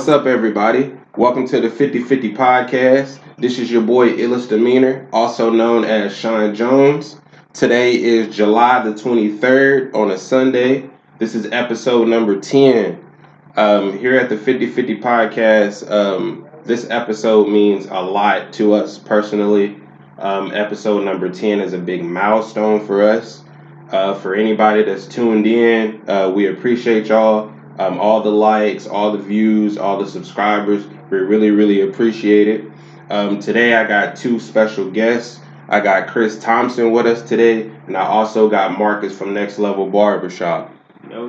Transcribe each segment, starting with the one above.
up, everybody? Welcome to the 50/50 podcast. This is your boy Illis Demeanor, also known as Sean Jones. Today is July the 23rd on a Sunday. This is episode number 10. Here at the 50/50 podcast, this episode means a lot to us personally. Episode number 10 is a big milestone for us. For anybody that's tuned in, we appreciate y'all. All the likes, all the views, all the subscribers. We really, really appreciate it. Today I got two special guests. I got Chris Thompson with us today, and I also got Marcus from Next Level Barbershop. Yo.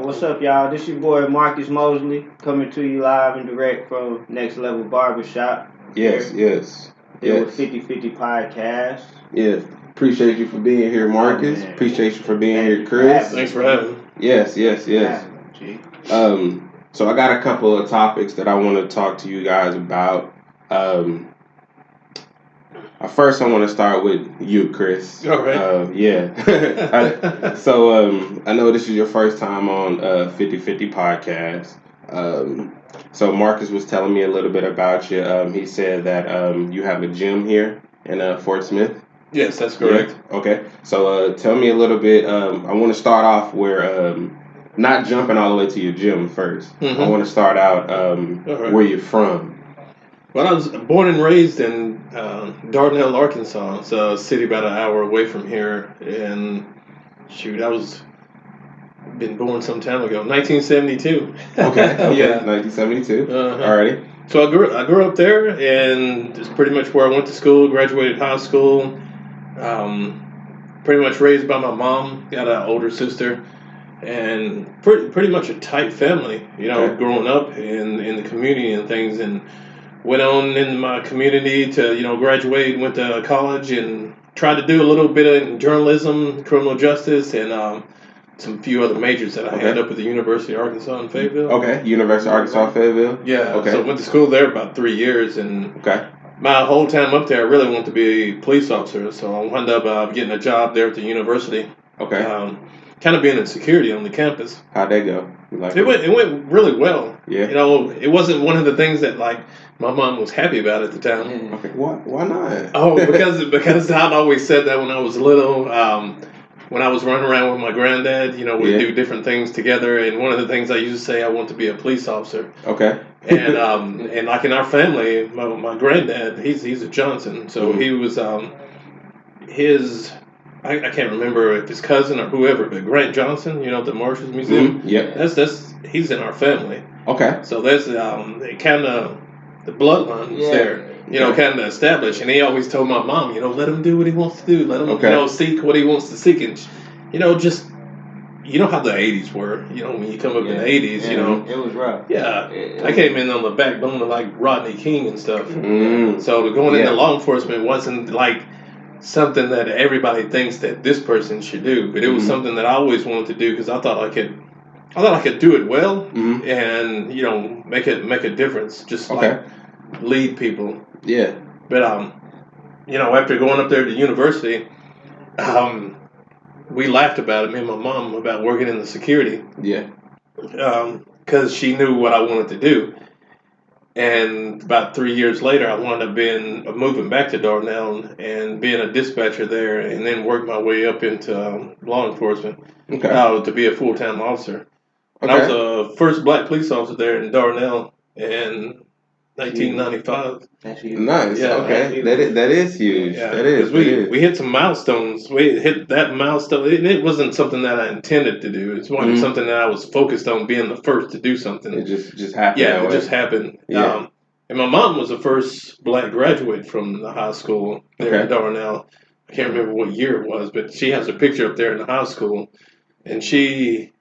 What's up, y'all? This your boy Marcus Mosley coming to you live and direct from Next Level Barbershop. Yes. Here with 50/50 podcast. Yes. Appreciate you for being here, Marcus. Appreciate you for being here, Chris. Thanks for having me. Yes. So I got a couple of topics that I want to talk to you guys about. First, I want to start with you, Chris. All right. I know this is your first time on 50/50 podcast. So Marcus was telling me a little bit about you. He said that you have a gym here in Fort Smith. Yes, that's correct. Yeah. Okay. So tell me a little bit. I want to start off where, not jumping all the way to your gym first. Mm-hmm. I want to start out right. where you're from. Well, I was born and raised in Dardanelle, Arkansas. It's a city about an hour away from here. And been born some time ago, 1972. Okay. Yeah, 1972. Alrighty. So I grew up there, and it's pretty much where I went to school. Graduated high school. Pretty much raised by my mom. Got an older sister, and pretty much a tight family. You know, growing up in the community and things, and went on in my community to graduate. Went to college and tried to do a little bit of journalism, criminal justice, and some few other majors that I had up at the University of Arkansas in Fayetteville. Okay, University of Arkansas, Fayetteville. Yeah. Okay. So I went to school there about 3 years, and my whole time up there, I really wanted to be a police officer. So I wound up getting a job there at the university. Okay. Kind of being in security on the campus. How'd that go? It went really well. Yeah. It wasn't one of the things that my mom was happy about at the time. Okay. Why not? Oh, because I'd always said that when I was little. When I was running around with my granddad, we'd do different things together. And one of the things I used to say, I want to be a police officer. Okay. And like in our family, my granddad, he's a Johnson. So he was I can't remember if his cousin or whoever, but Grant Johnson, the Marshals Museum. Mm-hmm. Yep. He's in our family. Okay. So there's kind of the bloodline there. Kind of established. And he always told my mom, let him do what he wants to do. Let him, seek what he wants to seek. And, just, how the 80s were. When you come up in the 80s, It was rough. Yeah. I came in on the backbone of, like, Rodney King and stuff. Mm. So going into law enforcement wasn't, like, something that everybody thinks that this person should do. But it was something that I always wanted to do because I thought I could do it well and, make a difference. Just, like, lead people. Yeah. But, after going up there to university, we laughed about it, me and my mom, about working in the security. Yeah. Because she knew what I wanted to do. And about 3 years later, I wound up moving back to Dardanelle and being a dispatcher there, and then worked my way up into law enforcement to be a full-time officer. And I was the first black police officer there in Dardanelle in 1995. That's huge. Nice. Yeah, okay. That is huge. Yeah. That is. We hit some milestones. We hit that milestone. It wasn't something that I intended to do. It's something that I was focused on being the first to do something. It just happened. Yeah, it just happened. Yeah. And my mom was the first black graduate from the high school there in Dardanelle. I can't remember what year it was, but she has a picture up there in the high school. And she,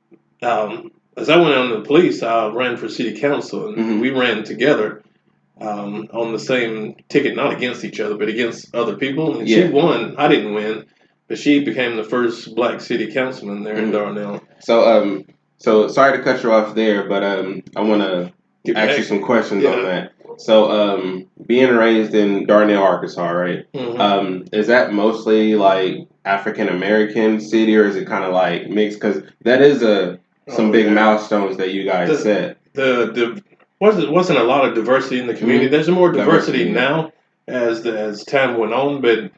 as I went on to the police, I ran for city council, and we ran together. On the same ticket, not against each other, but against other people. And she won. I didn't win, but she became the first black city councilman there in Dardanelle. So sorry to cut you off there, but I want to ask you some questions on that. So, being raised in Dardanelle, Arkansas, right? Is that mostly like African American city, or is it kind of like mixed? Because that is some big milestones that you guys set. the wasn't a lot of diversity in the community. There's more diversity now as time went on, but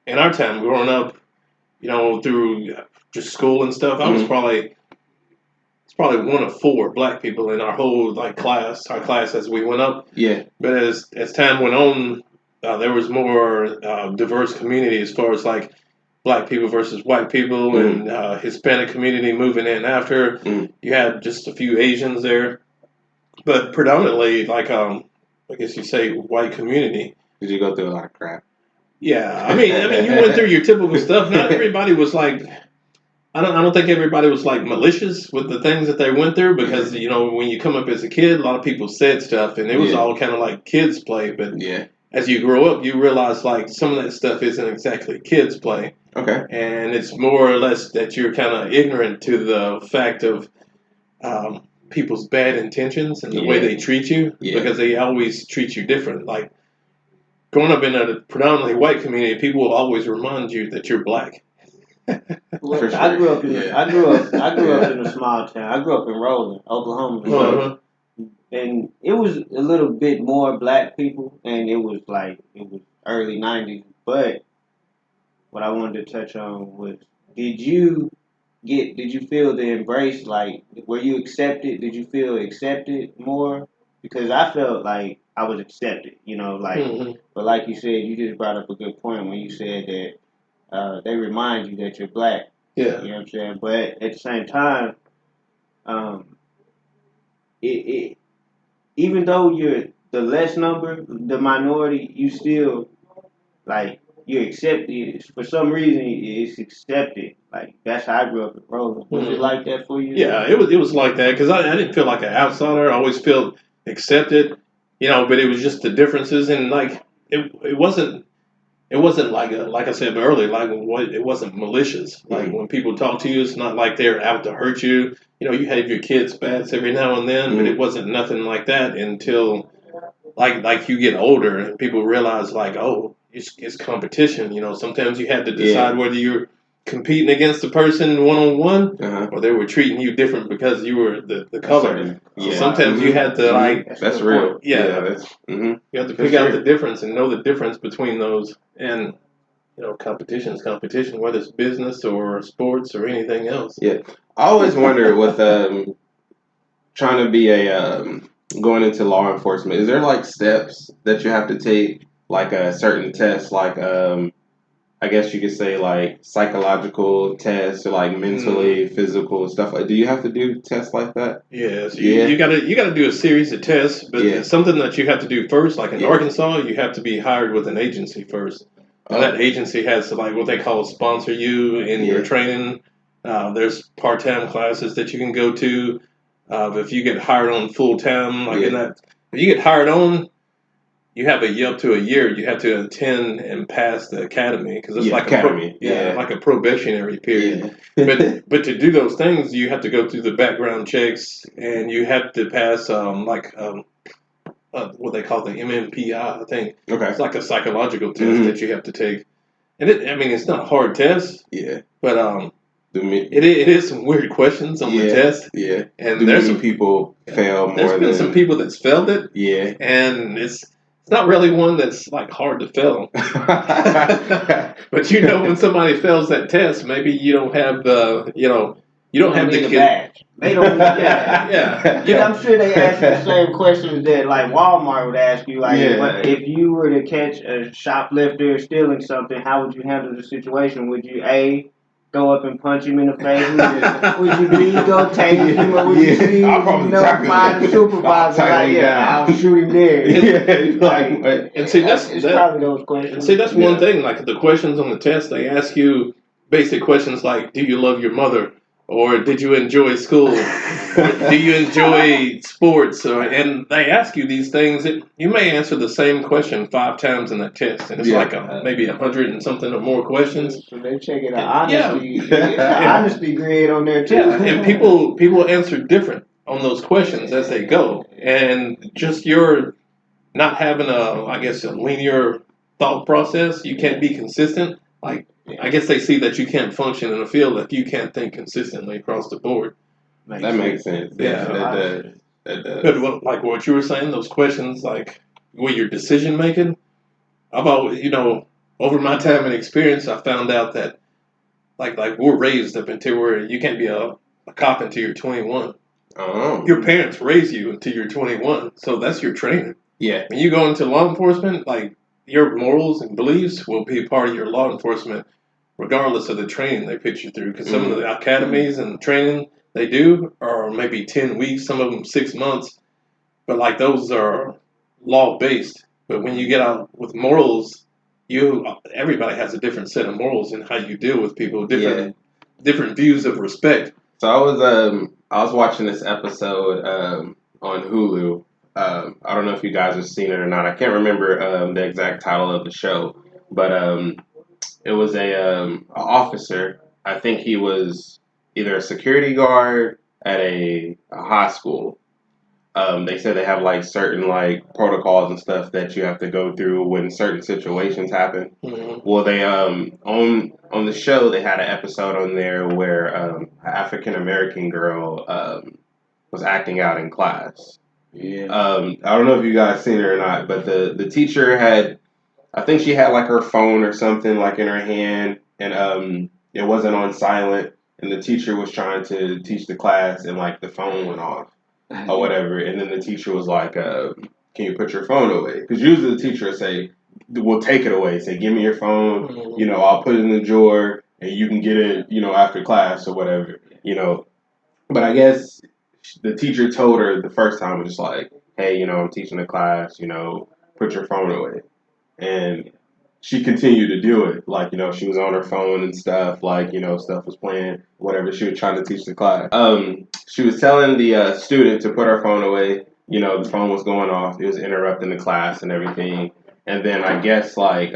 in our time growing up, through just school and stuff, I was probably one of 4 black people in our whole class, as we went up. Yeah. But as time went on, there was more diverse community as far as black people versus white people and Hispanic community moving in after. You had just a few Asians there, but predominantly I guess you say white community. Did you go through a lot of crap? Yeah, I mean, you went through your typical stuff. Not everybody was I don't think everybody was malicious with the things that they went through because when you come up as a kid, a lot of people said stuff and it was all kind of like kids play. But as you grow up, you realize some of that stuff isn't exactly kids play. Okay. And it's more or less that you're kind of ignorant to the fact of people's bad intentions and the way they treat you because they always treat you different. Growing up in a predominantly white community, people will always remind you that you're black. Well, sure. I grew up in a small town. I grew up in Roland, Oklahoma. So, and it was a little bit more black people, and it was early 90s. But what I wanted to touch on was, did you feel the embrace? Were you accepted? Did you feel accepted more? Because I felt like I was accepted, but like you said, you just brought up a good point when you said that they remind you that you're black. Yeah. You know what I'm saying? But at the same time, it even though you're the less number, the minority, you still you're accepted. For some reason, it's accepted. That's how I grew up in Roland. Was it like that for you? Yeah, it was like that because I didn't feel like an outsider. I always felt accepted, but it was just the differences and it wasn't like I said earlier, it wasn't malicious. When people talk to you, it's not like they're out to hurt you. You have your kids' spats every now and then, but it wasn't nothing like that until you get older and people realize oh, it's competition. Sometimes you had to decide whether you're competing against the person one-on-one or they were treating you different because you were the color. So sometimes you had to that's real. You have to pick out the difference and know the difference between those. And competition is competition, whether it's business or sports or anything else. Yeah, I always wonder with trying to be going into law enforcement. Is there steps that you have to take, a certain test, I guess you could say psychological tests or mentally, physical stuff. Do you have to do tests like that? Yes, you gotta do a series of tests, but it's something that you have to do first. In Arkansas, you have to be hired with an agency first. And that agency has to what they call sponsor you in your training. There's part-time classes that you can go to. If you get hired on full-time, if you get hired on, you have up to a year. You have to attend and pass the academy because it's like a probationary period. But to do those things, you have to go through the background checks and you have to pass what they call the MMPI, I think. Okay. It's like a psychological test that you have to take. And it's not a hard test. Yeah. But it is some weird questions on the test. Yeah. And there's some people fail more. There's been some people that's failed it. Yeah. And it's not really one that's hard to fail. But when somebody fails that test, maybe you don't have the you don't have the badge. They don't. I'm sure they ask you the same questions that Walmart would ask you. If you were to catch a shoplifter stealing something, how would you handle the situation? Would you go up and punch him in the face? Would you B, go take him, or would you C, find the supervisor? I'll shoot him there. And see, that's probably those questions. And see, that's one thing. The questions on the test, they ask you basic questions like, "Do you love your mother?" Or did you enjoy school? Do you enjoy sports? And they ask you these things. You may answer the same question 5 times in that test, and it's maybe 100 and something or more questions. So they check it out. Honesty grid on there too. Yeah, and people answer different on those questions as they go, and just your not having a linear thought process. You can't be consistent. I guess they see that you can't function in a field if you can't think consistently across the board. That makes sense. Yeah. But like what you were saying, those questions, like with your decision making, I've always, over my time and experience, I found out that like we're raised up until you can't be a cop until you're 21. Oh. Your parents raise you until you're 21, so that's your training. Yeah. When you go into law enforcement, like your morals and beliefs will be a part of your law enforcement, regardless of the training they put you through. Because some of the academies and training they do are maybe 10 weeks, some of them 6 months, but like those are law based. But when you get out with morals, everybody has a different set of morals and how you deal with people, different views of respect. So I was watching this episode on Hulu. I don't know if you guys have seen it or not. I can't remember the exact title of the show, but it was a officer. I think he was either a security guard at a high school. They said they have like certain like protocols and stuff that you have to go through when certain situations happen. Mm-hmm. Well, they on the show they had an episode on there where an African American girl was acting out in class. Yeah. I don't know if you guys seen it or not, but the teacher had, I think she had like her phone or something like in her hand, and it wasn't on silent, and the teacher was trying to teach the class, and like the phone went off or whatever, and then the teacher was like, "Can you put your phone away?" Because usually the teacher would say, "We'll take it away." Say, "Give me your phone. Mm-hmm. I'll put it in the drawer, and you can get it, after class or whatever." But I guess the teacher told her the first time was just like, "Hey, I'm teaching the class. Put your phone away." And she continued to do it. Like, she was on her phone and stuff. Like, stuff was playing, whatever. She was trying to teach the class. She was telling the student to put her phone away. The phone was going off. It was interrupting the class and everything. And then I guess, like,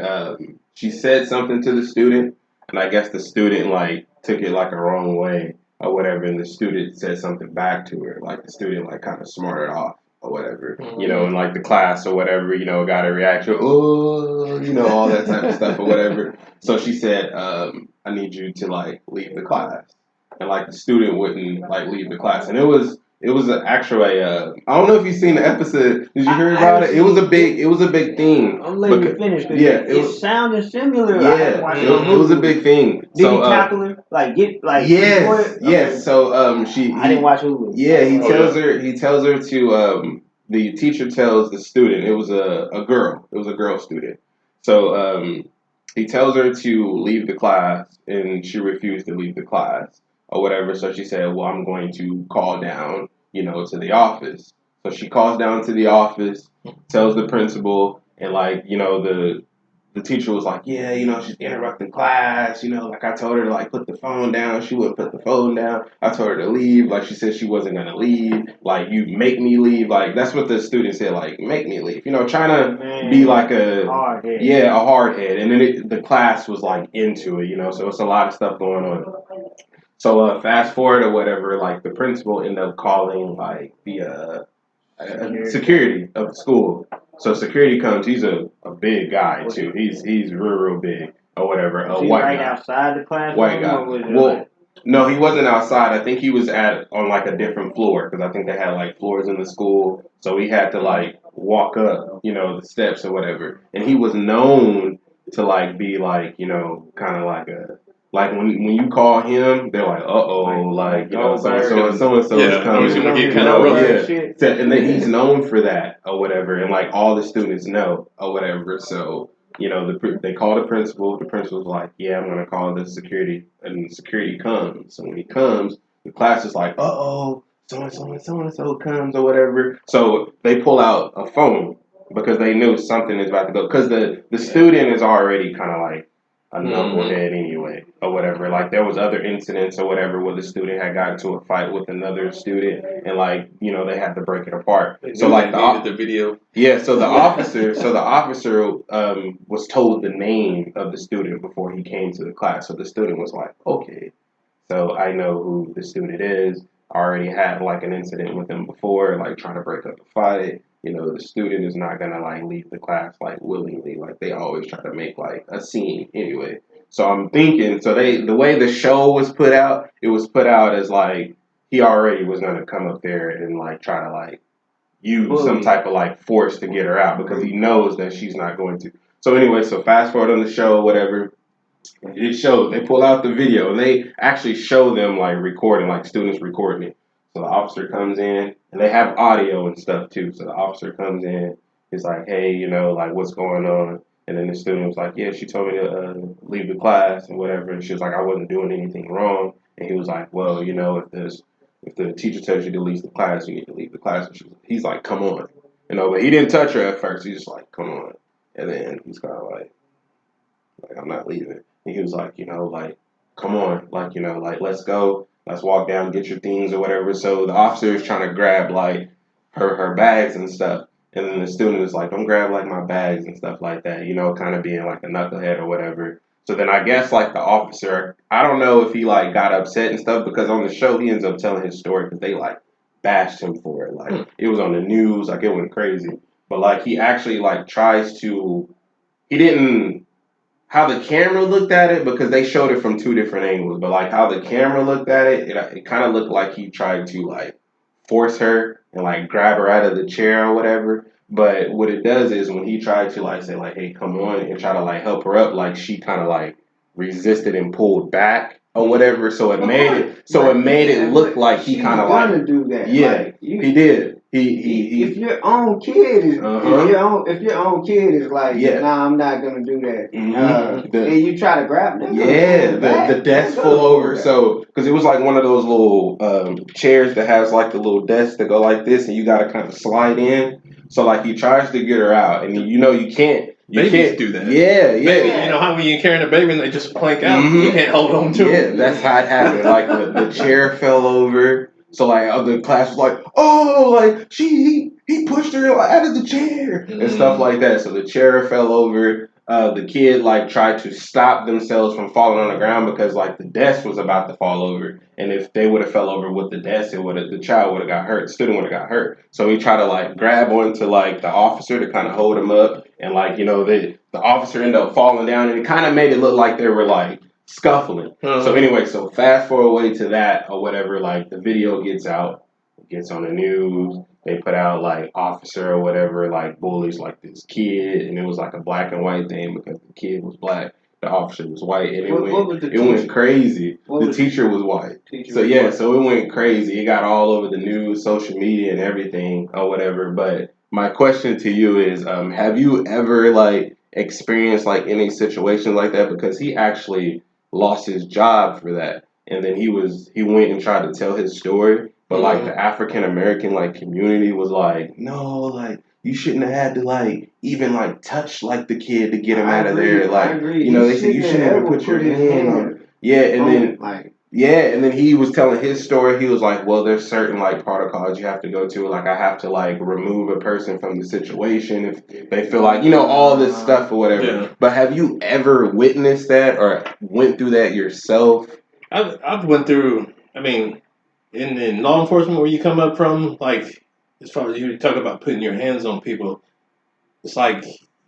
she said something to the student. And I guess the student, like, took it, like, a wrong way or whatever. And the student said something back to her. Like, the student, like, kind of smarted off or whatever, in like the class or whatever, got a reaction, oh, all that type of stuff or whatever. So she said, I need you to like leave the class. And like the student wouldn't like leave the class. And it was actually I don't know if you've seen the episode. Did you hear about it? It was a big thing. I'm letting you finish. Yeah, it sounded similar. Yeah, it was a big thing. Did he tackle her? Yes. So I didn't watch Hulu. Yeah, he tells her to the teacher tells the student, it was a girl. It was a girl student. So he tells her to leave the class, and she refused to leave the class or whatever. So she said, well, I'm going to call down, to the office. So she calls down to the office, tells the principal, and like, the teacher was like, yeah, she's interrupting class, like I told her to like put the phone down. She wouldn't put the phone down. I told her to leave. Like she said she wasn't going to leave. Like, you make me leave. Like, that's what the student said, like, make me leave. Trying to be like a hard head. Yeah, a hard head. And then the class was like into it, so it's a lot of stuff going on. So fast forward or whatever, like the principal ended up calling like the security of the school. So security comes. He's a big guy too. He's real big or whatever. Was he white right guy. Outside the classroom? White guy. Well, no, he wasn't outside. I think he was on like a different floor because I think they had like floors in the school. So he had to like walk up, the steps or whatever. And he was known to like be like, kind of like a. Like when you call him, they're like, like so and so is coming. And then he's known for that or whatever, and like all the students know or whatever. So they call the principal. The principal's like, yeah, I'm gonna call the security, and the security comes. So when he comes, the class is like, so and so comes or whatever. So they pull out a phone because they knew something is about to go. Because the student is already kind of like a knucklehead anyway, or whatever. Like there was other incidents or whatever where the student had gotten into a fight with another student, and like they had to break it apart. So like the video. Yeah, so the officer was told the name of the student before he came to the class. So the student was like, okay, so I know who the student is. I already had like an incident with him before, like trying to break up the fight. The student is not gonna like leave the class like willingly. Like they always try to make like a scene anyway. So I'm thinking, the way the show was put out, it was put out as like he already was gonna come up there and like try to like use some type of like force to get her out because he knows that she's not going to. So anyway, so fast forward on the show, whatever. It shows they pull out the video and they actually show them like recording, like students recording it. So the officer comes in and they have audio and stuff too. So the officer comes in, he's like, hey, you know, like what's going on? And then the student was like, yeah, she told me to leave the class and whatever. And she was like, I wasn't doing anything wrong. And he was like, well, you know, if the teacher tells you to leave the class, you need to leave the class. And he's like, come on, you know. But he didn't touch her at first. He's just like, come on. And then he's kind of like I'm not leaving. And he was like, you know, like, come on, like, you know, like, let's go, let's walk down, get your things or whatever. So the officer is trying to grab like her bags and stuff. And then the student is like, don't grab like my bags and stuff like that, you know, kind of being like a knucklehead or whatever. So then I guess like the officer, I don't know if he like got upset and stuff because on the show he ends up telling his story because they like bashed him for it. Like it was on the news, like it went crazy. But like he actually like tries to, he didn't, how the camera looked at it, because they showed it from two different angles, but like how the camera looked at it, it kind of looked like he tried to like force her and like grab her out of the chair or whatever. But what it does is when he tried to like say like, hey, come on, and try to like help her up, like she kind of like resisted and pulled back or whatever. So it made it look like he kind of like do that. Yeah, like, he did. He if your own kid is if your own kid is like, nah, I'm not gonna do that. And you try to grab them. The desk full over. So because it was like one of those little chairs that has like the little desk that go like this, and you got to kind of slide in. So like he tries to get her out, and you know you can't. You can't do that. Yeah. Baby, you know how when you're carrying a baby and they just plank out, you can't hold on to it. Yeah, that's how it happened. Like the chair fell over. So like the class was like, oh, like he pushed her out of the chair and stuff like that. So the chair fell over. The kid like tried to stop themselves from falling on the ground because like the desk was about to fall over, and if they would have fell over with the desk, the child would have got hurt. The student would have got hurt. So he tried to like grab onto like the officer to kind of hold him up, and like you know the officer ended up falling down, and it kind of made it look like they were like scuffling. So anyway, so fast forward away to that or whatever, like the video gets out, it gets on the news, they put out like officer or whatever, like bullies like this kid, and it was like a black and white thing because the kid was black, the officer was white, and it went crazy. The teacher was white. So it went crazy. It got all over the news, social media and everything or whatever. But my question to you is, have you ever like experienced like any situations like that? Because he actually lost his job for that, and then he went and tried to tell his story, but like the African American like community was like, no, like you shouldn't have had to like even like touch like the kid to get him out of there. Like you know, they said you shouldn't have put your hand on. And then he was telling his story. He was like, well, there's certain like protocols you have to go to. Like I have to like remove a person from the situation if they feel like, you know, all this stuff or whatever. Yeah. But have you ever witnessed that or went through that yourself? I've went through, I mean, in law enforcement where you come up from, like as far as you talk about putting your hands on people, it's like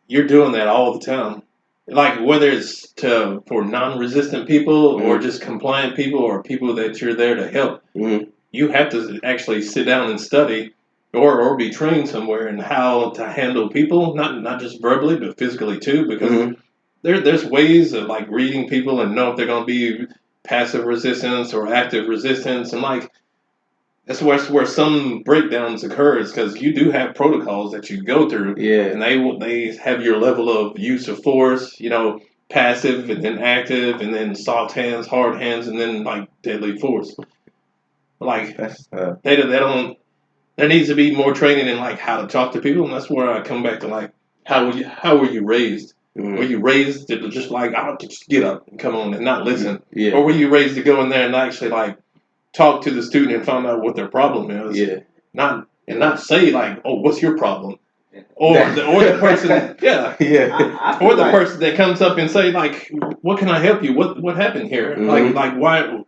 you're doing that all the time. Like whether it's for non-resistant people or just compliant people or people that you're there to help, you have to actually sit down and study or be trained somewhere in how to handle people, not just verbally but physically too, because there's ways of like reading people and know if they're going to be passive resistance or active resistance, and like that's where some breakdowns occurs because you do have protocols that you go through, and they have your level of use of force, you know, passive and then active and then soft hands, hard hands, and then like deadly force. Like they don't. There needs to be more training in like how to talk to people, and that's where I come back to like how were you raised? Were you raised to just like just get up and come on and not listen, or were you raised to go in there and actually like talk to the student and find out what their problem is. Not say like, oh, what's your problem? Or the person or the person that comes up and say like, what can I help you? What happened here? Like why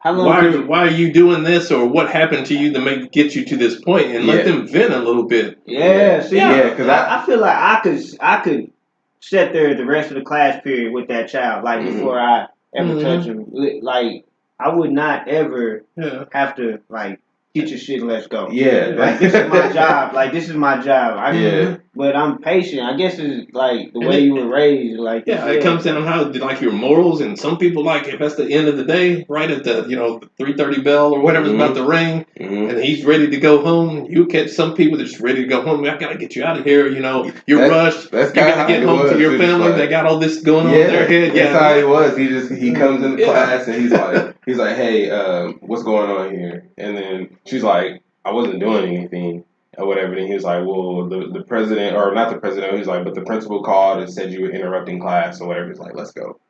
why are you doing this, or what happened to you to get you to this point, and let them vent a little bit. Because I feel like I could sit there the rest of the class period with that child, like before I ever touch him. Like I would not ever have to like get your shit and let's go. Yeah, like this is my job. Like this is my job. But I'm patient. I guess it's like the way you were raised. Like it comes down to how like your morals. And some people like if that's the end of the day, right at the the 3:30 bell or whatever's about to ring, and he's ready to go home. You catch some people that's ready to go home. I gotta get you out of here. You're rushed. You gotta get home to your family. They got all this going on in their head. That's how he was. He comes into class and he's like, hey, what's going on here? And then she's like, I wasn't doing anything or whatever. And he was like, well, the president, or not the president, he's like, but the principal called and said you were interrupting class or whatever. He's like, let's go.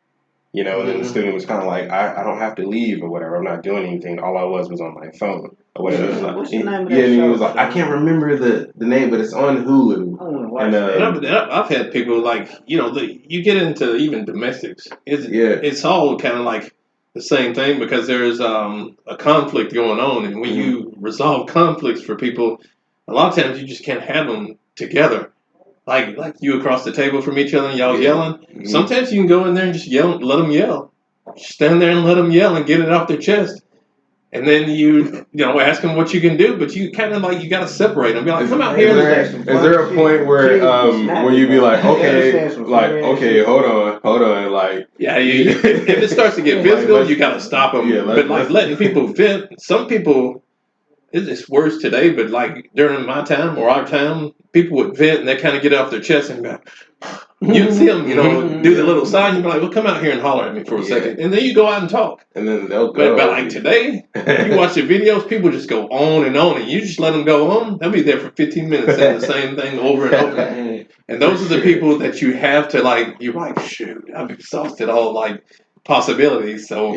And then the student was kind of like, I don't have to leave or whatever. I'm not doing anything. All I was on my phone or whatever. What's the name of that and he show? was like, I can't remember the name, but it's on Hulu. I want to watch it. I've had people like, you get into even domestics. It's all kind of like the same thing because there's a conflict going on. And when you resolve conflicts for people, a lot of times you just can't have them together. Like you across the table from each other and y'all yelling. Sometimes you can go in there and just yell, let them yell. Stand there and let them yell and get it off their chest. And then you ask them what you can do, but you kind of like you got to separate them. Be like, come out here. Is there a point where you be like, okay, hold on, like if it starts to get physical, you got to stop them. But like letting people vent, some people. It's worse today, but like during my time or our time, people would vent and they kind of get off their chest and be like, you'd see them, do the little sign. You'd be like, well, come out here and holler at me for a second. And then you go out and talk. And then they'll go. But like today, you watch the videos, people just go on and you just let them go on. They'll be there for 15 minutes saying the same thing over and over. And those are the people that you have to like, you're like, shoot, I've exhausted all like possibilities. So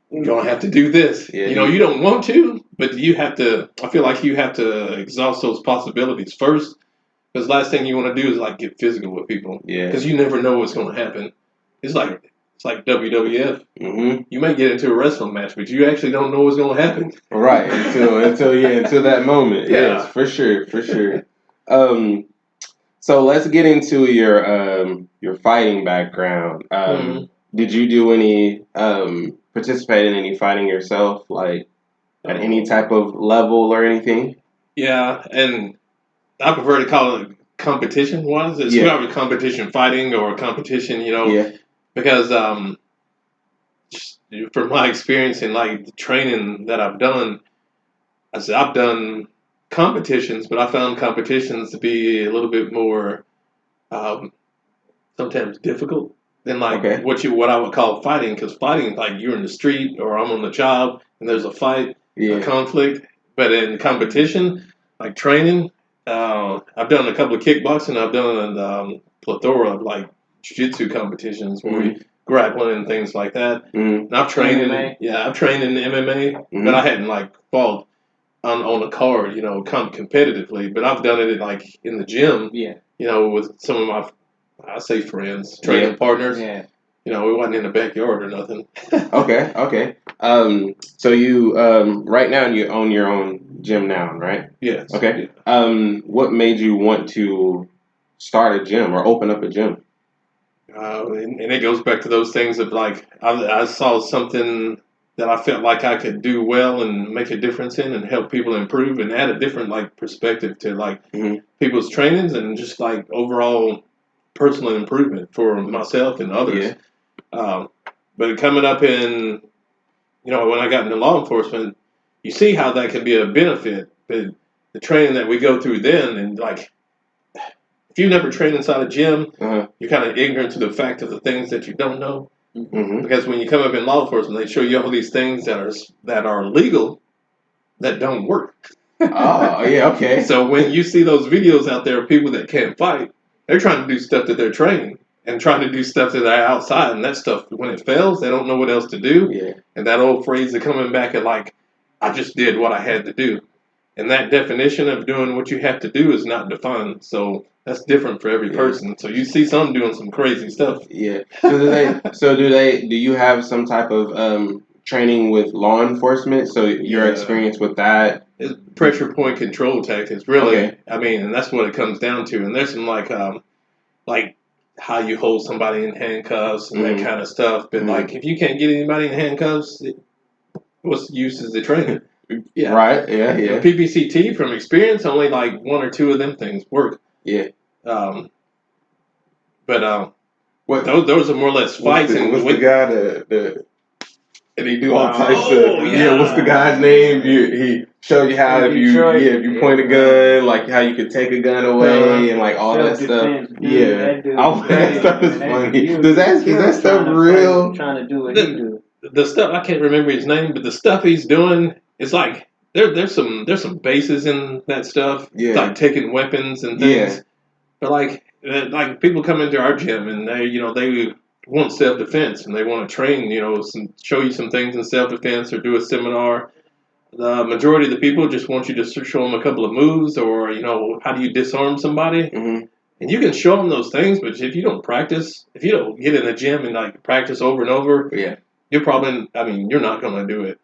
you don't have to do this. You don't want to, but you have to. I feel like you have to exhaust those possibilities first, because last thing you want to do is like get physical with people. Because you never know what's going to happen. It's like WWF. You may get into a wrestling match, but you actually don't know what's going to happen. Right until that moment. Yes, for sure. So let's get into your fighting background. Did you do any participate in any fighting yourself, like at any type of level or anything? Yeah, and I prefer to call it competition ones. It's either competition fighting or competition, because just from my experience and like the training that I've done, I've done competitions, but I found competitions to be a little bit more sometimes difficult than like what I would call fighting, because fighting, like you're in the street or I'm on the job and there's a fight, a conflict. But in competition, like training, I've done a couple of kickboxing. I've done a plethora of like jiu-jitsu competitions where we grappling and things like that. And I've trained I've trained in MMA, but I hadn't like fought on a card, competitively. But I've done it like in the gym, with some of my, I say friends, training partners. We wasn't in the backyard or nothing. Okay. So you right now you own your own gym now, right? Yes. Okay. What made you want to start a gym or open up a gym? And it goes back to those things of like I saw something that I felt like I could do well and make a difference in and help people improve and add a different like perspective to like people's trainings and just like overall personal improvement for myself and others. But coming up in, when I got into law enforcement, you see how that can be a benefit. But the training that we go through then, and like, if you never trained inside a gym, you're kind of ignorant to the fact of the things that you don't know. Because when you come up in law enforcement, they show you all these things that are legal that don't work. Okay. So when you see those videos out there of people that can't fight, they're trying to do stuff that they're training and trying to do stuff that are outside, and that stuff, when it fails, they don't know what else to do. And that old phrase of coming back at like, I just did what I had to do. And that definition of doing what you have to do is not defined. So that's different for every person. So you see some doing some crazy stuff. So do you have some type of training with law enforcement? So your experience with that? It's pressure point control tactics, really. I mean, and that's what it comes down to. And there's some like how you hold somebody in handcuffs and that kind of stuff. But like, if you can't get anybody in handcuffs, what's the use is the training? Yeah. Right. Yeah. Yeah. PPCT from experience, only like 1 or 2 of them things work. Yeah. What those are more or less fights. What's the guy that and he do all types of what's the guy's name? He showed you how if you point a gun, like how you could take a gun away and like all that stuff. Yeah, that stuff is funny. Is that stuff real? Trying to do what he do. The stuff I can't remember his name, but the stuff he's doing, it's like there's some bases in that stuff. Yeah, like taking weapons and things. Yeah. But like people come into our gym and they want self-defense and they want to train, show you some things in self-defense or do a seminar. The majority of the people just want you to show them a couple of moves or, how do you disarm somebody? Mm-hmm. And you can show them those things, but if you don't practice, if you don't get in the gym and like practice over and over, you're not going to do it.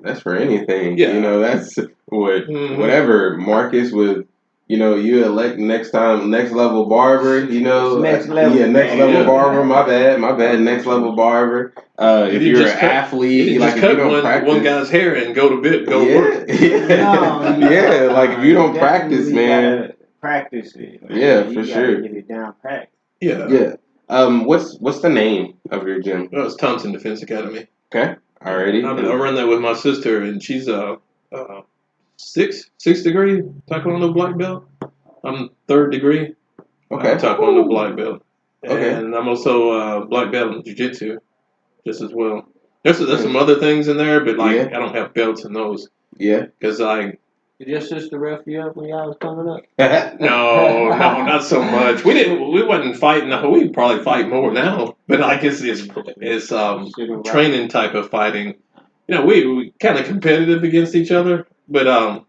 That's for anything. Yeah. That's whatever Marcus would. You elect next level barber, Next level. Yeah, next level barber, my bad, next level barber. If you're an athlete, you like just cut one guy's hair and go to work. Yeah, like if you don't practice, man. Practice it. For sure. Get it down pat. Yeah. What's the name of your gym? It's Thompson Defense Academy. Okay. Alrighty. I run that with my sister, and she's sixth degree Taekwondo black belt. I'm 3rd degree. Okay. Taekwondo black belt. Okay. And I'm also black belt in jiu-jitsu, just as well. There's some other things in there, but I don't have belts in those. Yeah. Because Did your sister rough you up when y'all was coming up? No, not so much. We wasn't fighting. We probably fight more now, but it's training type of fighting. We kind of competitive against each other, but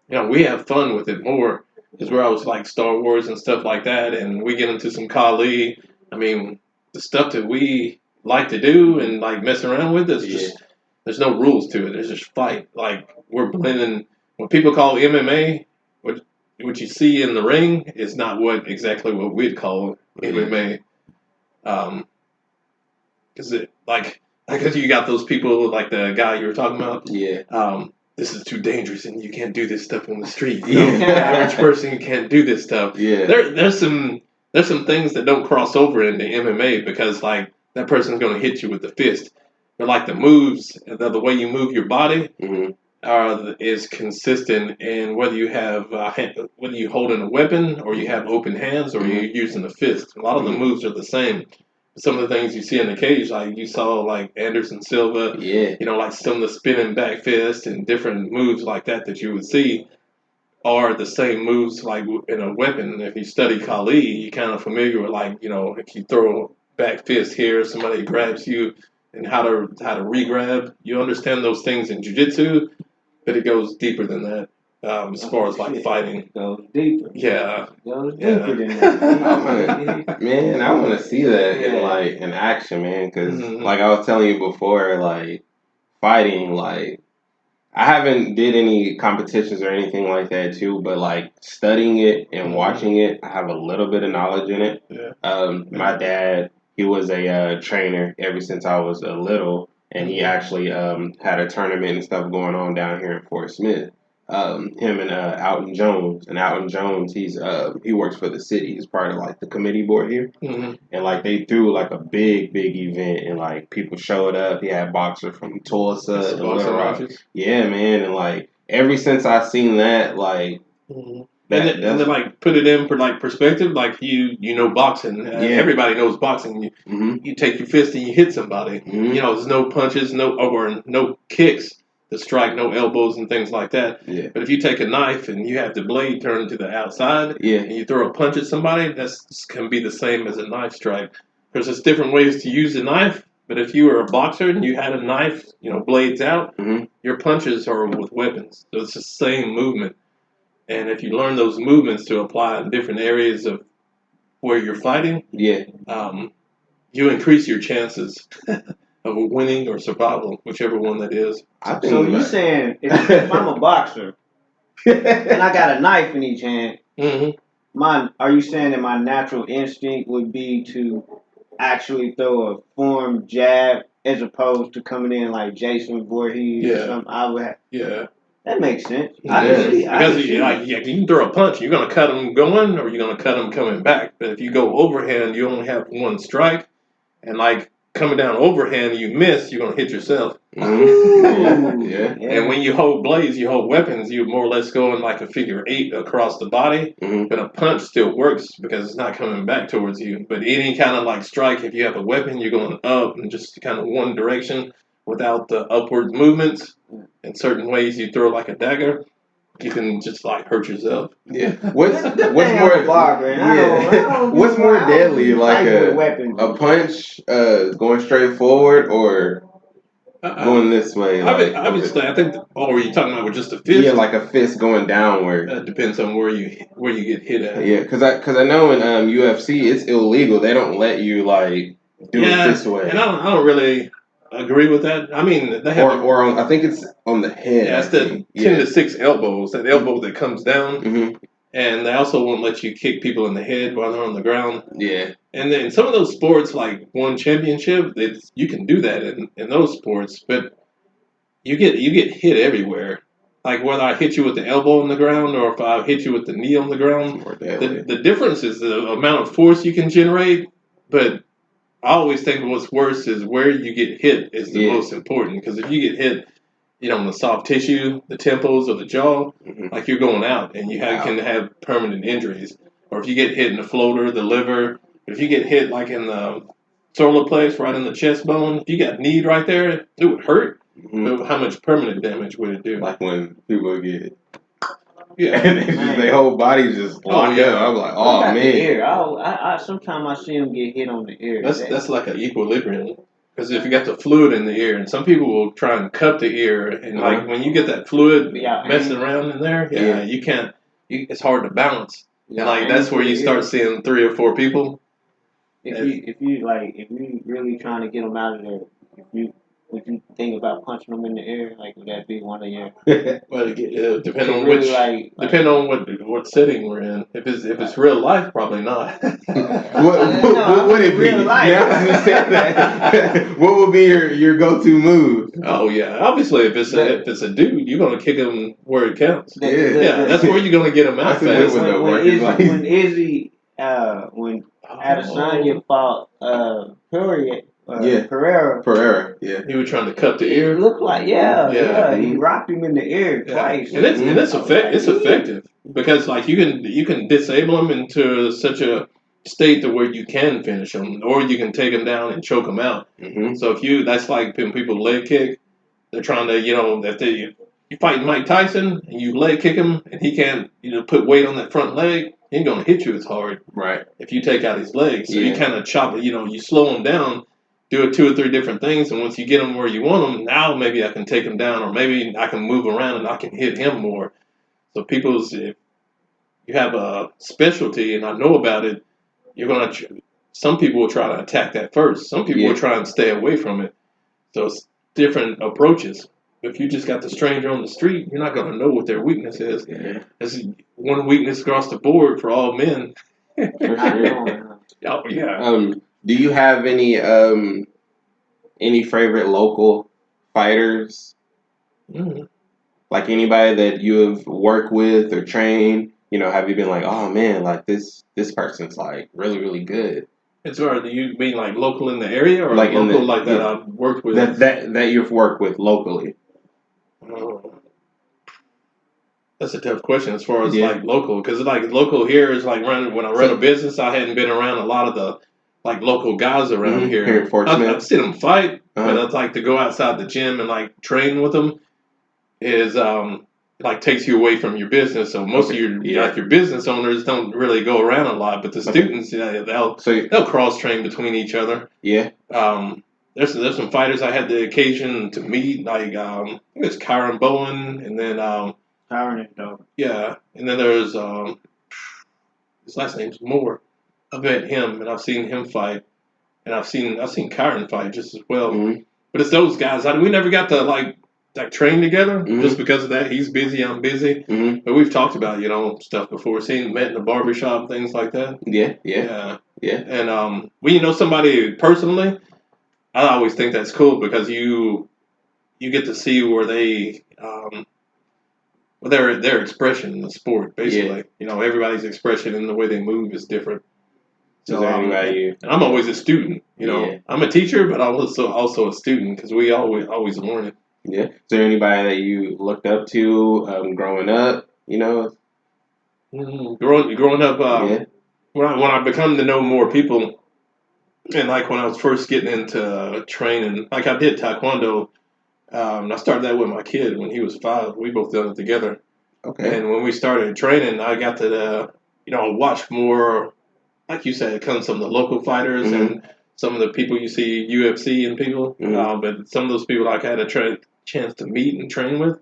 we have fun with it more. Because we're always like Star Wars and stuff like that, and we get into some Carlee. I mean, the stuff that we like to do and like mess around with is just there's no rules to it. There's just fight. Like we're blending. When people call MMA, what you see in the ring is not exactly what we'd call MMA. Because you got those people like the guy you were talking about. Yeah. This is too dangerous and you can't do this stuff on the street. Average person can't do this stuff. Yeah. There's some things that don't cross over into MMA because like that person's going to hit you with the fist. But like the moves, the way you move your body is consistent in whether you have whether you holding a weapon or you have open hands or you're using a fist. A lot of the moves are the same. Some of the things you see in the cage, like you saw like Anderson Silva, like some of the spinning back fist and different moves like that you would see are the same moves like in a weapon. If you study Carlee, you're kind of familiar with like, if you throw a back fist here, somebody grabs you and how to re-grab. You understand those things in jiu-jitsu, but it goes deeper than that. As far as like fighting, it goes deeper. Yeah, goes deeper than that. Man, I want to see that in action, man. Because like I was telling you before, like fighting, like I haven't did any competitions or anything like that too, but like studying it and watching it, I have a little bit of knowledge in it. Yeah. My dad, he was a trainer ever since I was a little, and he actually had a tournament and stuff going on down here in Fort Smith. Him and Alton Jones, he works for the city. He's part of like the committee board here, and like they threw like a big event, and like people showed up. He had boxers from Tulsa and Little Rock. Yeah, man, and like ever since I seen that, like. And then like put it in for like perspective, like you know boxing. Everybody knows boxing. You take your fist and you hit somebody. There's no punches, no kicks to strike, no elbows and things like that. Yeah. But if you take a knife and you have the blade turned to the outside, and you throw a punch at somebody, that can be the same as a knife strike. There's just different ways to use the knife. But if you were a boxer and you had a knife, blades out, your punches are with weapons. So it's the same movement. And if you learn those movements to apply in different areas of where you're fighting, you increase your chances of winning or survival, whichever one that is. So you're saying if I'm a boxer and I got a knife in each hand, are you saying that my natural instinct would be to actually throw a formed jab as opposed to coming in like Jason Voorhees or something. I would have. Yeah. That makes sense. Because you can throw a punch, you're gonna cut them going, or you're gonna cut them coming back. But if you go overhand, you only have one strike, and like coming down overhand, you miss, you're gonna hit yourself. Yeah. And when you hold blades, you hold weapons, you more or less go in like a figure 8 across the body. But a punch still works because it's not coming back towards you. But any kind of like strike, if you have a weapon, you're going up in just kind of one direction without the upward movements. In certain ways, you throw like a dagger, you can just like hurt yourself. Yeah. What's more what's more deadly, like a punch going straight forward or going this way? Obviously, I think. Oh, are you talking about with just a fist? Yeah, like a fist going downward. That depends on where you get hit at. Yeah, because I know in UFC it's illegal. They don't let you like do it this way. And I don't really agree with that. I mean, they have or on, I think it's on the head. Yeah, it's the 10 to 6 elbows. That elbow that comes down. And they also won't let you kick people in the head while they're on the ground. Yeah. And then some of those sports, like one championship, you can do that in those sports, but you get hit everywhere. Like whether I hit you with the elbow on the ground or if I hit you with the knee on the ground, the difference is the amount of force you can generate. But I always think what's worse is where you get hit is the most important, because if you get hit, on the soft tissue, the temples or the jaw, like you're going out and you can have permanent injuries. Or if you get hit in the floater, the liver, if you get hit like in the solar plexus, right in the chest bone, if you got kneed right there, it would hurt. But how much permanent damage would it do? Like when people get and their whole body just blocked up. I'm like, oh man. The ear. I sometimes I see them get hit on the ear. That's like an equilibrium. Because if you got the fluid in the ear, and some people will try and cut the ear, and like when you get that fluid messing around in there, you can't. It's hard to balance. And like that's where you start seeing 3 or 4 people. If you really trying to get them out of there, would you think about punching them in the ear? Like, would that be one of your? Well, depending on which, depending on what setting we're in. If it's real life, probably not. What would it be? What would be your go-to move? Oh yeah, obviously if it's a dude, you're gonna kick him where it counts. That's where you're gonna get him out fast. When Izzy, when Adesanya fought Pereira. Yeah. He was trying to cut the ear. It looked like, he rocked him in the ear twice. And it's effective because like you can disable him into such a state to where you can finish him, or you can take him down and choke him out. So that's like when people leg kick. They're trying to, if you fight Mike Tyson and you leg kick him and he can't, put weight on that front leg, he ain't gonna hit you as hard. Right. If you take out his legs, so you kind of chop it. You slow him down. Do 2 or 3 different things, and once you get him where you want him, now maybe I can take him down, or maybe I can move around and I can hit him more. So if you have a specialty, and I know about it, some people will try to attack that first. Some people will try and stay away from it. So it's different approaches. If you just got the stranger on the street, you're not going to know what their weakness is. Yeah. There's one weakness across the board for all men. For sure. Oh, yeah. Do you have any favorite local fighters? Like anybody that you have worked with or trained? Have you been like, oh man, like this person's like really, really good? And so, do you mean like local in the area, or like local that I've worked with? That you've worked with locally. That's a tough question as far as like local, because like local here is like when I run a business, I hadn't been around a lot of the like local guys around here. I've seen them fight, but I'd like to go outside the gym and like train with them. Is like takes you away from your business. So most of your business owners don't really go around a lot, but the students they'll cross train between each other. Yeah. There's some fighters I had the occasion to meet, like I think it's Kyron Bowen, and then Kyron is dope. Yeah, and then there's his last name's Moore. I've met him and I've seen him fight, and I've seen Kyron fight just as well. But it's those guys. We never got to like train together just because of that. He's busy, I'm busy. But we've talked about stuff before. Met in the barbershop, things like that. Yeah. And when you know somebody personally, I always think that's cool because you get to see where they their expression in the sport. Basically, everybody's expression and the way they move is different. So is there anybody and I'm always a student. I'm a teacher, but I'm also a student because we always learning. Yeah. Is there anybody that you looked up to growing up? Growing up, when I become to know more people, and like when I was first getting into training, like I did taekwondo. I started that with my kid when he was 5. We both done it together. Okay. And when we started training, I got to watch more. Like you said, it comes from the local fighters and some of the people you see UFC and people. But some of those people I had a chance to meet and train with.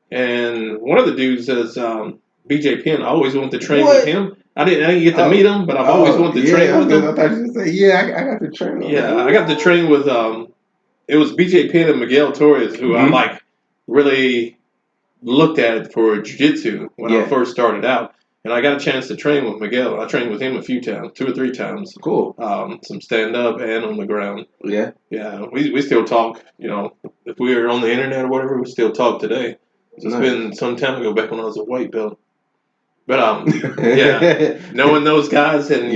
And one of the dudes is BJ Penn. I always wanted to train with him. I didn't get to meet him, but I've always wanted to train with him. I thought you said, I got to train with him. Yeah, I got to train with it was BJ Penn and Miguel Torres who I really looked at for jiu-jitsu when I first started out. And I got a chance to train with Miguel. I trained with him a few times, 2 or 3 times. Cool. Some stand-up and on the ground. Yeah. Yeah, we still talk, if we were on the internet or whatever, we still talk today. So it's been some time ago, back when I was a white belt. But, knowing those guys and,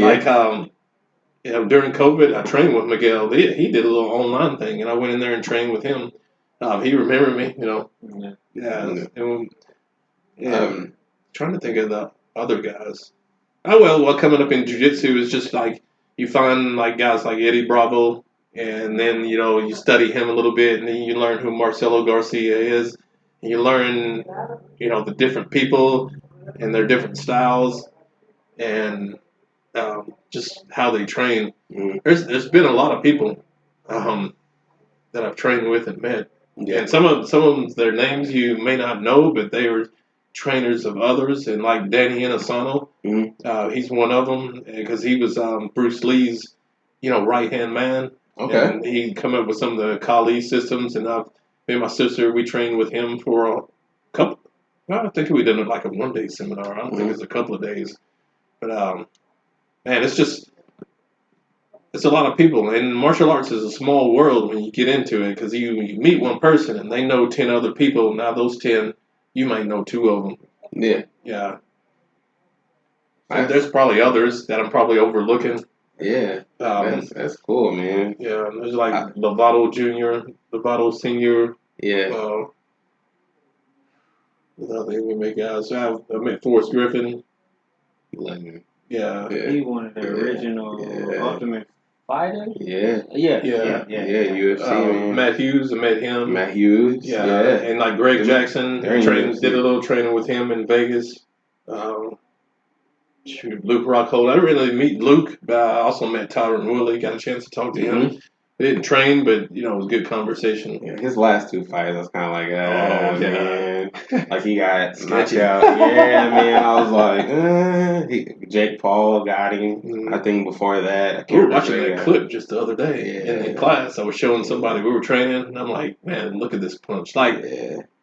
during COVID, I trained with Miguel. He did a little online thing, and I went in there and trained with him. He remembered me, trying to think of the other guys. What coming up in jiu-jitsu is just like you find like guys like Eddie Bravo, and then you study him a little bit, and then you learn who Marcelo Garcia is, and you learn the different people and their different styles, and just how they train. There's been a lot of people that I've trained with and met, and some of them their names you may not know, but they were trainers of others, and like Danny Inosanto, he's one of them because he was Bruce Lee's, right hand man. Okay. And he come up with some of the Carlee systems, and me and my sister we trained with him for a couple. I think we did like a 1-day seminar. I don't think it's a couple of days, but man, it's a lot of people, and martial arts is a small world when you get into it because you meet one person and they know 10 other people. Now those 10. You might know 2 of them. Yeah. Yeah. And there's probably others that I'm probably overlooking. Yeah. That's cool, man. Yeah. There's like Lovato Jr., Lovato Sr. Yeah. We make guys. I met Forrest Griffin. Yeah. He one of the original Ultimate Fighter. Yeah. UFC. Matt Hughes, I met him. Matt Hughes. Yeah. And like Greg Jackson, did a little training with him in Vegas. Luke Rockhold. I didn't really meet Luke, but I also met Tyron Woodley. Got a chance to talk to him. I didn't train, but it was a good conversation. Yeah, his last 2 fights, I was kind of like, man, like he got knocked out. Yeah, man, I was like, Jake Paul got him. I think before that, we were watching that clip just the other day in class. I was showing somebody we were training, and I'm like, man, look at this punch. Like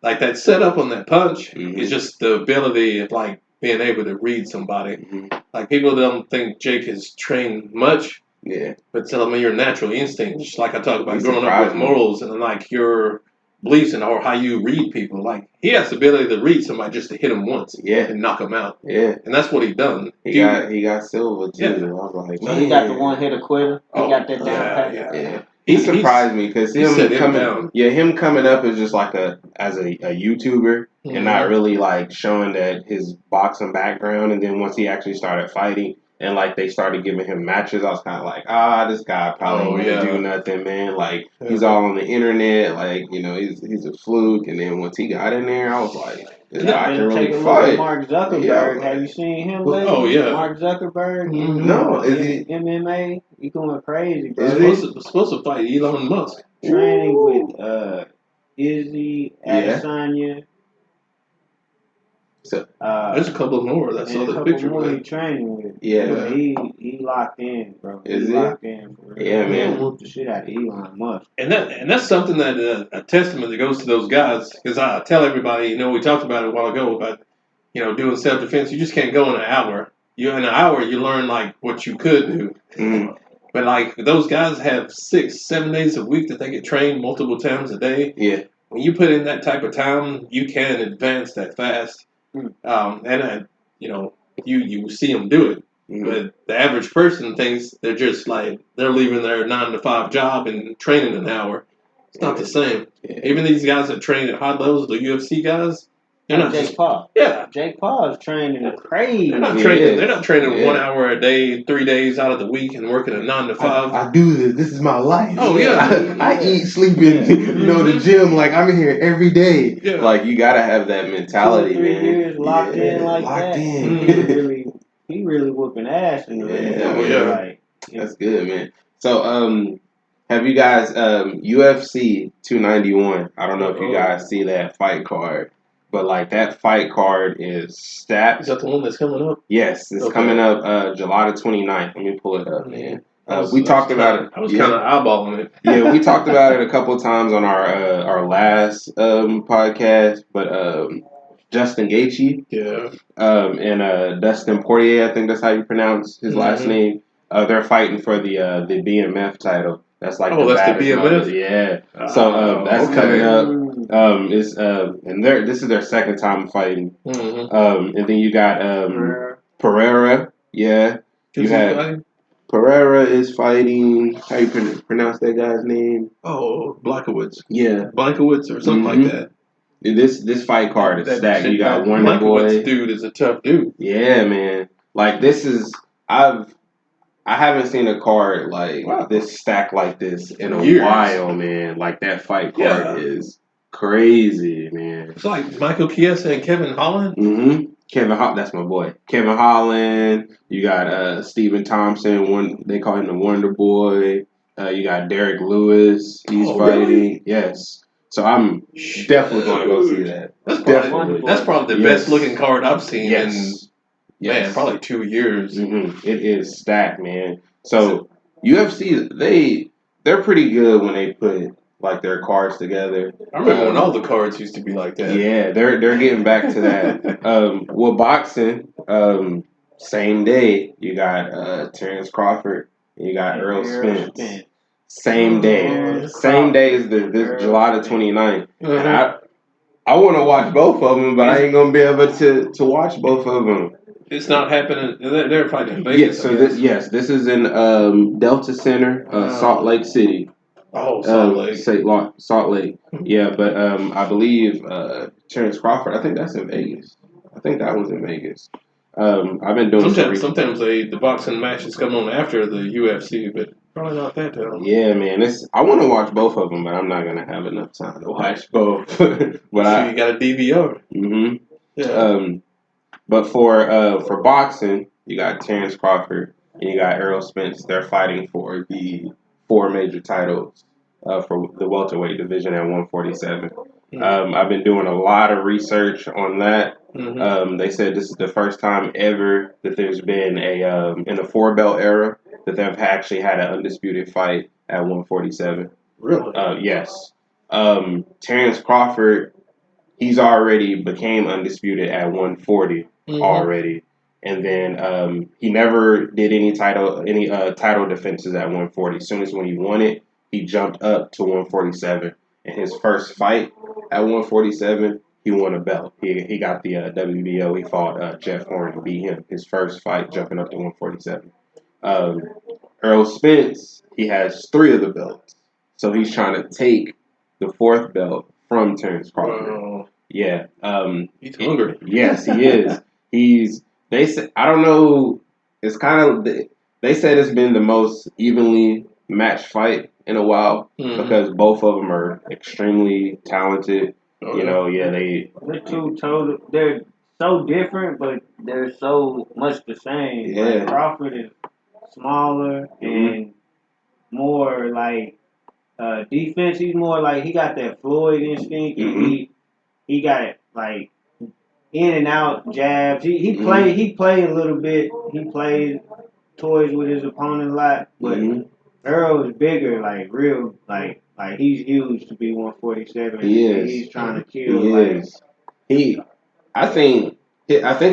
that setup on that punch is just the ability of like being able to read somebody. Like people don't think Jake has trained much. Yeah. But tell me your natural instinct, just like I talk about growing up with morals and like your beliefs and or how you read people. Like he has the ability to read somebody just to hit him once and knock him out. Yeah. And that's what he done. He got silver too. Yeah. I was like, so he got the one hitter quitter. He got that down pat. Yeah. He surprised me because him coming up is just like as a YouTuber and not really like showing that his boxing background. And then once he actually started fighting and like they started giving him matches, I was kind of like, this guy probably won't do nothing, man. Like he's all on the internet, like he's a fluke. And then once he got in there, I was like, this guy can really fight. Mark Zuckerberg, have you seen him lately? Oh yeah, Mark Zuckerberg. No, is he MMA? He going crazy, bro. Is he supposed to fight Elon Musk? Training with Izzy, Adesanya. So, there's a couple more. That's all the picture. He training with. Yeah, but he locked in, bro. Is he? Locked in, for real. Yeah, man. Whooped the shit out of Elon Musk. And that's something that a testament that goes to those guys. Because I tell everybody, we talked about it a while ago about doing self defense. You just can't go in an hour. In an hour, you learn like what you could do. But like those guys have 6-7 days a week that they get trained multiple times a day. Yeah. When you put in that type of time, you can advance that fast. You see them do it. Mm-hmm. But the average person thinks they're just like they're leaving their 9-to-5 job and training an hour. It's not the same. Yeah. Even these guys that train at high levels, the UFC guys, they're not Jake Paul. Yeah, Jake Paul is training crazy. They're not training. They're not training 1 hour a day, 3 days out of the week, and working a 9-to-5. I do this. This is my life. Oh yeah. I eat, sleep, and the gym. Like I'm in here every day. Yeah. Like you gotta have that mentality, 2 or 3 man. years locked in like locked that. in. He really whooping ass in the ring. Like, that's good, man. So have you guys UFC 291? I don't know if you guys see that fight card. But like that fight card is stacked. Is that the one that's coming up? Yes, it's coming up July the 29th. Let me pull it up, man. We talked about it. I was kind of eyeballing it. Yeah, we talked about it a couple of times on our last podcast. But Justin Gaethje, and Dustin Poirier, I think that's how you pronounce his last name. They're fighting for the BMF title. That's like that's the BMF. Yeah. So that's coming up. This is their second time fighting. And then you got Pereira. Yeah. Pereira is fighting. How you pronounce that guy's name? Oh, Blankowitz. Yeah, Blankowitz or something like that. This fight card is stacked. You got Wonder Boy. Dude is a tough dude. Yeah, man. Like this is I haven't seen a card like this stacked like this in a while, man. Like that fight card is crazy, man. It's like Michael Chiesa and Kevin Holland. Mm-hmm. Kevin Holland, that's my boy. Kevin Holland. You got Stephen Thompson. They call him the Wonder Boy. You got Derek Lewis. He's fighting. Really? Yes. So I'm definitely going to go see that. That's probably the best looking card I've seen in. Yes. Man, probably 2 years. Mm-hmm. It is stacked, man. So UFC, they're pretty good when they put like their cards together. I remember when all the cards used to be like that. Yeah, they're getting back to that. With boxing, same day you got Terrence Crawford, and you got Errol Spence. Same day, same day as this July the 29th. And I want to watch both of them, but I ain't gonna be able to watch both of them. It's not happening. They're fighting in Vegas. This is in Delta Center, Salt Lake City. Oh, Salt Lake. Salt Lake. Yeah, but I believe Terrence Crawford. I think that's in Vegas. I think that one's in Vegas. I've been doing sometimes the boxing matches come on after the UFC, but probably not that time. Yeah, man. I want to watch both of them, but I'm not gonna have enough time to watch both. But you got a DVR. Mm-hmm. Yeah. But for boxing, you got Terrence Crawford and you got Errol Spence. They're fighting for the 4 major titles for the welterweight division at 147. Mm-hmm. I've been doing a lot of research on that. Mm-hmm. They said this is the first time ever that there's been in the 4-belt era that they've actually had an undisputed fight at 147. Really? Yes. Terrence Crawford, he's already became undisputed at 140 already. And then he never did any title defenses at 140. As soon as when he won it, he jumped up to 147. And his first fight at 147, he won a belt. He got the WBO. He fought Jeff Horn and beat him. His first fight jumping up to 147. Errol Spence, he has 3 of the belts. So he's trying to take the 4th belt from Terrence Crawford. Yeah. He's hungry. Yes, he is. They said, I don't know. It's kind of they said it's been the most evenly matched fight in a while because both of them are extremely talented. They're they're so different, but they're so much the same. Yeah, like Crawford is smaller and more like defense. He's more like he got that Floyd instinct, and he got it like. In and out jabs. He played a little bit. He played toys with his opponent a lot. But Earl is bigger, like real, like he's huge to be 147. He is. He's trying to kill. I think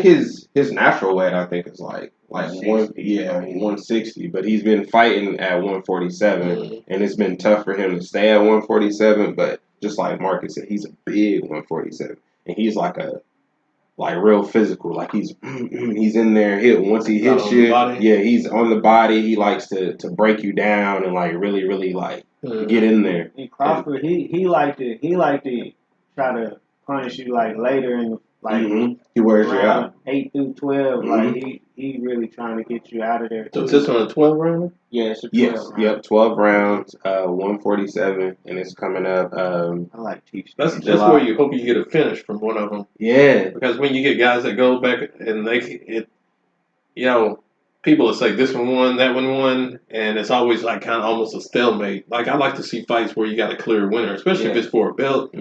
his natural weight I think is like like 160. But he's been fighting at 147, and it's been tough for him to stay at 147. But just like Marcus said, he's a big 147, and he's like real physical. Like he's in there. Once he hits you, he's on the body. He likes to break you down and like really like get in there. And Crawford, he liked to try to punish you like later in he wears you out 8 through 12. Like he really trying to get you out of there. So is this on a 12 round? Yeah, it's a 12 round. Yep, 12 rounds, 147, and it's coming up. I like teach. That's where you hope you get a finish from one of them. Yeah, because when you get guys that go back and people will say this one won, that one won, and it's always like kind of almost a stalemate. Like I like to see fights where you got a clear winner, especially if it's for a belt.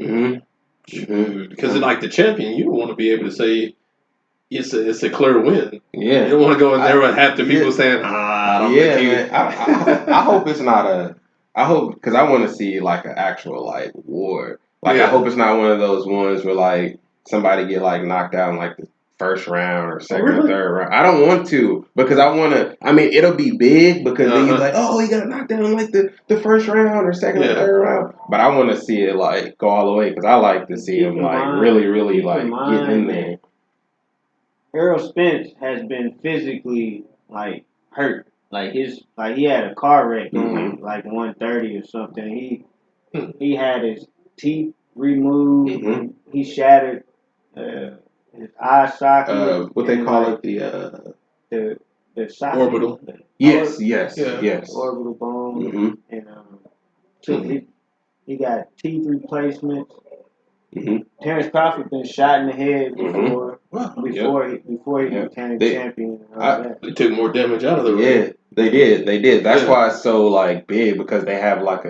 Because like the champion, you don't want to be able to say it's a clear win. Yeah, you don't want to go in there with half the people saying, I don't think I hope it's not I hope because I want to see like an actual like war. Like I hope it's not one of those ones where like somebody get like knocked out in like the first round or second or third round. I don't want to because I want to. I mean, it'll be big because then you're like, oh, he got knocked down in like the first round or second or third round. But I want to see it like go all the way because I like to see him like really like get in there. Errol Spence has been physically like hurt. Like he had a car wreck going like 130 or something. He had his teeth removed. He shattered his eye socket. What they call it, the socket. Orbital. Yes. Orbital bone. And he got teeth replacements. Terrence Crawford been shot in the head before he became champion. And all that. They took more damage out of the ring. Yeah, they did. That's why it's so like big because they have like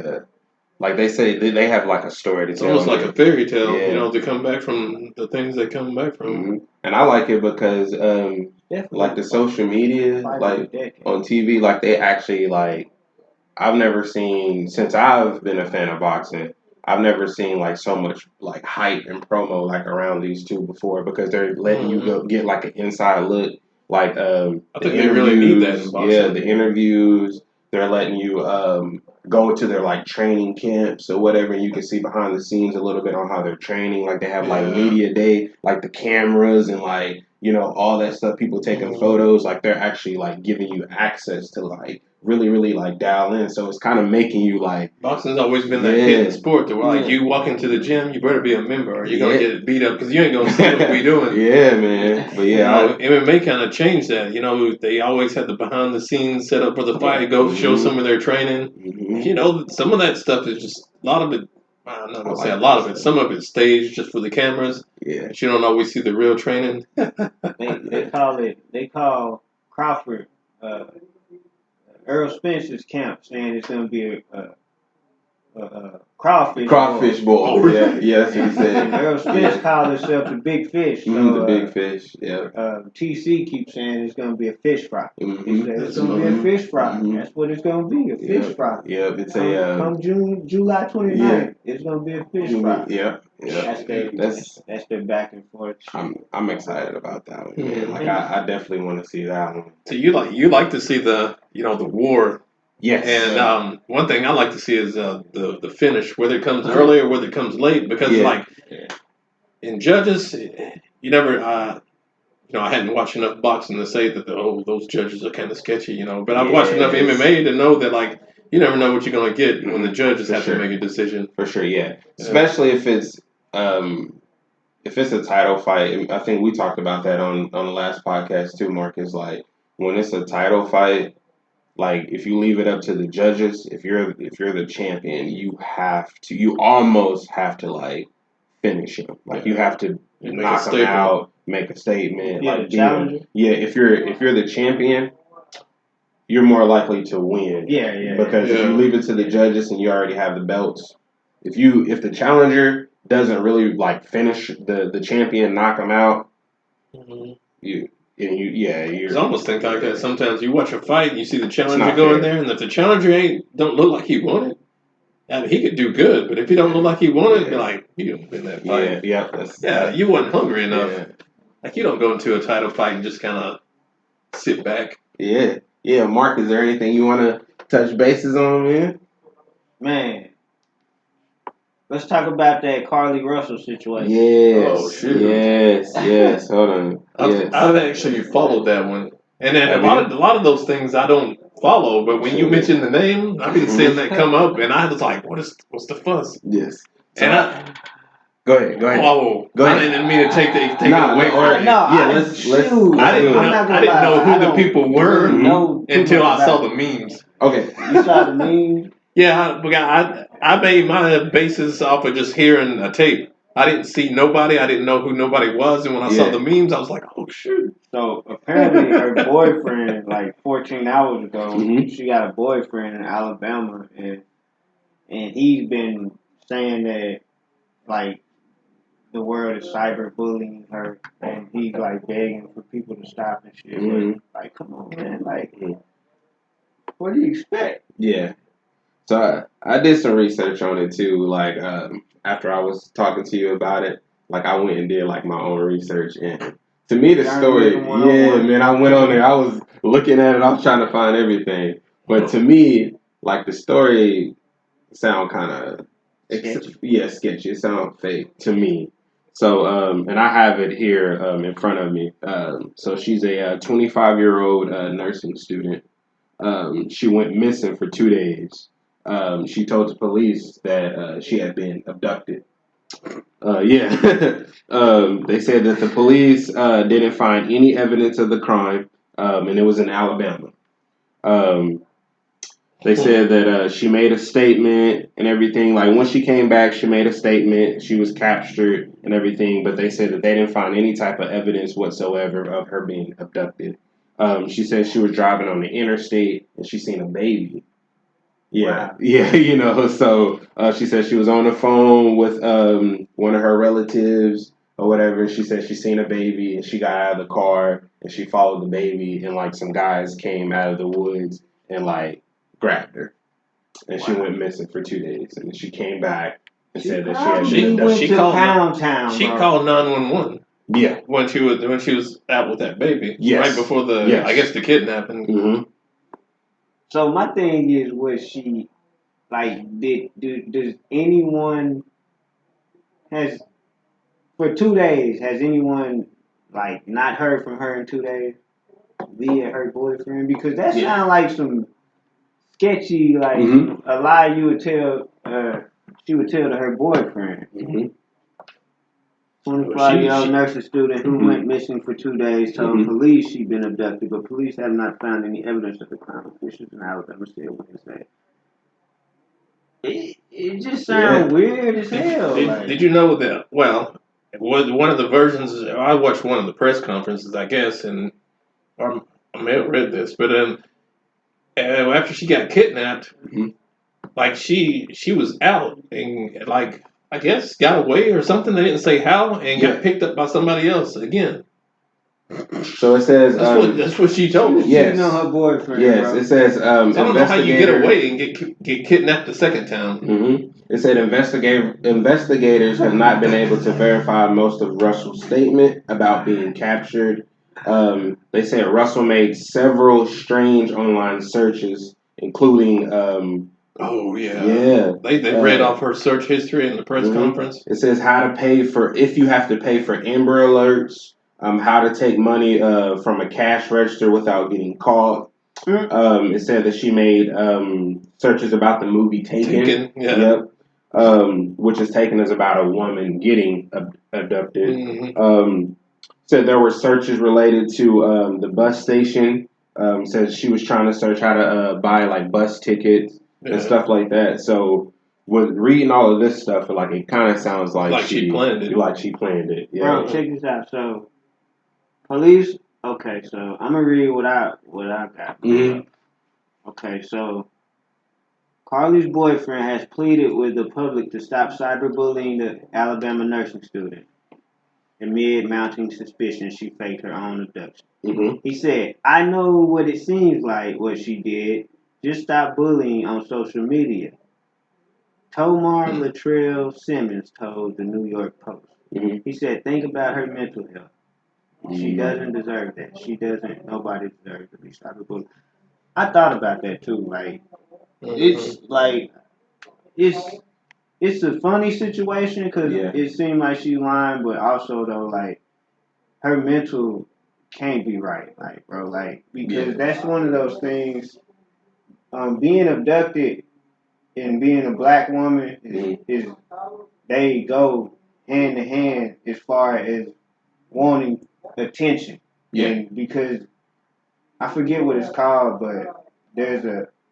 they say they have like a story to tell. It's almost like a fairy tale, to come back from the things they come back from. And I like it because like the social media, like on TV, like they actually like I've never seen since I've been a fan of boxing. I've never seen like so much like hype and promo like around these two before because they're letting you go get like an inside look. Like I think they really need that in boxing. Yeah, the interviews. They're letting you go to their like training camps or whatever, and you can see behind the scenes a little bit on how they're training. Like they have like media day, like the cameras and like all that stuff. People taking photos. Like they're actually like giving you access to like really like dial in. So it's kind of making you like boxing's always been that hidden sport to where like you walk into the gym, you better be a member or you're gonna get beat up because you ain't gonna see what we doing. Yeah, man. But MMA kind of changed that. They always had the behind the scenes set up for the fight, go show some of their training. Some of that stuff is just a lot of it. I'm not gonna say a lot of it. Some of it's staged just for the cameras. Yeah, but you don't always see the real training. They call Crawford. Errol Spence's camp saying it's going to be a crawfish bowl. Yeah, that's what he said. Errol Spence called himself the big fish. So, the big fish, yeah. TC keeps saying it's going to be a fish fry. He said it's going to be a fish fry. That's what it's going to be, a fish fry. Yeah, it's come July 29th, it's going to be a fish fry. Yeah. That's their back and forth. I'm excited about that one. Yeah. Like I definitely want to see that one. So you like to see the the war. Yes. And one thing I like to see is the finish, whether it comes early or whether it comes late, because in judges, you never I hadn't watched enough boxing to say that those judges are kind of sketchy, but I've watched enough MMA to know that like you never know what you're gonna get when the judges have to make a decision. For sure, yeah. Especially if it's a title fight. I think we talked about that on the last podcast too, Marcus. Like when it's a title fight, like if you leave it up to the judges, if you're the champion, you almost have to like finish him. Like you have to knock him out, make a statement. Yeah, like challenger. If you're the champion, you're more likely to win. Yeah. Because if you leave it to the judges and you already have the belts, if the challenger doesn't really like finish the champion, knock him out, you almost think like that. Sometimes you watch a fight and you see the challenger go in there, and if the challenger don't look like he won it, I mean, he could do good, but if he don't look like he won it, you're like, you didn't win that fight. You wasn't hungry enough. Like you don't go into a title fight and just kind of sit back. Yeah. Mark, is there anything you want to touch bases on, man? Man, let's talk about that Carlee Russell situation. Yes. Hold on. I've actually followed that one, and then a lot of those things I don't follow. But when you mention the name, I've been seeing that come up, and I was like, "What's the fuss?" Yes. So and go ahead. Oh, go ahead. I didn't mean to take it away from you. I didn't know who the people were until I saw the memes. Okay, you saw the memes. Yeah, I made my basis off of just hearing a tape. I didn't see nobody. I didn't know who nobody was. And when I saw the memes, I was like, oh, shoot. So apparently her boyfriend, like 14 hours ago, she got a boyfriend in Alabama. And he's been saying that, like, the world is cyberbullying her. And he's, like, begging for people to stop and shit. But, like, come on, man. Like, what do you expect? Yeah. So I did some research on it too. Like after I was talking to you about it, like I went and did like my own research. And to me, the story, man, I went on there. I was looking at it. I was trying to find everything. But to me, like the story sound kind of sketchy. It sounds fake to me. So and I have it here in front of me. So she's a 25-year-old nursing student. She went missing for 2 days. She told the police that she had been abducted. They said that the police didn't find any evidence of the crime, and it was in Alabama. They said that she made a statement and everything. Like, when she came back, she made a statement. She was captured and everything, but they said that they didn't find any type of evidence whatsoever of her being abducted. She said she was driving on the interstate and she seen a baby. Yeah, so she said she was on the phone with one of her relatives or whatever. She said she seen a baby and she got out of the car and she followed the baby, and like some guys came out of the woods and like grabbed her, and she went missing for 2 days, and then she came back and said that she called Pound Town. She called 911. Yeah, when she was out with that baby. Yes, right before the kidnapping. Mm-hmm. So my thing is, was she like does anyone for 2 days has anyone like not heard from her in 2 days via her boyfriend? Because that sounds like some sketchy, like a lie you would tell. She would tell to her boyfriend. 25-year-old nursing student who went missing for 2 days told police she'd been abducted, but police have not found any evidence of the crime. Officials in Alabama said Wednesday. It just sounds weird as hell. Did you know that? Well, one of the versions. I watched one of the press conferences, I guess, and I may have read this, but after she got kidnapped, like she was out and like I guess got away or something. They didn't say how, and got picked up by somebody else again. So it says that's what she told me. Yes, you know her boyfriend. Yes, bro. It says so I don't know how you get away and get kidnapped the second time. It said investigators have not been able to verify most of Russell's statement about being captured. They said Russell made several strange online searches, including They read off her search history in the press conference. It says if you have to pay for Amber Alerts, how to take money from a cash register without getting caught. It said that she made searches about the movie Taken. Which is taken as about a woman getting abducted. Said there were searches related to the bus station. Said she was trying to search how to buy like bus tickets and stuff like that. So with reading all of this stuff, like it kind of sounds like she planned it. Like she planned it. Yeah. Bro, check this out. So police. Okay, so I'm gonna read what I got. Okay, so Carlee's boyfriend has pleaded with the public to stop cyberbullying the Alabama nursing student amid mounting suspicion she faked her own abduction. He said, "I know what it seems like what she did. Just stop bullying on social media." Tomar Latrell Simmons told the New York Post. He said, "Think about her mental health. She doesn't deserve that. She doesn't. Nobody deserves to be shot with bullets. I thought about that too. Like it's like it's a funny situation because it seemed like she's lying, but also though like her mental can't be right, like bro, like because that's one of those things. Being abducted and being a black woman is they go hand in hand as far as wanting attention. Yeah. And because I forget what it's called, but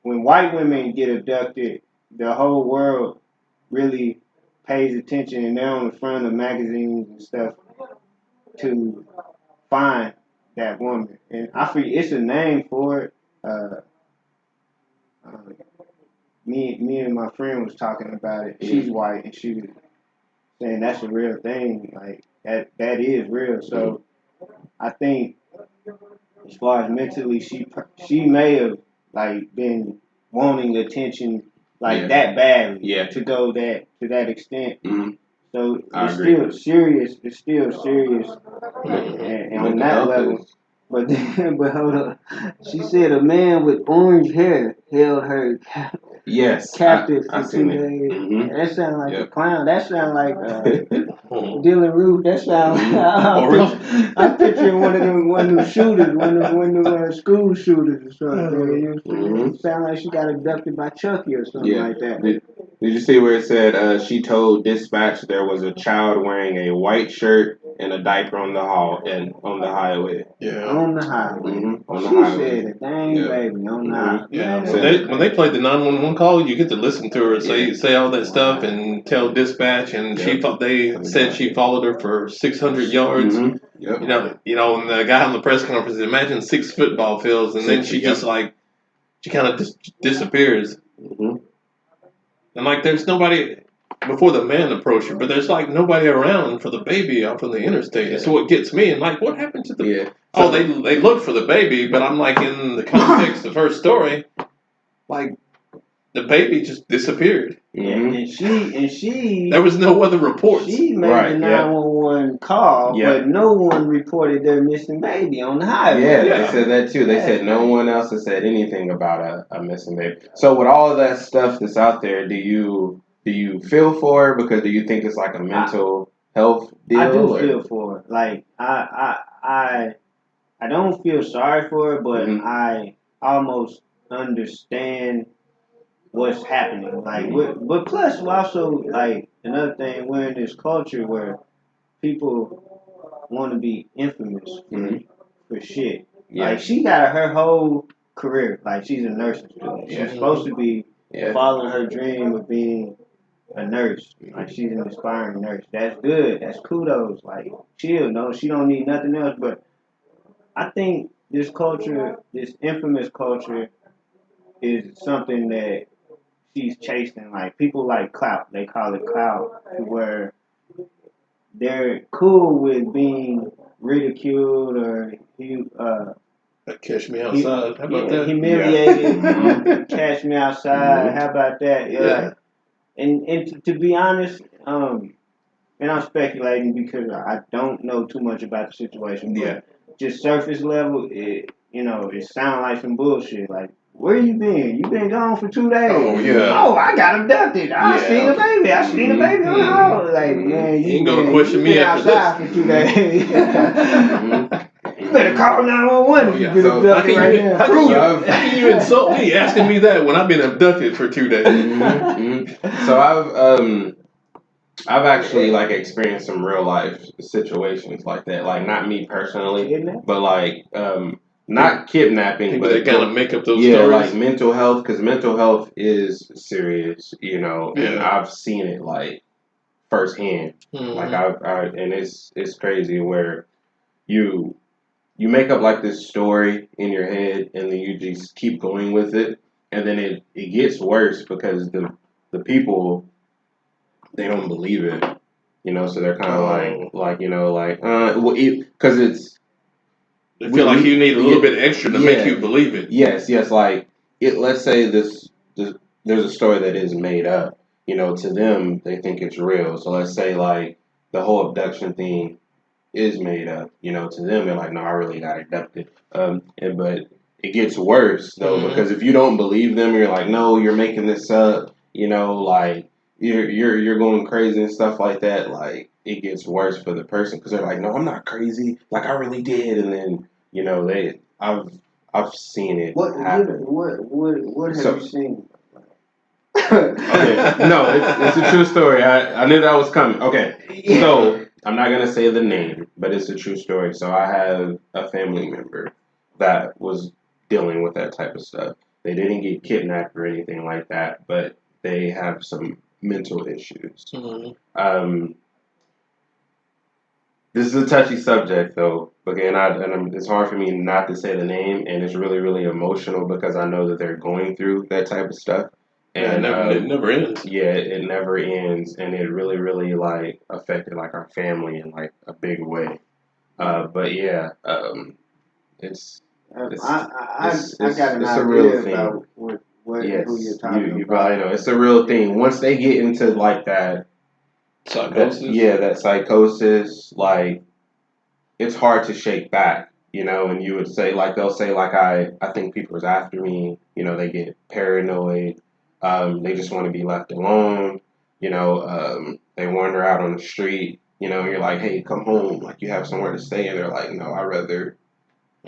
when white women get abducted, the whole world really pays attention and they're on the front of magazines and stuff to find that woman. And I forget it's a name for it. Me and my friend was talking about it. She's white and she was saying that's a real thing. Like that is real. So I think as far as mentally, she may have like been wanting attention like that badly to go to that extent. Mm-hmm. So it's still serious. It's still serious, and on that level. But hold on. She said a man with orange hair held her captive for 2 days. Mm-hmm. That sounds like a clown. That sounds like Dylan Roof. That sounds like I'm picturing one of them shooters, one of them school shooters or something. It sounds like she got abducted by Chucky or something like that. Did you see where it said she told dispatch there was a child wearing a white shirt and a diaper on the highway? Yeah. On the highway. Mm-hmm. On the highway. Said, dang baby, on the highway. Yeah. When they played the 911 call, you get to listen to her say all that stuff and tell dispatch, and they said she followed her for 600 yards. Mm-hmm. Yep. You know, and the guy on the press conference, imagine 6 football fields, and then she just like she kind of disappears. Mm-hmm. And like there's nobody before the man approached her, but there's like nobody around for the baby off on the interstate. Yeah. So what gets me and like what happened to the they looked for the baby, but I'm like in the context of her story, like the baby just disappeared. Yeah, and she there was no other reports. She made the 911 call, but no one reported their missing baby on the highway. Yeah, they said that too. They said no one else has said anything about a missing baby. So with all of that stuff that's out there, do you feel for her because do you think it's like a mental health deal? I do feel for her. Like I don't feel sorry for her, but I almost understand what's happening. Like, but plus also like another thing, we're in this culture where people want to be infamous for shit. Yeah. Like she got her whole career. Like she's a nursing student. She's supposed to be following her dream of being a nurse. Like she's an aspiring nurse. That's good. That's kudos. Like chill. No, she don't need nothing else. But I think this culture, this infamous culture, is something that she's chasing. Like people like clout. They call it clout, where they're cool with being ridiculed or catch me outside. How about that? Humiliated. Catch me outside. How about that? Yeah. And to be honest, and I'm speculating because I don't know too much about the situation. But just surface level, it sounds like some bullshit. Like, where you been? You been gone for 2 days. Oh yeah. Oh, I got abducted. I seen a baby. I seen a baby on the house. Like, man, you ain't gonna question me after outside this. For 2 days. You better call 911 if you've been abducted right now. How can you insult me asking me that when I've been abducted for 2 days? So I've actually like experienced some real life situations like that. Like not me personally, but like not kidnapping, but they kind of make up those stories. Yeah, like mental health, because mental health is serious, and I've seen it like firsthand. Like and it's crazy where you make up like this story in your head, and then you just keep going with it, and then it gets worse because the people, they don't believe it, so they're kind of because it's. I feel like you need a little bit extra to make you believe it. Yes. Like let's say there's a story that is made up. To them they think it's real. So let's say like the whole abduction thing is made up. You know, to them, they're like, no, I really got abducted. But it gets worse though, because if you don't believe them, you're like, no, you're making this up. You know, like you're going crazy and stuff like that. Like it gets worse for the person because they're like, no, I'm not crazy. Like I really did, and then you know I've seen it happen. What have you seen? Okay, no, it's a true story. I knew that was coming. Okay, so I'm not gonna say the name, but it's a true story. So I have a family member that was dealing with that type of stuff. They didn't get kidnapped or anything like that, but they have some mental issues. This is a touchy subject, though. Again, it's hard for me not to say the name, and it's really, really emotional because I know that they're going through that type of stuff. And it never ends. Yeah, it never ends, and it really, really like affected like our family in like a big way. But yeah, it's a real thing. About who you're talking you about. probably know it's a real thing. Once they get into like that psychosis, that psychosis, like it's hard to shake back. You know, and you would say like they'll say like I think people's after me. You know, they get paranoid. They just want to be left alone. You know, they wander out on the street. You know, you're like, hey, come home. Like you have somewhere to stay, and they're like, no, I'd rather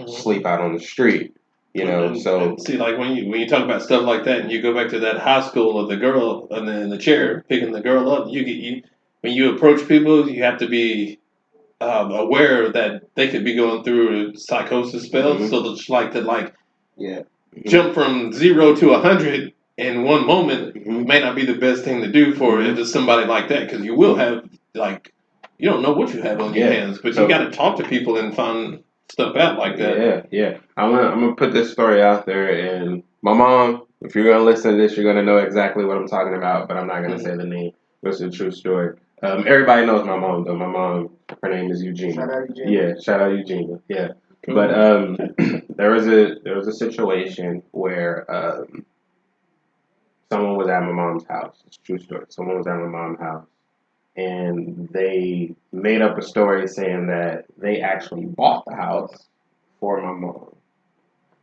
sleep out on the street. You know, and see, like when you talk about stuff like that, and you go back to that high school of the girl in the chair picking the girl up, when you approach people, you have to be aware that they could be going through a psychosis spell. So it's like jump from 0 to 100 in one moment may not be the best thing to do for somebody like that because you will have like you don't know what you have on your hands, but you got to talk to people and find stuff out like that. Yeah. I'm gonna put this story out there, and my mom, if you're gonna listen to this, you're gonna know exactly what I'm talking about, but I'm not gonna say the name. But it's a true story. Everybody knows my mom though. My mom, her name is Eugenia. Shout out Eugenia. Yeah, shout out Eugenia. Yeah. Cool. But there was a situation where someone was at my mom's house. It's a true story. Someone was at my mom's house, and they made up a story saying that they actually bought the house for my mom.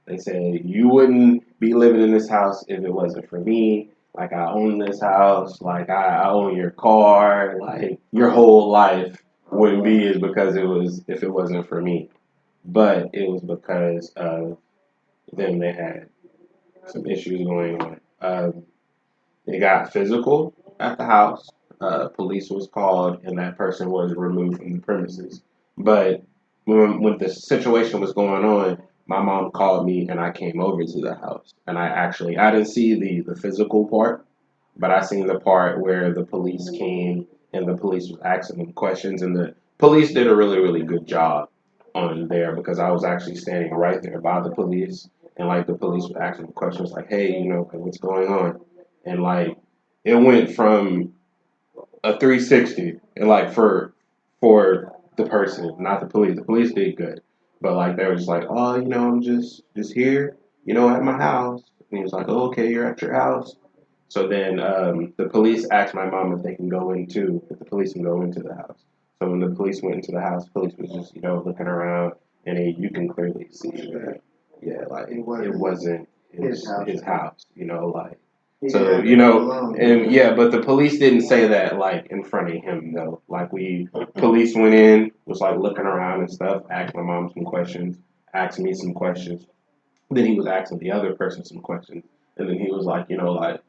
They said, you wouldn't be living in this house if it wasn't for me. Like, I own this house. Like, I own your car. Like, your whole life wouldn't be if it wasn't for me. But it was because of them. They had some issues going on. It got physical at the house. Police was called, and that person was removed from the premises. But when the situation was going on, my mom called me, and I came over to the house. And I didn't see the physical part, but I seen the part where the police came, and the police was asking them questions. And the police did a really, really good job on there because I was actually standing right there by the police. And, like, the police were asking questions like, hey, you know, what's going on? And, like, it went from a 360 and like for the person, not the police. The police did good. But like they were just like, oh, you know, I'm just here, you know, at my house. And he was like, oh, okay, you're at your house. So then the police asked my mom if the police can go into the house. So when the police went into the house, the police was just, you know, looking around, and you can clearly see that, yeah, like it wasn't his house, you know, like. So, you know, and yeah, but the police didn't say that like in front of him though. Like police went in, was like looking around and stuff, asked my mom some questions, asked me some questions. Then he was asking the other person some questions. And then he was like, you know, like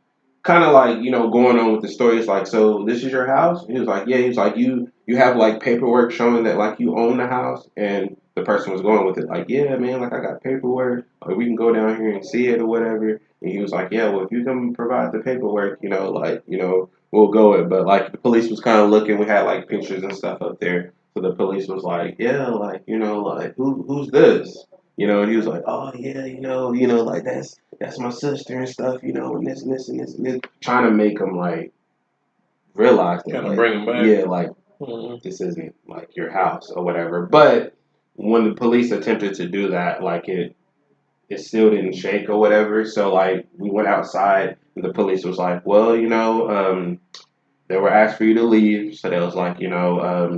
kind of like, you know, going on with the story. It's like, so this is your house? And he was like, yeah. He was like, you have like paperwork showing that like you own the house? And the person was going with it like, yeah, man, like I got paperwork. Or we can go down here and see it or whatever. And he was like, yeah, well, if you can provide the paperwork, you know, like, you know, we'll go it. But like the police was kind of looking. We had like pictures and stuff up there. So the police was like, yeah, like, you know, like who's this? You know, and he was like, oh yeah, you know, like that's my sister and stuff, you know, and this and this and this and this, trying to make him like realize that, kind of like, bring him back. Yeah, like this isn't like your house or whatever. But when the police attempted to do that, like it still didn't shake or whatever. So like we went outside, and the police was like, well, you know, they were asked for you to leave. So they was like, do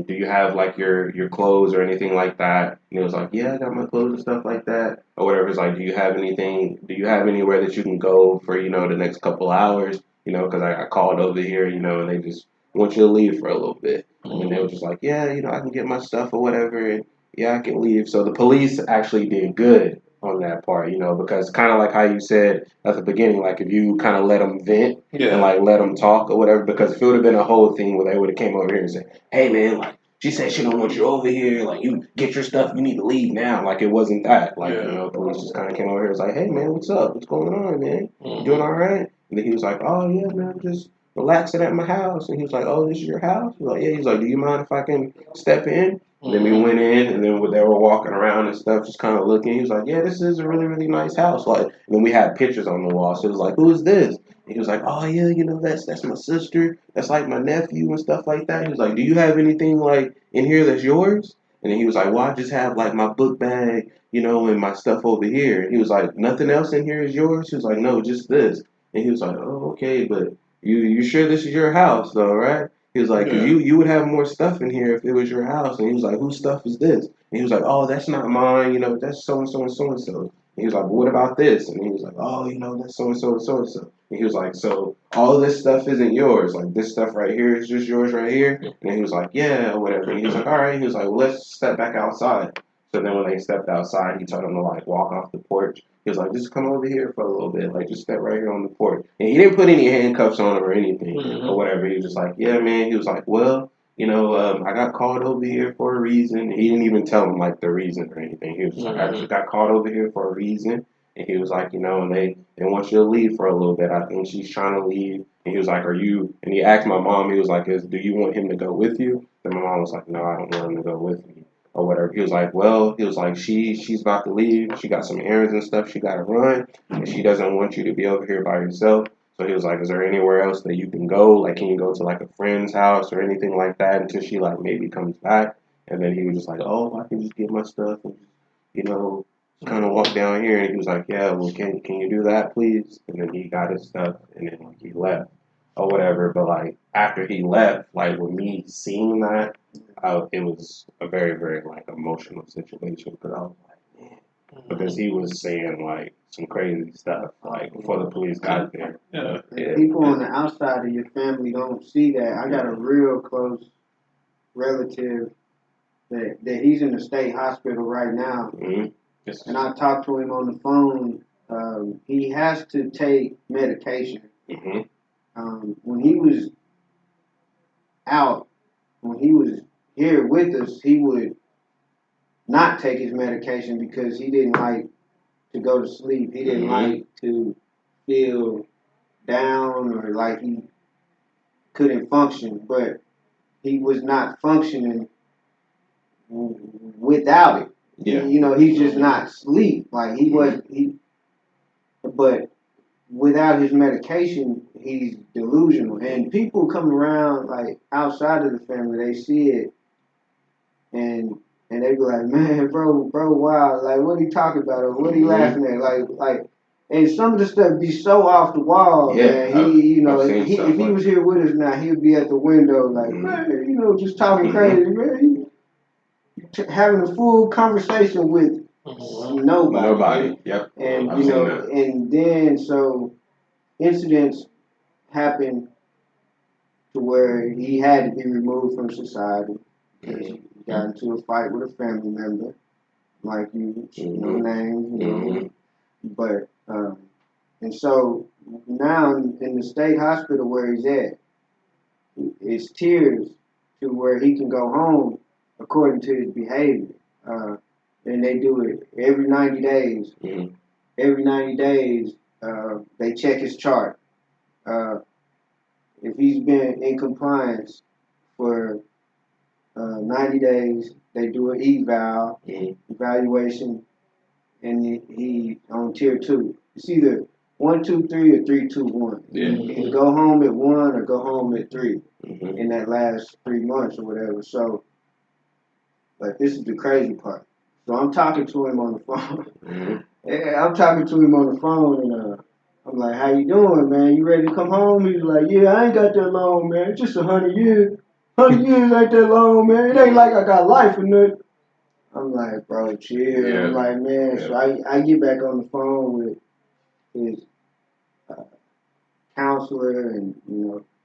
you have like your clothes or anything like that? And he was like, yeah, I got my clothes and stuff like that or whatever. It's like, do you have anywhere that you can go for, the next couple hours? Because I called over here, and they just want you to leave for a little bit. And they were just like, yeah, I can get my stuff or whatever. And yeah, I can leave. So the police actually did good on that part, because kind of like how you said at the beginning, like if you kind of let them vent and like let them talk or whatever, because if it would have been a whole thing where they would have came over here and said, hey man, like she said she don't want you over here, like you get your stuff, you need to leave now. Like it wasn't that. Like, police just kind of came over here and was like, hey man, what's up? What's going on, man? You doing all right? And then he was like, oh yeah, man, I'm just relaxing at my house. And he was like, oh, this is your house? He was like, yeah. He's like, do you mind if I can step in? And then we went in, and then they were walking around and stuff, just kind of looking. He was like, yeah, this is a really, really nice house. Like, and then we had pictures on the wall. So it was like, who is this? And he was like, oh, yeah, that's my sister. That's like my nephew and stuff like that. He was like, do you have anything like in here that's yours? And then he was like, well, I just have like my book bag, and my stuff over here. And he was like, nothing else in here is yours? He was like, no, just this. And he was like, oh, okay, but you sure this is your house though, right? He was like, 'cause you would have more stuff in here if it was your house. And he was like, whose stuff is this? And he was like, oh, that's not mine. That's so and so and so and so. And he was like, well, what about this? And he was like, oh, that's so and so and so and so. And he was like, so all of this stuff isn't yours. Like this stuff right here is just yours right here. And he was like, yeah, or whatever. And he was like, all right. He was like, well, let's step back outside. So then when they stepped outside, he told them to like walk off the porch. He was like, just come over here for a little bit. Like, just step right here on the porch. And he didn't put any handcuffs on him or anything or whatever. He was just like, yeah, man. He was like, well, I got called over here for a reason. He didn't even tell him, like, the reason or anything. He was just like, I just got called over here for a reason. And he was like, and they want you to leave for a little bit. I think she's trying to leave. And he was like, and he asked my mom, he was like, do you want him to go with you? And my mom was like, no, I don't want him to go with me. Or whatever. He was like, well, she's about to leave. She got some errands and stuff she got to run, and she doesn't want you to be over here by yourself. So he was like, is there anywhere else that you can go? Like, can you go to like a friend's house or anything like that until she like maybe comes back? And then he was just like, oh, I can just get my stuff and kind of walk down here. And he was like, yeah, well, can you do that, please? And then he got his stuff, and then like he left or whatever. But like after he left, like with me seeing that, it was a very, very like emotional situation because I was like, man, because he was saying like some crazy stuff like before the police got there. People on the outside of your family don't see that. I got a real close relative that he's in the state hospital right now, and I talked to him on the phone. He has to take medication. When he was out, when he was here with us, he would not take his medication because he didn't like to go to sleep. He didn't like to feel down or like he couldn't function, but he was not functioning without it. Yeah. He's just not sleep. Like but without his medication, he's delusional. And people come around like outside of the family, they see it. And they be like, man, bro, wow, like what are you talking about? Or what are you laughing at? Like, and some of the stuff be so off the wall. Yeah, man. If he was here with us now, he'd be at the window like, man, just talking crazy, man. Having a full conversation with nobody. Yep. And and then so incidents happen to where he had to be removed from society. He got into a fight with a family member, like no name, but and so now in the state hospital where he's at, it's tiers to where he can go home according to his behavior. And they do it every 90 days. Every 90 days, they check his chart. If he's been in compliance for 90 days, they do an evaluation, and he on tier 2. It's either 1, 2, 3 or 3, 2, 1. You can go home at 1 or go home at 3 in that last 3 months or whatever. So, but this is the crazy part. So I'm talking to him on the phone. I'm talking to him on the phone, and I'm like, how you doing, man? You ready to come home? He was like, yeah, I ain't got that long, man. It's just 100 years. 100 years ain't that long, man. It ain't like I got life or nothing. I'm like, bro, chill. Yeah. I'm like, man. Yeah. So I get back on the phone with his counselor and,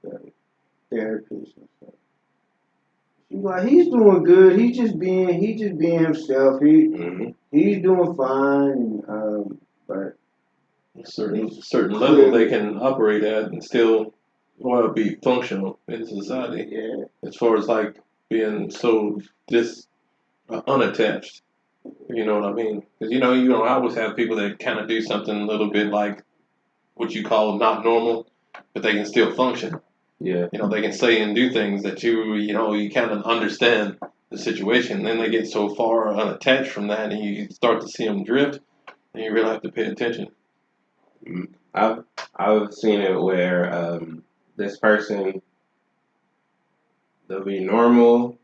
the therapist and stuff. She's like, he's doing good. He's just being himself. He's doing fine. But a certain level they can operate at and still be functional in society. Yeah. As far as like being so unattached. You know what I mean? Because you don't always have people that kind of do something a little bit like what you call not normal, but they can still function. Yeah. They can say and do things that you kind of understand the situation. Then they get so far unattached from that, and you start to see them drift, and you really have to pay attention. I've seen it where this person, they'll be normal,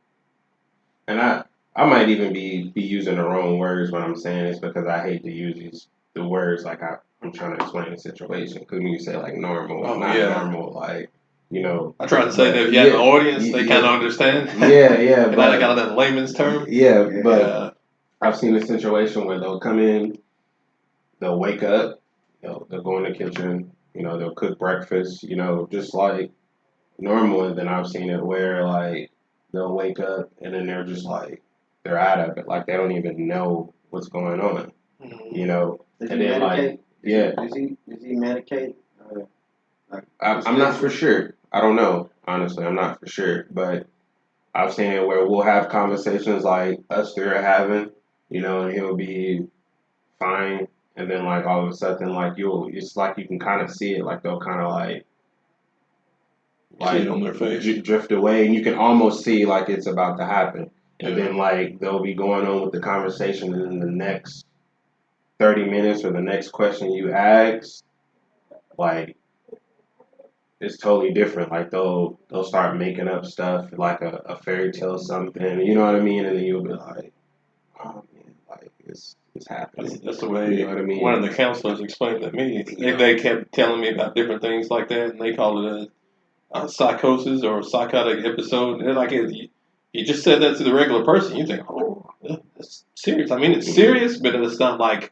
and I might even be using the wrong words when I'm saying this because I hate to use the words like I'm trying to explain the situation. Because when you say like normal, normal, like. I try to say that if you have an audience, they kind of understand. Yeah, but I got that layman's term. Yeah, but I've seen a situation where they'll come in, they'll wake up, they'll go in the kitchen, they'll cook breakfast, just like normal. And then I've seen it where like they'll wake up and then they're just like they're out of it, like they don't even know what's going on, Does he medicate? Like Does he medicate? I'm not for sure. I don't know. Honestly, I'm not for sure. But I've seen it where we'll have conversations like us three are having, and he'll be fine. And then like all of a sudden, like it's like you can kind of see it. Like they'll kind of like on their face drift away. And you can almost see like it's about to happen. And then like they'll be going on with the conversation. And in the next 30 minutes or the next question you ask, like, it's totally different. Like they'll start making up stuff like a fairy tale or something. You know what I mean? And then you'll be like, oh man, like it's happening. That's the way. You know what I mean? One of the counselors explained that to me. They kept telling me about different things like that, and they called it a psychosis or a psychotic episode. And like you just said that to the regular person, you think, oh, that's serious. I mean, it's serious, but it's not like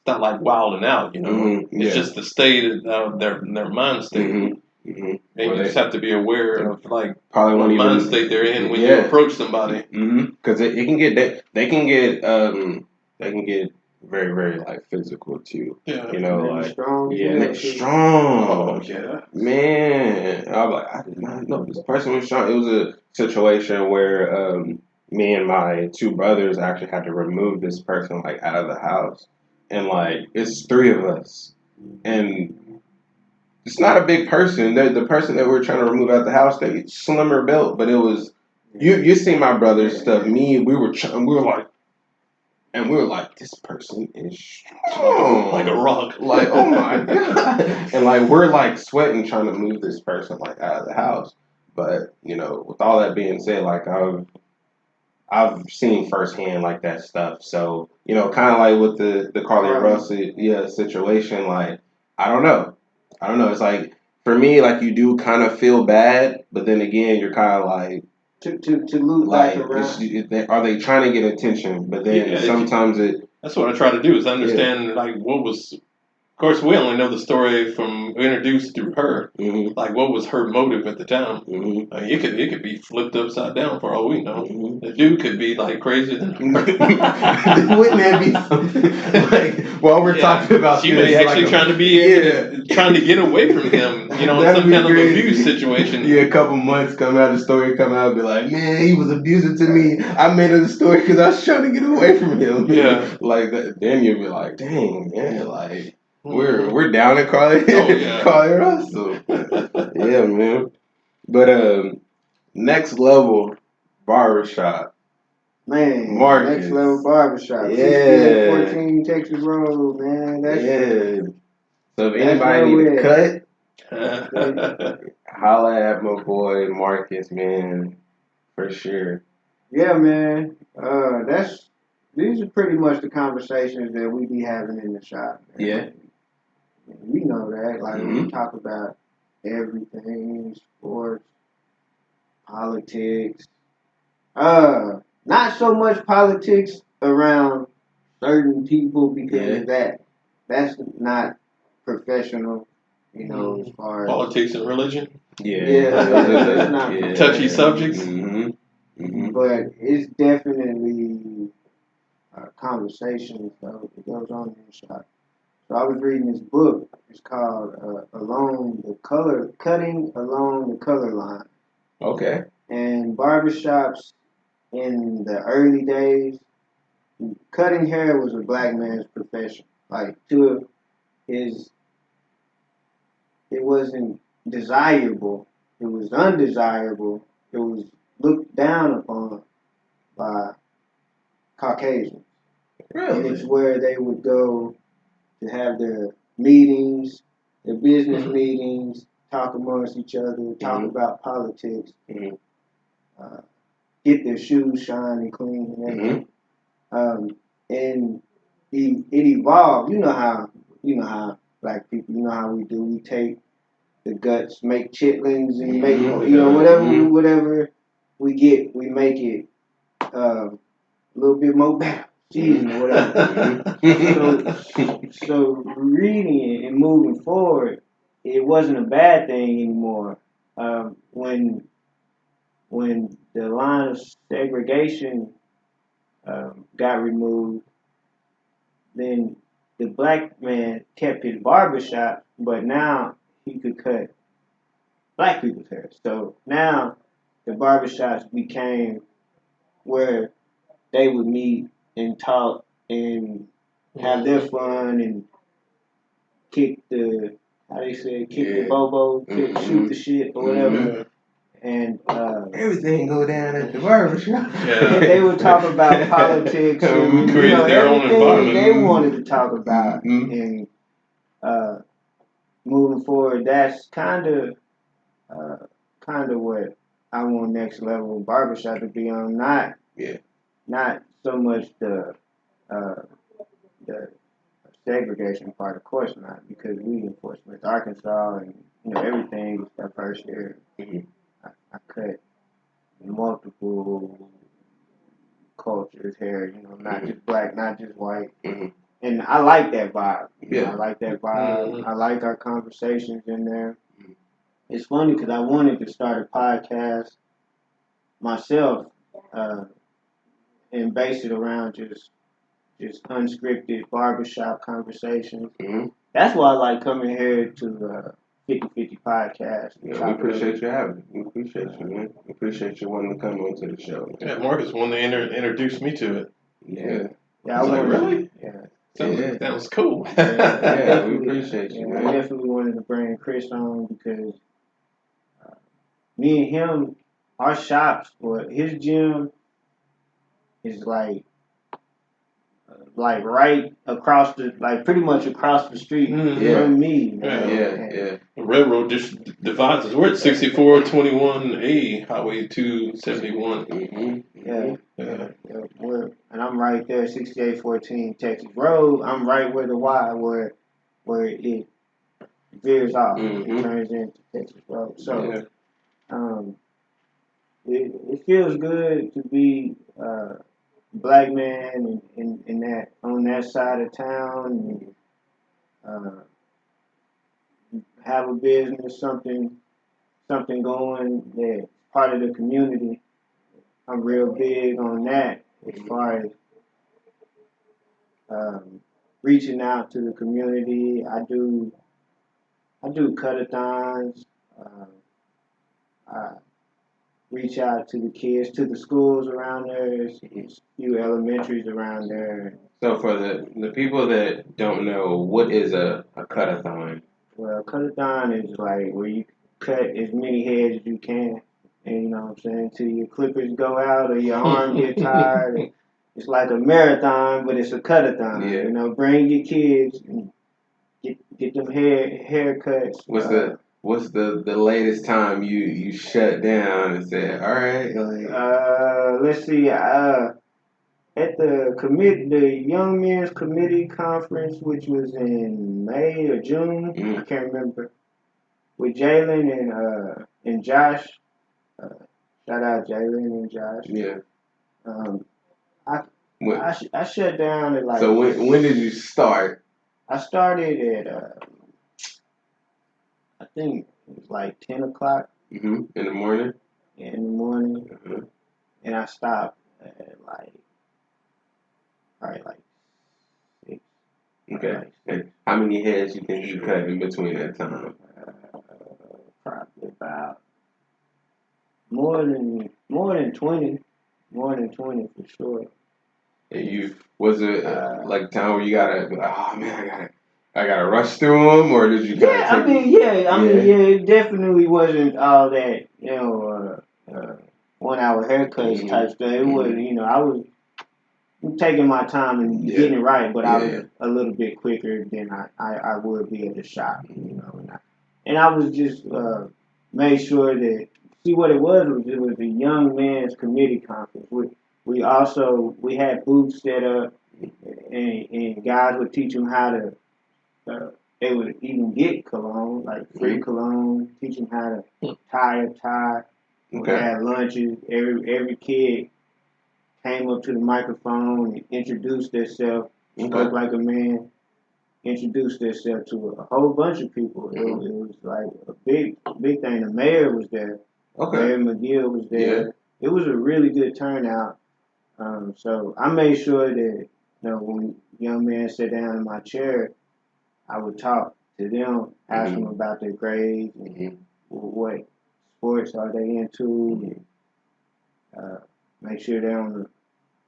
wilding out. It's just the state of their mind state. And you just have to be aware of like probably what mind state they're in when you approach somebody. Because they can get very, very like physical too. Yeah. Like strong. Strong. Oh yeah. Man, I was like, I did not know this person was strong. It was a situation where me and my two brothers actually had to remove this person like out of the house, and like it's three of us, and it's not a big person. The person that we're trying to remove out of the house, they slimmer built, but it was you see my brother's stuff. Me, we were like, this person is strong, like a rock. Like, oh my god, and like we're like sweating trying to move this person like out of the house. But with all that being said, like I've seen firsthand like that stuff. So kind of like with the Carlee Russell situation, like I don't know. It's like for me, like you do kind of feel bad, but then again, you're kind of like to loop like back around. are they trying to get attention? But then sometimes that's what I try to do is understand like what was. Of course, we only know the story from introduced through her. Like, what was her motive at the time? It could be flipped upside down for all we know. The dude could be like crazier than her. Wouldn't that be something? Like, while we're talking about she may actually trying to get away from him. In some kind of abuse situation. Yeah, a couple months the story come out, and be like, man, he was abusive to me. I made it a story because I was trying to get away from him. Yeah, like that. Then you'll be like, dang, man, like. We're down at Carlee. Carlee Russell. Yeah, man. But next level barbershop. Man, Marcus. Next level barbershop. Yeah. 14 Texas Road, man. So if anybody need a cut, holla at my boy Marcus, man, for sure. Yeah, man. These are pretty much the conversations that we be having in the shop, man. Yeah. We know that. Like, we talk about everything, sports, politics. Not so much politics around certain people because that's not professional, as far as politics and religion. It's not touchy subjects. But it's definitely conversations though that goes on in the shop. So I was reading this book. It's called Cutting Along the Color Line. Okay. And barbershops in the early days, cutting hair was a black man's profession. Like, it wasn't desirable. It was undesirable. It was looked down upon by Caucasians. Really? And it's where they would go to have their meetings, their business meetings, talk amongst each other, talk about politics, get their shoes shiny, clean, and everything. And it evolved. You know how black people, how we do. We take the guts, make chitlins, and make whatever we get, we make it a little bit more better, cheese or whatever. So reading it and moving forward, it wasn't a bad thing anymore. When the line of segregation got removed, then the black man kept his barbershop, but now he could cut black people's hair. So now the barbershops became where they would meet and talk and have their fun and kick the bobo, shoot the shit or whatever. And everything go down at the barbershop. They would talk about politics and everything they wanted to talk about. And moving forward, that's kind of what I want next level of barbershop to be on. Not so much the segregation part, of course not, because we enforce with Arkansas and everything is diverse here. I cut multiple cultures here, not just black, not just white. And I like that vibe. I like that vibe. I like our conversations in there. It's funny because I wanted to start a podcast myself and base it around just unscripted barbershop conversations. That's why I like coming here to the 50/50 podcast. Yeah, we appreciate you having me. We appreciate you, man. We appreciate you wanting to come onto the show. Yeah, Marcus wanted to introduce me to it. Yeah, I was like, really? Yeah. That was cool. Yeah, we appreciate you, man. I definitely wanted to bring Chris on because me and him, our shops, or his gym is like right across pretty much across the street from me. The railroad just divides us. We're at 6421A, Highway 271. And I'm right there, 6814 Texas Road. I'm right where the Y, where it veers off. It turns into Texas Road. So, it feels good to be black man in that on that side of town and have a business, something going that's part of the community. I'm real big on that as far as reaching out to the community. I do cut-a-thons. I reach out to the kids, to the schools around there. There's a few elementaries around there. So for the people that don't know, what is a cut-a-thon? Well, cut-a-thon is like where you cut as many heads as you can. And you know what I'm saying? Till your clippers go out or your arm get tired. It's like a marathon, but it's a cut-a-thon. Yeah. Bring your kids and get them haircuts. What's the latest time you shut down and said, all right? Let's see. at the Young Men's Committee Conference, which was in May or June, I can't remember, with Jalen and Josh. Shout out Jalen and Josh. Yeah. I shut down at like. So when did you start? I started at I think it was like 10 o'clock. In the morning. Yeah, in the morning, and I stopped at probably like 6. Okay. Like 6. And how many heads you think you cut in between that time? Probably about more than 20. More than 20 for sure. And was it like time where you gotta oh man I gotta rush through them, or did you kind of I mean it definitely wasn't all that 1 hour haircuts type stuff. It wasn't I was taking my time and getting it right, but I was a little bit quicker than I would be at the shop, and I was just made sure that see what it was a young men's committee conference. We had booths set up, and guys would teach them how to. They would even get cologne, like free cologne, teach them how to tie a tie. We had lunches. Every kid came up to the microphone and introduced themselves, spoke like a man, introduced themselves to a whole bunch of people. It was like a big thing. The mayor was there. Mayor McGill was there. It was a really good turnout. So I made sure that when young men sat down in my chair, I would talk to them, ask them about their grades and what sports are they into, and make sure they're on the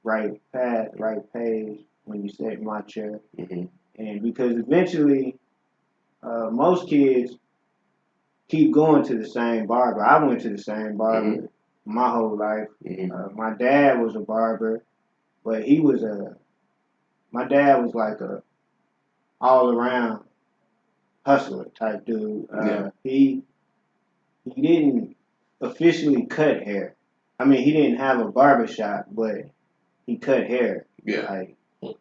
right path, right page when you sit in my chair. And because eventually, most kids keep going to the same barber. I went to the same barber my whole life. My dad was a barber, but my dad was like a all around hustler type dude. He didn't officially cut hair. I mean, he didn't have a barbershop, but he cut hair. Like, he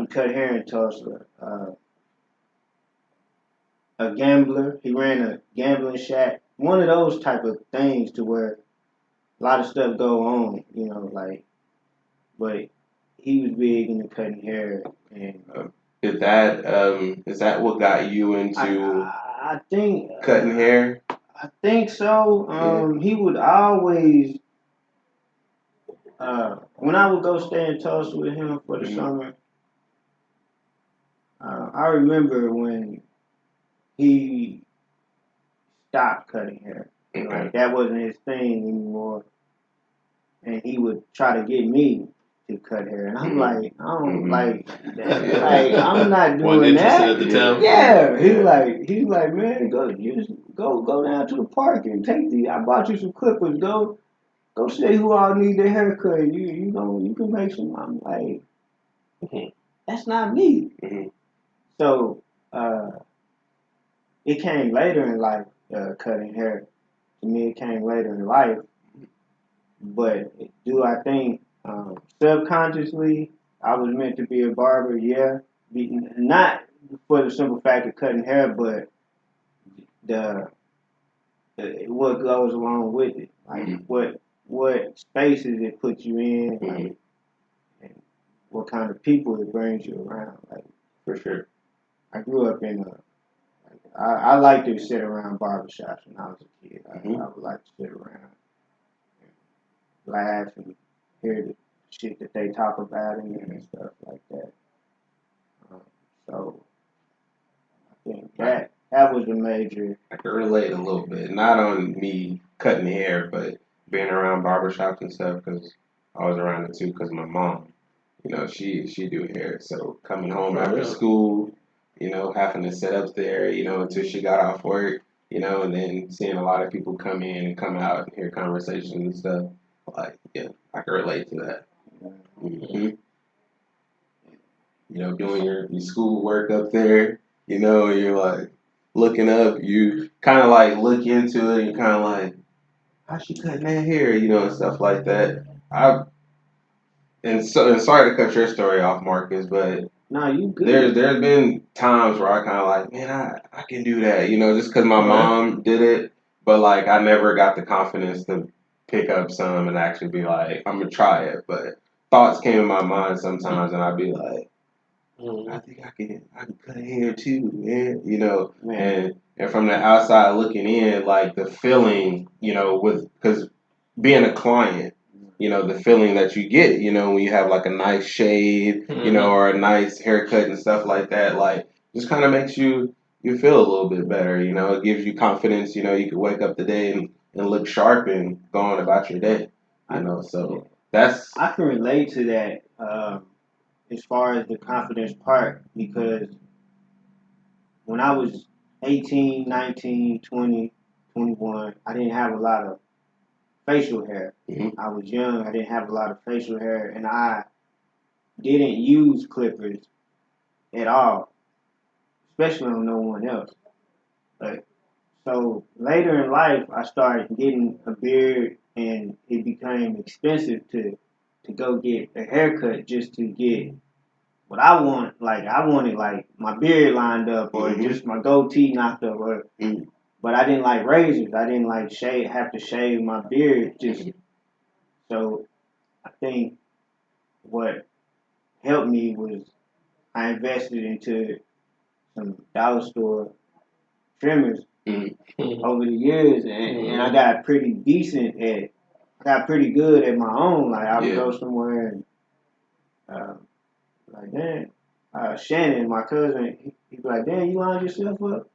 cut hair in Tulsa. A gambler. He ran a gambling shack. One of those type of things to where a lot of stuff go on, but he was big into cutting hair. And is that what got you into I think cutting hair? I think so. He would always when I would go stay in Tulsa with him for the summer. I remember when he stopped cutting hair. Like that wasn't his thing anymore. And he would try to get me to cut hair. And I'm like, I don't like that. Like, I'm not doing that. At the time. Yeah. He's like, man, go down to the park and I bought you some clippers. Go see who all need their haircut. You can make some. I'm like, that's not me. So it came later in life, cutting hair. To me, it came later in life. But do I think subconsciously I was meant to be a barber? Yeah. Not for the simple fact of cutting hair, but what goes along with it. Like what spaces it puts you in, like, and what kind of people it brings you around. Like, for sure. I grew up in I liked to sit around barbershops when I was a kid. I would like to sit around and laugh and hear the shit that they talk about and stuff like that. So I think that was the major. I can relate a little bit, not on me cutting hair, but being around barbershops and stuff, because I was around it too. Because my mom, she do hair, so coming home after school, having to sit up there, until she got off work, and then seeing a lot of people come in and come out and hear conversations and stuff. Like, yeah, I can relate to that. Doing your school work up there, you're like looking up, you kind of like look into it, and you're kind of like, how's she cutting that hair, and stuff like that. and sorry to cut your story off, Marcus, but no, you good. There's been times where I kind of like, man, I can do that, just because my mom did it, but like I never got the confidence to pick up some and actually be like, I'm gonna try it. But thoughts came in my mind sometimes, and I'd be like, I think I can cut hair too, man. And from the outside looking in, like the feeling, because being a client, the feeling that you get, when you have like a nice shave, or a nice haircut and stuff like that, like just kind of makes you feel a little bit better, it gives you confidence, you can wake up the day and look sharp and go on about your day, so that's. I can relate to that as far as the confidence part, because when I was 18, 19, 20, 21, I didn't have a lot of facial hair. Mm-hmm. I was young. I didn't have a lot of facial hair, and I didn't use clippers at all, especially on no one else. So later in life, I started getting a beard, and it became expensive to go get a haircut just to get what I want. Like I wanted like my beard lined up, or just my goatee knocked up, but I didn't like razors. I didn't like have to shave my beard. So I think what helped me was I invested into some dollar store trimmers over the years, and I got pretty decent at. I got pretty good at my own. Like I would go somewhere and like, damn, Shannon, my cousin, he'd be like, damn, you lined yourself up.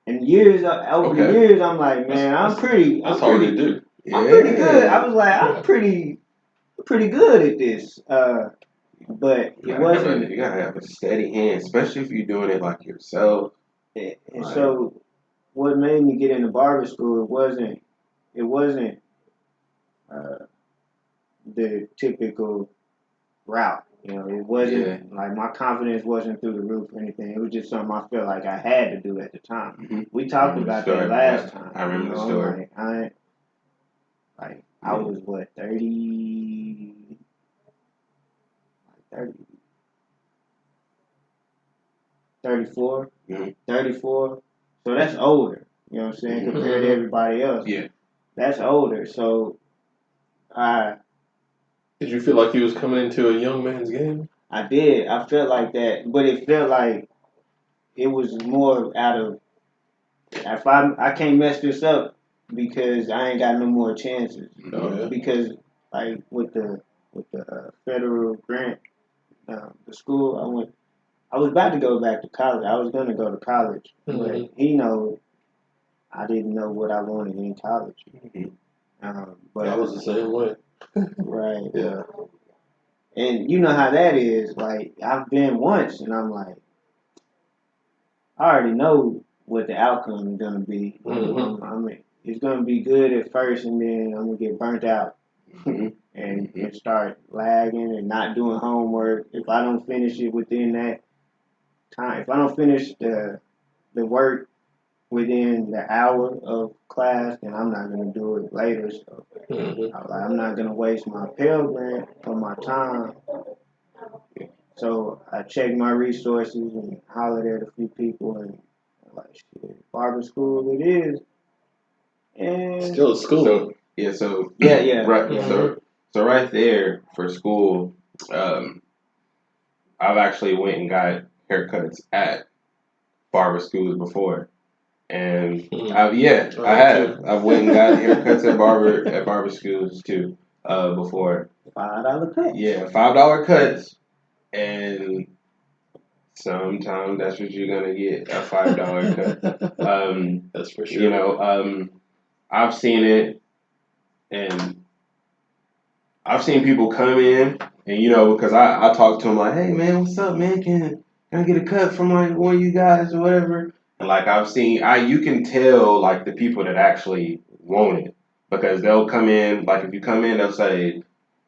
And over the years, I'm like, man, That's hard to do. I'm pretty good. I was like, I'm pretty good at this. But it wasn't. You gotta have a steady hand, especially if you're doing it like yourself. And so, what made me get into barber school? It wasn't the typical route. It wasn't like my confidence wasn't through the roof or anything. It was just something I felt like I had to do at the time. Mm-hmm. We talked about that last time. I remember the story. I was what 30, 34, 34. So that's older. You know what I'm saying? Compared to everybody else. Yeah. That's older. So did you feel like you was coming into a young man's game? I did. I felt like that, but it felt like it was more out of if I can't mess this up because I ain't got no more chances. Because like with the federal grant, the school I was about to go back to college. I was gonna go to college, but he knows I didn't know what I wanted in college. But I was the same way. Right. Yeah. And you know how that is. Like I've been once, and I'm like, I already know what the outcome is gonna be. I mean, it's gonna be good at first, and then I'm gonna get burnt out and start lagging and not doing homework. If I don't finish it within that time, if I don't finish the work within the hour of class, then I'm not gonna do it later. So I'm not gonna waste my Pell Grant or my time. So I checked my resources and hollered at a few people, and like, shit, barber school it is. And still a school. So yeah. Right. Yeah. So right there for school, I've actually went and got haircuts at barber schools before. And I have. I've went and got haircuts at barber schools too before. $5 cuts. Yeah, $5 cuts, and sometimes that's what you're gonna get, a $5 cut. That's for sure. I've seen it, and I've seen people come in, and because I talk to them like, hey man, what's up, man? Can I get a cut from like one of you guys or whatever? And like I've seen, you can tell like the people that actually want it, because they'll come in, like if you come in, they'll say,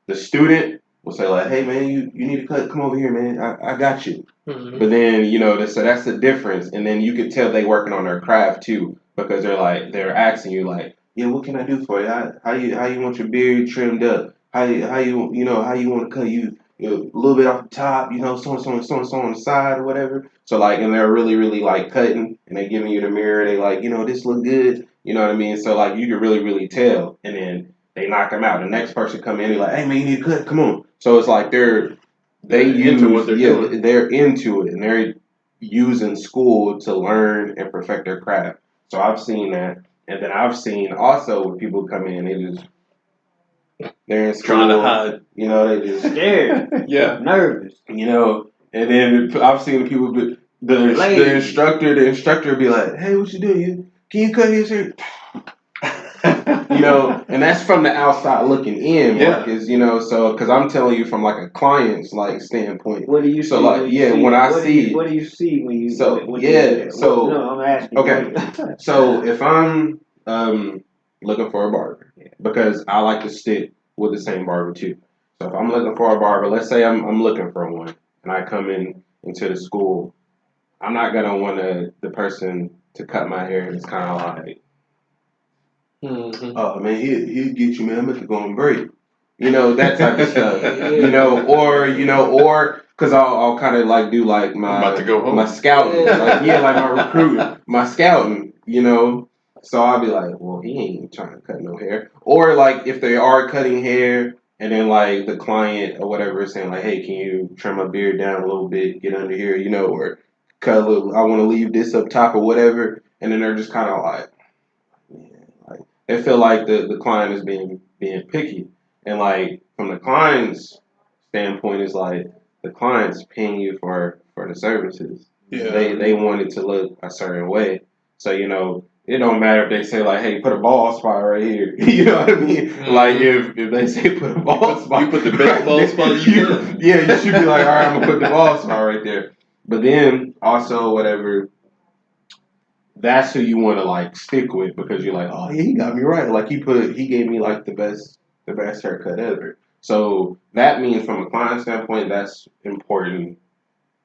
the student will say like, hey man, you need a cut, come over here, man, I got you. But then, so that's the difference. And then you could tell they working on their craft too, because they're asking you like, yeah, what can I do for you? How you want your beard trimmed up? how you know how you want to cut a little bit off the top, so on the side or whatever. So like, and they're really really like cutting, and they giving you the mirror. They like, this look good. You know what I mean? So like, you can really really tell, and then they knock them out. The next person come in, they're like, hey man, you need to cut. Come on. So it's like they're into what they're doing. They're into it, and they're using school to learn and perfect their craft. So I've seen that, and then I've seen also when people come in, they're in school, trying to hide. They just scared, nervous. And then I've seen people, the instructor be like, hey, what you doing? Can you cut his hair? And that's from the outside looking in, Marcus. So because I'm telling you from like a client's like standpoint. What do you see? What do you see when you? I'm asking. Okay. So if I'm looking for a barber, because I like to stick with the same barber too. So if I'm looking for a barber, let's say I'm looking for one, and I come into the school, I'm not gonna want the person to cut my hair. It's kind of like. Mm-hmm. Oh man, he'll get you, man. I'm about to go on break. That type of stuff. Or because I'll kind of like do like I'm about to go home. my scouting, like my recruiting, my scouting. So I'll be like, well, he ain't trying to cut no hair. Or like if they are cutting hair, and then like the client or whatever is saying like, hey, can you trim my beard down a little bit, get under here, or cut a little. I want to leave this up top or whatever, and then they're just kind of like. They feel like the client is being picky, and like from the client's standpoint, it's like the client's paying you for the services. Yeah. They want it to look a certain way, so it don't matter if they say like, hey, put a ball spot right here. You know what I mean? Mm-hmm. Like if they say put a ball spot, you put the best ball spot you can. Yeah, you should be like, all right, I'm gonna put the ball spot right there. But then also whatever. That's who you want to like stick with because you're like, oh yeah, he got me right. Like he gave me like the best haircut ever. So that means from a client standpoint, that's important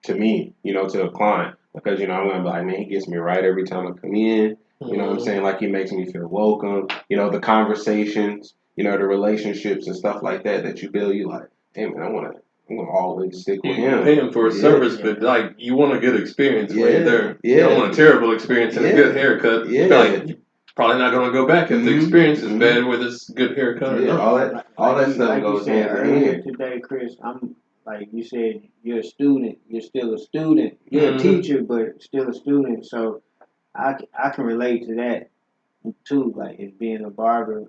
to me, to a client because I'm gonna be like, man, he gets me right every time I come in. You know what I'm saying? Like he makes me feel welcome. The conversations, the relationships and stuff like that you build. You like, hey man, I'm gonna always stick with him. You pay him for a service, but like you want a good experience when you're there. You don't want a terrible experience and a good haircut. Yeah. Like you're probably not gonna go back if the experience is bad with this good haircut. Yeah, all that stuff goes hand in hand. Today, Chris, I'm like you said, you're a student. You're still a student. You're a teacher, but still a student. So I can relate to that too. Like as being a barber,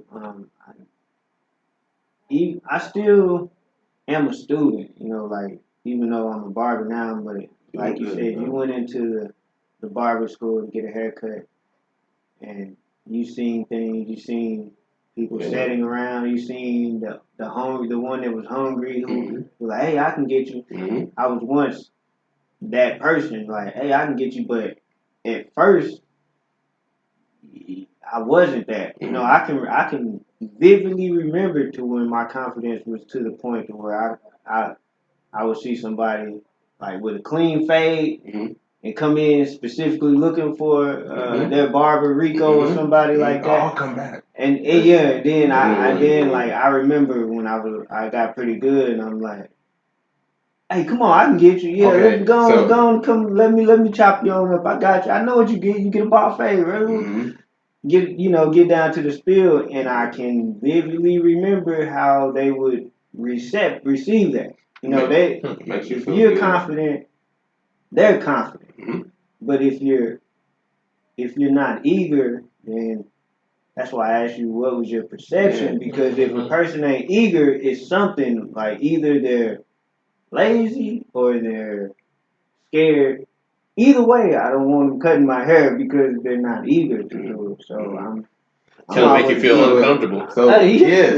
I still am a student, like even though I'm a barber now, but like you said, you went into the barber school to get a haircut, and you seen things, you seen people sitting around, you seen the one that was hungry who was like, hey, I can get you. Mm-hmm. I was once that person, like, hey, I can get you, but at first I wasn't that. I can vividly remember to when my confidence was to the point to where I would see somebody like with a clean fade and come in specifically looking for their barber Rico or somebody like that. I'll come back. And then I remember when I got pretty good and I'm like, hey, come on, I can get you. Yeah, let's go, come. Let me chop you on up. I got you. I know what you get. You get a bar fade, right? Mm-hmm. Get down to the spill, and I can vividly remember how they would receive that. If you're confident, they're confident. Mm-hmm. But if you're not eager, then that's why I asked you what was your perception. Because if a person ain't eager, it's something like either they're lazy or they're scared. Either way, I don't want them cutting my hair because they're not eager to do it. So I'm to make you feel uncomfortable. So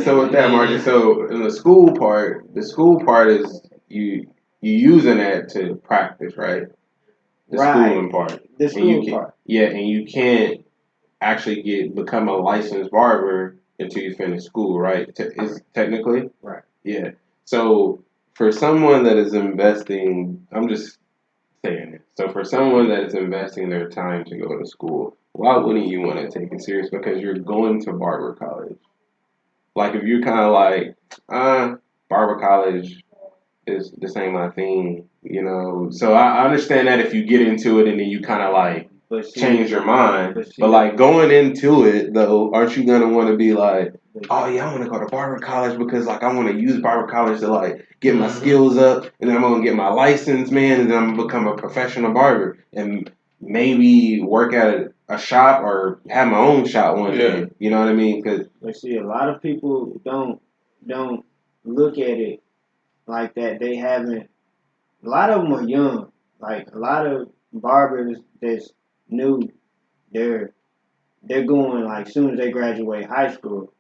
so with that, Marcus, so in the school part is you using that to practice, right? The schooling part. The schooling part. Yeah, and you can't actually become a licensed barber until you finish school, right? Is technically? Right. Yeah. So for someone that is investing, I'm just saying it. So for someone that is investing their time to go to school, why wouldn't you want to take it serious? Because you're going to barber college. Like if you're kind of like, barber college this ain't my thing, you know. So I understand that if you get into it and then you kind of like change your mind. But like going into it though, aren't you gonna want to be like, oh yeah, I want to go to barber college because like I want to use barber college to like get my skills up, and then I'm gonna get my license, man, and then I'm gonna become a professional barber and maybe work at a shop or have my own shop one day. You know what I mean? But see, a lot of people don't look at it like that. They haven't. A lot of them are young. Like a lot of barbers that's new, they're going like soon as they graduate high school,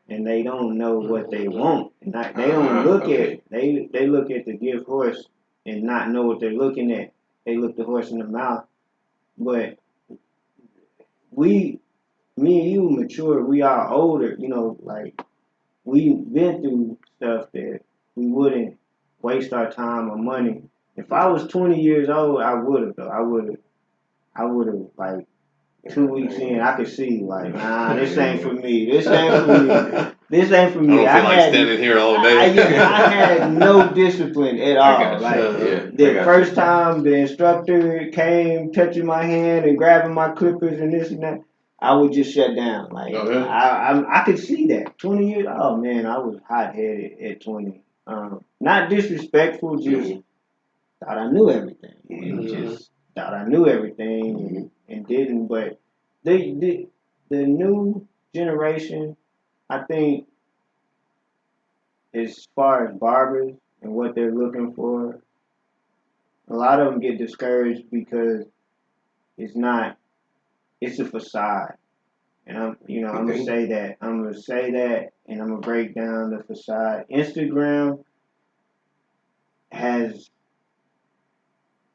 and they don't know what they want. And they don't look at they look at the gift horse and not know what they're looking at. They look the horse in the mouth. But me and you mature. We are older. You know, like we've been through stuff that we wouldn't waste our time or money. If I was 20 years old, I would have though. I would have like 2 weeks in, I could see like, nah, this ain't for me. This ain't for me. This ain't for me. I don't feel like standing here all day. I had no discipline at all. The first time the instructor came touching my hand and grabbing my clippers and this and that, I would just shut down. Like I could see that. 20 years. Oh man, I was hot headed at 20. Not disrespectful, just thought I knew everything. Just thought I knew everything and didn't. But the new generation, I think, as far as barbers and what they're looking for, a lot of them get discouraged because it's a facade. And I'm gonna say that. I'm gonna say that, and I'm gonna break down the facade. Instagram has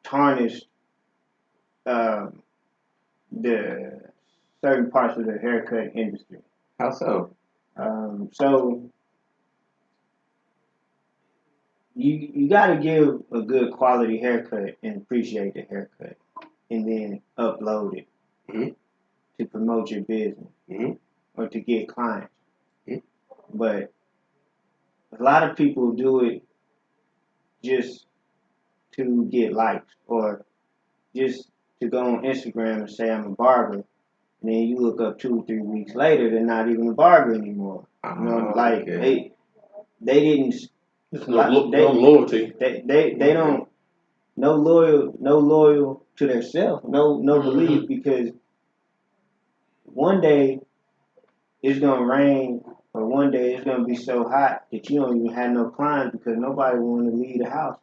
tarnished the certain parts of the haircut industry. How so? So you got to give a good quality haircut and appreciate the haircut, and then upload it to promote your business or to get clients. But a lot of people do it just to get likes or just to go on Instagram and say I'm a barber, and then you look up 2 or 3 weeks later, they're not even a barber anymore. You know, like they didn't. No loyalty. They don't no loyal to themselves, no belief, because one day it's gonna rain or one day it's gonna be so hot that you don't even have no clients because nobody want to leave the house.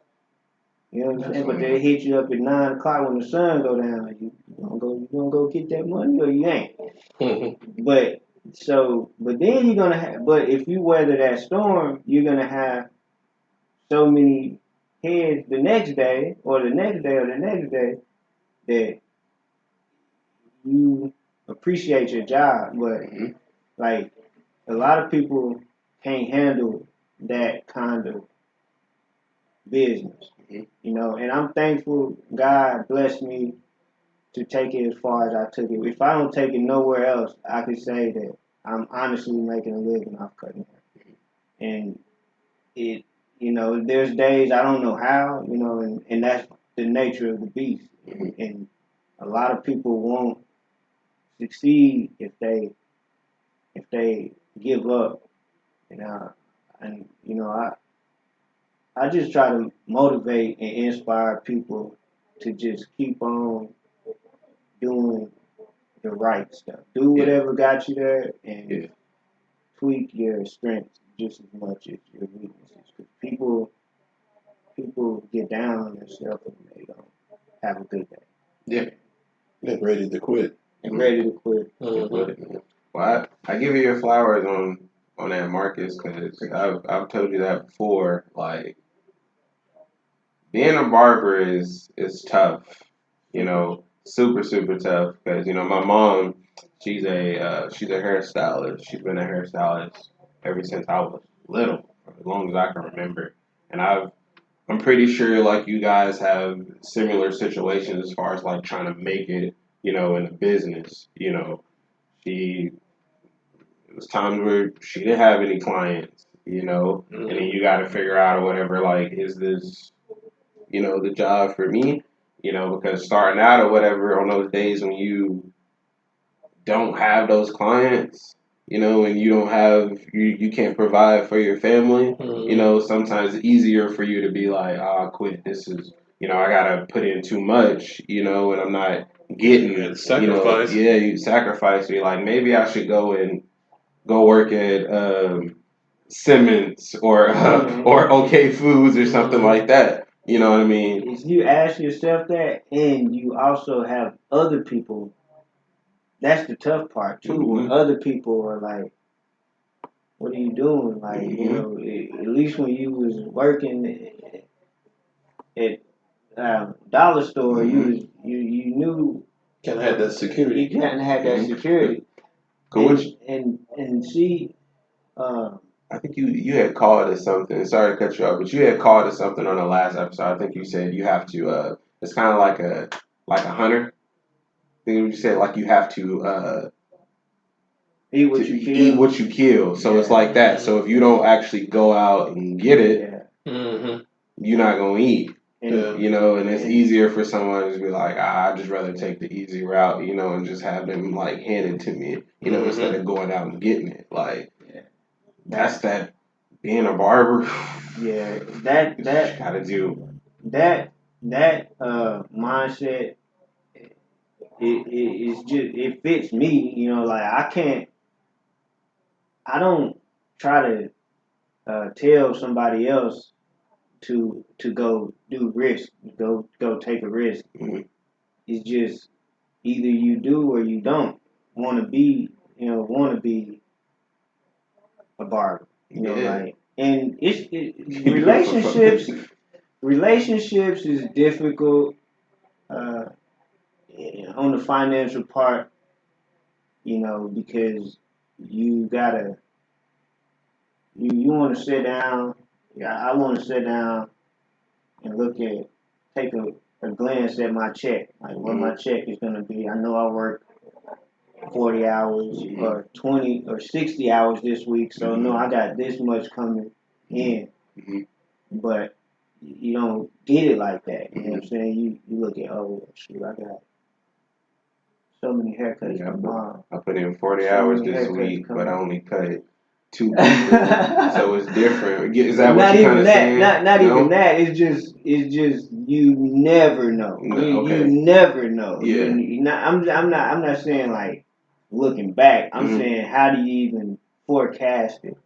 You know what I'm saying? But they hit you up at 9 o'clock when the sun go down. You gonna go get that money or you ain't. But then you're gonna have. But if you weather that storm, you're gonna have so many heads the next day or the next day or the next day that you appreciate your job. But like a lot of people can't handle that kind of business. You know, and I'm thankful God blessed me to take it as far as I took it. If I don't take it nowhere else, I could say that I'm honestly making a living off cutting hair. And it, you know, there's days I don't know how, you know, and that's the nature of the beast. And a lot of people won't succeed if they give up. I just try to motivate and inspire people to just keep on doing the right stuff. Do whatever got you there and tweak your strengths just as much as your weaknesses. Because people get down on themselves and they don't have a good day. Yeah. They're ready to quit. Well, I give you your flowers on that, Marcus, because I've told you that before. Like, being a barber is tough, you know, super tough. Because you know, my mom, she's a hairstylist. She's been a hairstylist ever since I was little, for as long as I can remember. And I'm pretty sure like you guys have similar situations as far as like trying to make it, you know, in the business. You know, she was times where she didn't have any clients, and then you got to figure out or whatever, like, is this, the job for me? Because starting out or whatever on those days when you don't have those clients, and you don't have, you can't provide for your family, sometimes it's easier for you to be like, I quit. This is, I got to put in too much, and I'm not getting, sacrifice. You sacrifice. You're like, maybe I should go work at Simmons or OK Foods or something like that. You know what I mean? If you ask yourself that, and you also have other people, that's the tough part too. When other people are like, "What are you doing?" Like, at least when you was working at dollar store, you knew. Kind of had that security. You kind of had that security. Cool. And see. I think you had called it something. Sorry to cut you off, but you had called it something on the last episode. I think you said you have to. It's kind of like a hunter. I think you said like you have to eat what you kill. Eat what you kill. So it's like that. So if you don't actually go out and get it, you're not gonna eat. And it's easier for someone to be like, I'd just rather take the easy route, and just have them like hand it to me, instead of going out and getting it. Like. That's that being a barber. Yeah, that gotta do that mindset. It fits me. Like I don't try to tell somebody else to go do risk, go take a risk. Mm-hmm. It's just either you do or you don't want to be a barber, like, and relationships is difficult on the financial part, because you gotta you want to sit down. I want to sit down and take a glance at my check, like what my check is gonna be. I know I work 40 hours or 20 or 60 hours this week, so no, I got this much coming in, but you don't get it like that. You know what I'm saying? You look at, oh shoot, I got so many haircuts tomorrow. I put in 40 hours this week, but I only cut 2 people, so it's different. Is that what you're kind of saying? Not even that. It's just you never know. You never know. Yeah. I'm not saying like looking back. I'm saying, how do you even forecast it?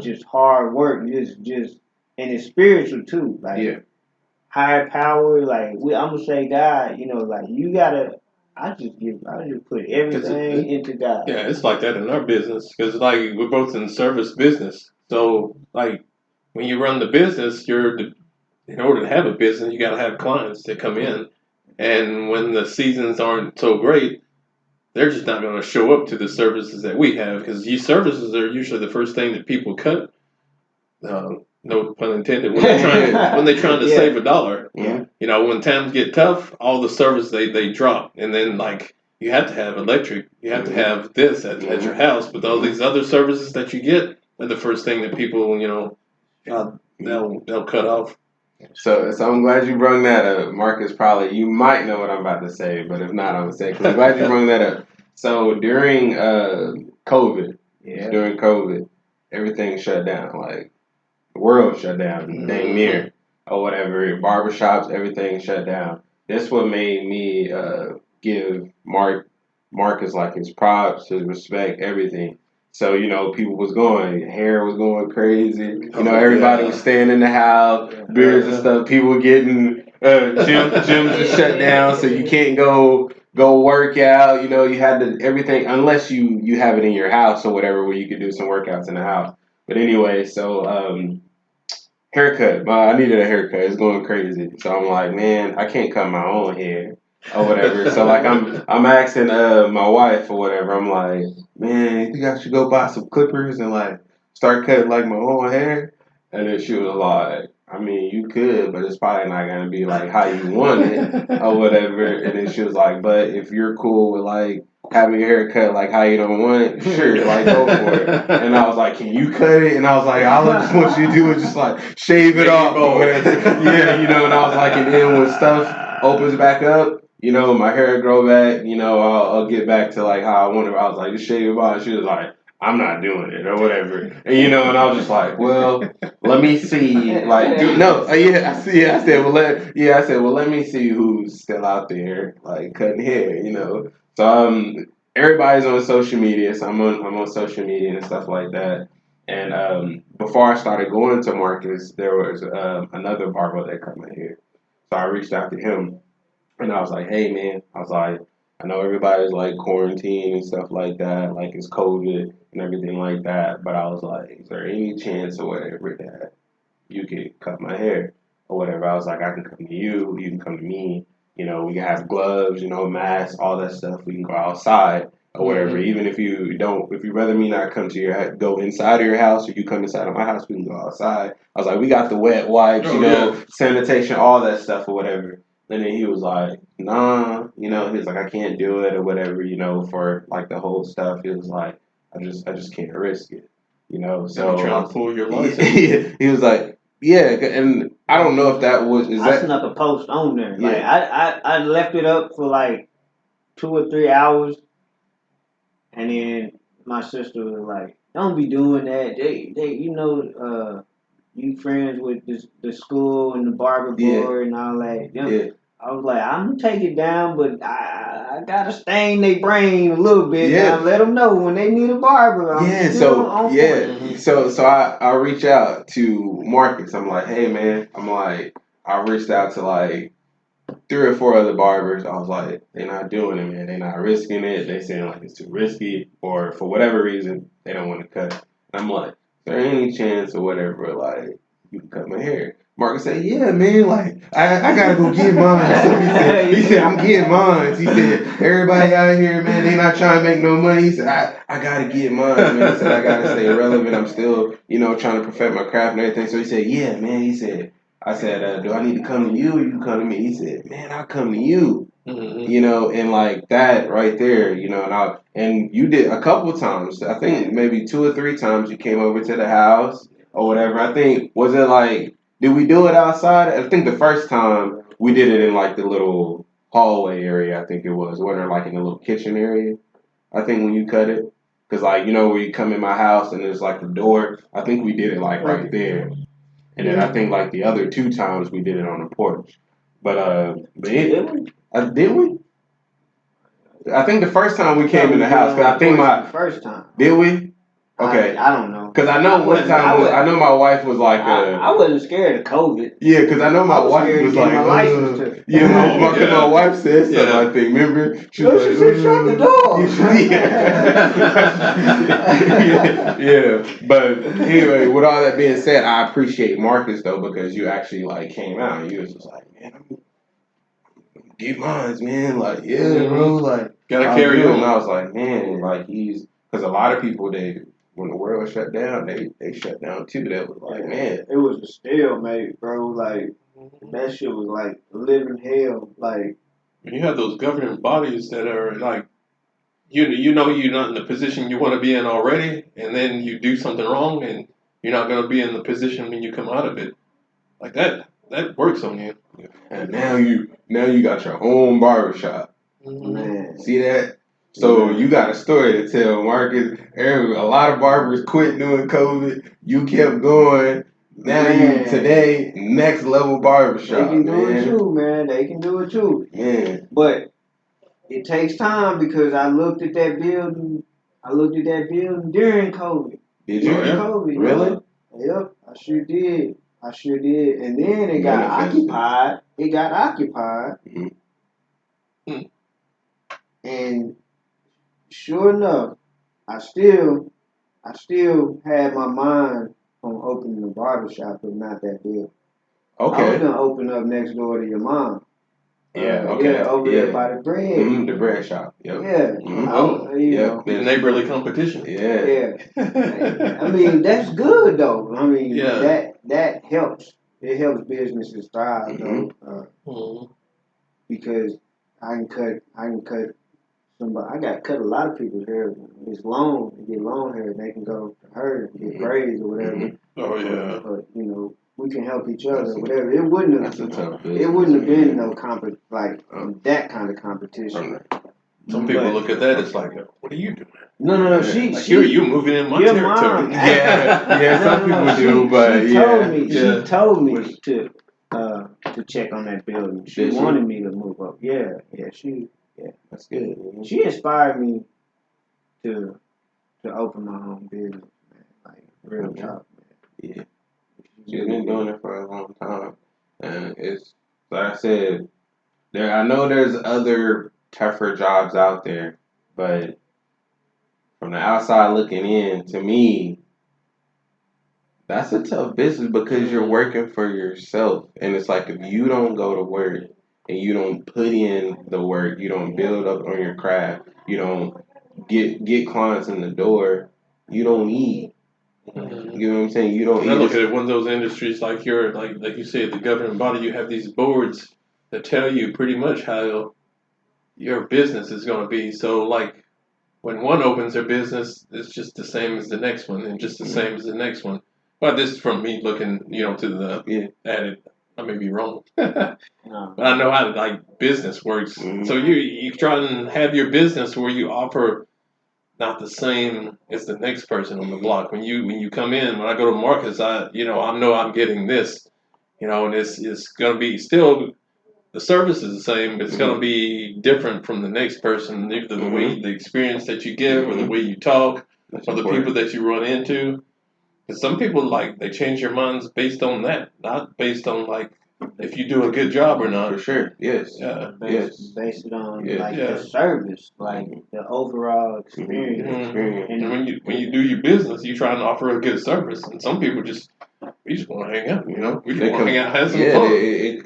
Just hard work. Just and it's spiritual too. Like higher power. Like I'm gonna say God. Like you gotta. I just put everything into God. Yeah, it's like that in our business because like we're both in service business. So like when you run the business, in order to have a business, you got to have clients that come in, and when the seasons aren't so great, they're just not going to show up to the services that we have because these services are usually the first thing that people cut. No pun intended. When they're trying to save $1. When times get tough, all the services they drop, and then like you have to have electric, you have to have this at your house, but all these other services that you get are the first thing that people they'll cut off. So I'm glad you brought that up, Marcus. Probably you might know what I'm about to say, but if not, I'm gonna say. I'm glad you brought that up. So during COVID, everything shut down. Like the world shut down, dang near, or whatever. Barbershops, everything shut down. That's what made me give Marcus like his props, his respect, everything. So, people was hair was going crazy. Everybody was staying in the house, beers and stuff. People were getting, gyms are shut down, so you can't go work out. You had to, everything, unless you have it in your house or whatever, where you could do some workouts in the house. But anyway, so, haircut. I needed a haircut. It's going crazy. So I'm like, man, I can't cut my own hair. Or whatever. So like I'm asking my wife or whatever. I'm like, man, you think I should go buy some clippers and like start cutting like my own hair? And then she was like, I mean, you could, but it's probably not gonna be like how you want it or whatever. And then she was like, but if you're cool with like having your hair cut like how you don't want it, sure, like go for it. And I was like, can you cut it? And I was like, all I just want you to do is just like shave it off or whatever. Yeah, you know. And I was like, and then when stuff opens back up, you know, my hair grow back, you know, I'll get back to like how I wanted. I was like, just shave it off. She was like, I'm not doing it or whatever. And you know, and I was just like, well, let me see. Like, I said, well, let me see who's still out there, like cutting hair, you know. So everybody's on social media. So I'm on social media and stuff like that. And before I started going to Marcus, there was another barber that cut my hair. So I reached out to him, and I was like, hey man, I was like, I know everybody's like quarantined and stuff like that, like it's COVID and everything like that. But I was like, is there any chance or whatever that you could cut my hair or whatever? I was like, I can come to you, you can come to me. You know, we can have gloves, you know, masks, all that stuff. We can go outside or whatever. Even if you rather me not come to go inside of your house or you come inside of my house, we can go outside. I was like, we got the wet wipes, sanitation, all that stuff or whatever. And then he was like, nah, you know, he was like, I can't do it or whatever, you know, for like the whole stuff. He was like, I just can't risk it, you know. So trying to pull your license. He was like, yeah, and I don't know if that was. I snuck a post on there. Yeah. Like I left it up for like 2 or 3 hours, and then my sister was like, "Don't be doing that. They you know, you friends with the school and the barber board and all that." Yeah. I was like, I'm gonna take it down, but I gotta stain their brain a little bit. Yeah. Now let them know when they need a barber. So I reach out to Marcus. I'm like, hey man, I reached out to like 3 or 4 other barbers. I was like, they're not doing it, man. They're not risking it. They saying like it's too risky, or for whatever reason they don't want to cut it. And I'm like, is there any chance or whatever like you can cut my hair? Marcus said, yeah, man, like, I gotta go get mine. So he said, I'm getting mine. He said, everybody out here, man, they not trying to make no money. He said, I gotta get mine, man. He said, I gotta stay relevant. I'm still, you know, trying to perfect my craft and everything. So he said, yeah, man. He said, I said, do I need to come to you or you come to me? He said, man, I'll come to you. Mm-hmm. You know, and like that right there, you know, and you did a couple times. I think maybe 2 or 3 times you came over to the house or whatever. I think, was it like, did we do it outside? I think the first time we did it in like the little hallway area, I think it was. Wasn't it like in the little kitchen area? I think when you cut it. Because like, you know, where you come in my house and there's like the door. I think we did it like right there. And then I think like the other 2 times we did it on the porch. Did we? I think the first time we came in the house. Cause I think first time. Did we? Okay. I don't know. Because I know one time, I know my wife was like... I wasn't scared of COVID. Yeah, because I know my wife was like... my wife said something, I think. Remember? She said, shut the door. Yeah. But anyway, with all that being said, I appreciate Marcus, though, because you actually like came out and you was just like, man, I'm get mine, man. Like, yeah, bro. Like, gotta carry on. And I was like, man, like, because a lot of people, when the world shut down, they shut down too. That was like, man. It was a stalemate, bro. Like, that shit was like living hell. Like, you have those governing bodies that are like, you know you're not in the position you want to be in already, and then you do something wrong, and you're not going to be in the position when you come out of it. Like that works on you. And now you got your own barbershop. Man. See that? So you got a story to tell, Marcus. A lot of barbers quit doing COVID. You kept going. Now you today next level barbershop. They can do it too, man. They can do it too. Yeah. But it takes time because I looked at that building during COVID. Did you? During COVID. Really? Yep, I sure did. And then it got occupied. Mm-hmm. And sure enough, I still had my mind on opening a barbershop, but not that big. Okay. I was gonna open up next door to your mom. Okay. Over there by the bread. Mm-hmm, the bread shop. Yep. Yeah. Mm-hmm. The neighborly competition. Yeah. I mean, that's good though. I mean, that helps. it helps businesses thrive though, because I can cut somebody. I got cut a lot of people's hair. It's long, they get long hair, and they can go to her and get braids or whatever. Oh yeah. But you know, we can help each other. Whatever. It wouldn't have been no that kind of competition. Some people look at that as like, what are you doing? No. Yeah. You're moving in my territory. Mom, yeah. Some people do, but she told me to check on that building. She wanted me to move up. Yeah. That's good. She inspired me to open my own business, man. Like real talk, man. Yeah. She's been doing it for a long time, and it's like I said. I know there's other tougher jobs out there, but from the outside looking in, to me, that's a tough business because you're working for yourself. And it's like if you don't go to work and you don't put in the work, you don't build up on your craft, you don't get clients in the door, you don't eat. You know what I'm saying? You don't eat. I look at it, one of those industries like you said, the governing body, you have these boards that tell you pretty much how your business is going to be. So like when one opens their business, it's just the same as the next one and just the same as the next one. But this is from me looking, to the added. I may be wrong, but I know how like business works. So you try and have your business where you offer not the same as the next person on the block. When you come in, when I go to markets, I know I'm getting this, and it's going to be still. The service is the same, but it's going to be different from the next person, either the way, the experience that you give, or the way you talk, or the people that you run into. Because some people they change their minds based on that, not based on if you do a good job or not. For sure, yes. Yeah. Based it on the service, the overall experience. And when you do your business, you try and offer a good service, and some people we just want to hang out, We just want to hang out, have some fun.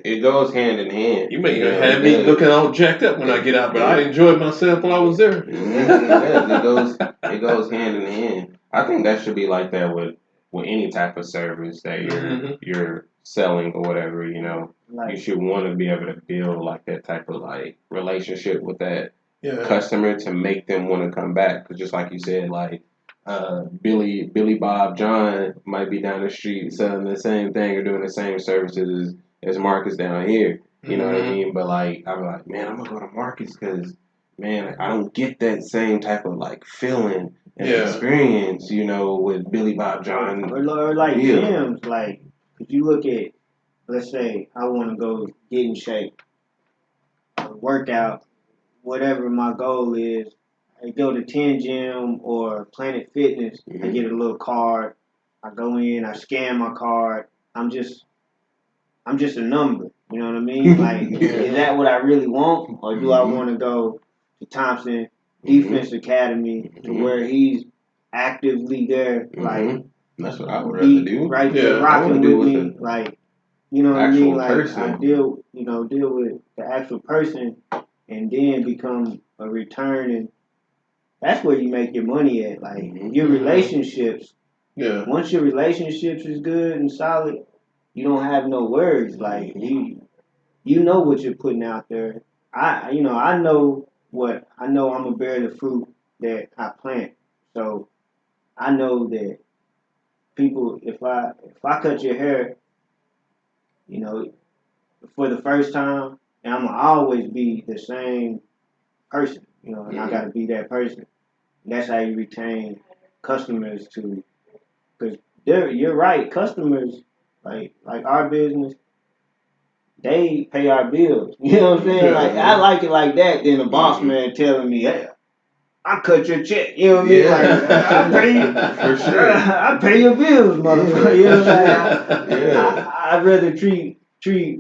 It goes hand in hand. You may have me looking all jacked up when I get out, but I enjoyed myself while I was there. It goes hand in hand. I think that should be like that with any type of service that you're selling or whatever. You should want to be able to build that type of relationship with that customer to make them want to come back. Because just like you said, Billy Bob John might be down the street selling the same thing or doing the same services as Marcus down here. You know what I mean? But I'm like, man, I'm gonna go to Marcus because, man, I don't get that same type of feeling and experience, with Billy Bob John. Or gyms, if you look at, let's say, I want to go get in shape, work out, whatever my goal is. I go to 10 Gym or Planet Fitness. I get a little card. I go in. I scan my card. I'm just a number. You know what I mean? Is that what I really want, or do I want to go to Thompson Defense Academy to where he's actively there? That's what I would rather do. Right there, rocking with me. You know what I mean? Person. I deal with the actual person, and then become a return and. That's where you make your money at. Your relationships. Yeah. Once your relationships is good and solid, you don't have no worries. You know what you're putting out there. I know I'm gonna bear the fruit that I plant. So I know that people, if I cut your hair, for the first time, and I'm gonna always be the same person, and I gotta be that person. That's how you retain customers because you're right. Customers like our business, they pay our bills. You know what I'm saying? I like it like that than a boss man telling me, "Hey, I cut your check." You know what I mean? I pay you for sure. I pay your bills, motherfucker. You know what I'm saying? I'd rather treat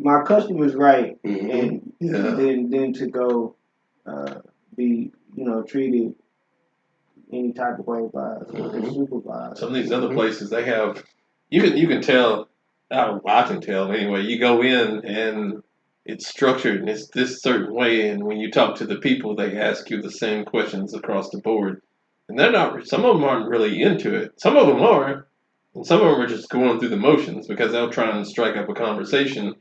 my customers right and than to go be treated any type of way by the supervisor. Some of these other places, they have, you can tell, I can tell anyway, you go in and it's structured and it's this certain way, and when you talk to the people, they ask you the same questions across the board. And some of them aren't really into it. Some of them are, And some of them are just going through the motions because they'll try and strike up a conversation.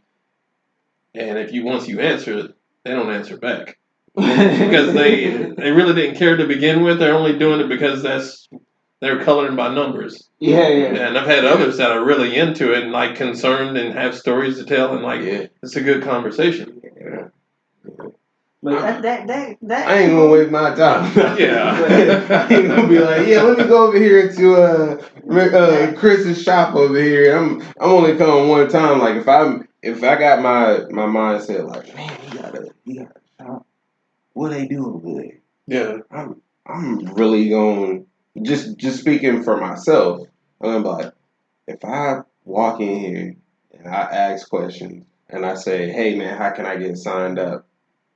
And once you answer it, they don't answer back. Because they really didn't care to begin with. They're only doing it because they're coloring by numbers. Yeah. And I've had others that are really into it and like concerned and have stories to tell and like it's a good conversation. Yeah. But that I ain't gonna waste my time. Yeah. I ain't gonna be like, let me go over here to Chris's shop over here. I'm only coming one time. Like if I got my mindset like, man, he got a shop. What they do over there? Yeah. I'm really going just speaking for myself. I'm gonna be like, if I walk in here and I ask questions and I say, hey man, how can I get signed up?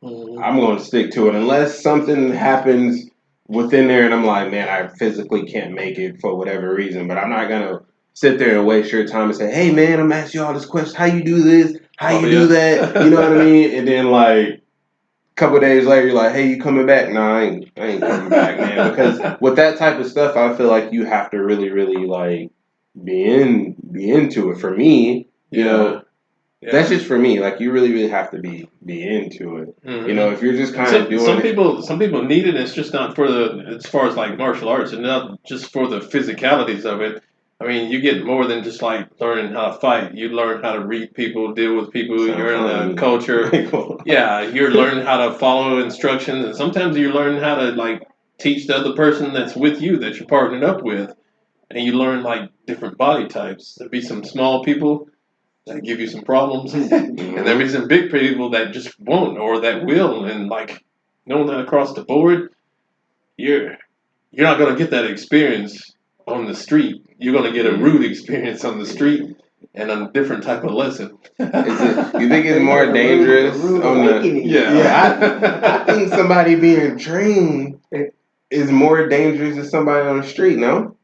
I'm going to stick to it unless something happens within there and I'm like, man, I physically can't make it for whatever reason. But I'm not going to sit there and waste your time and say, hey, man, I'm asking you all this question. How you do this? How you do that? You know what I mean? And then like a couple of days later, you're like, hey, you coming back? No, I ain't coming back, man. Because with that type of stuff, I feel like you have to really, really like be into it. For me, you know. Yeah. That's just for me. Like you really, really have to be into it. Mm-hmm. You know, if you're just kind of doing some people need it. It's just not for as far as like martial arts, and not just for the physicalities of it. I mean, you get more than just like learning how to fight. You learn how to read people, deal with people. You're in the culture. Yeah, you're learning how to follow instructions, and sometimes you learn how to like teach the other person that's with you that you're partnered up with, and you learn like different body types. There'll be some small people that give you some problems, and there'll be some big people that just won't or that will, and like knowing that across the board, you're not gonna get that experience on the street. You're gonna get a rude experience on the street and a different type of lesson. You think it's more dangerous on the? Yeah. I think somebody being trained is more dangerous than somebody on the street. No.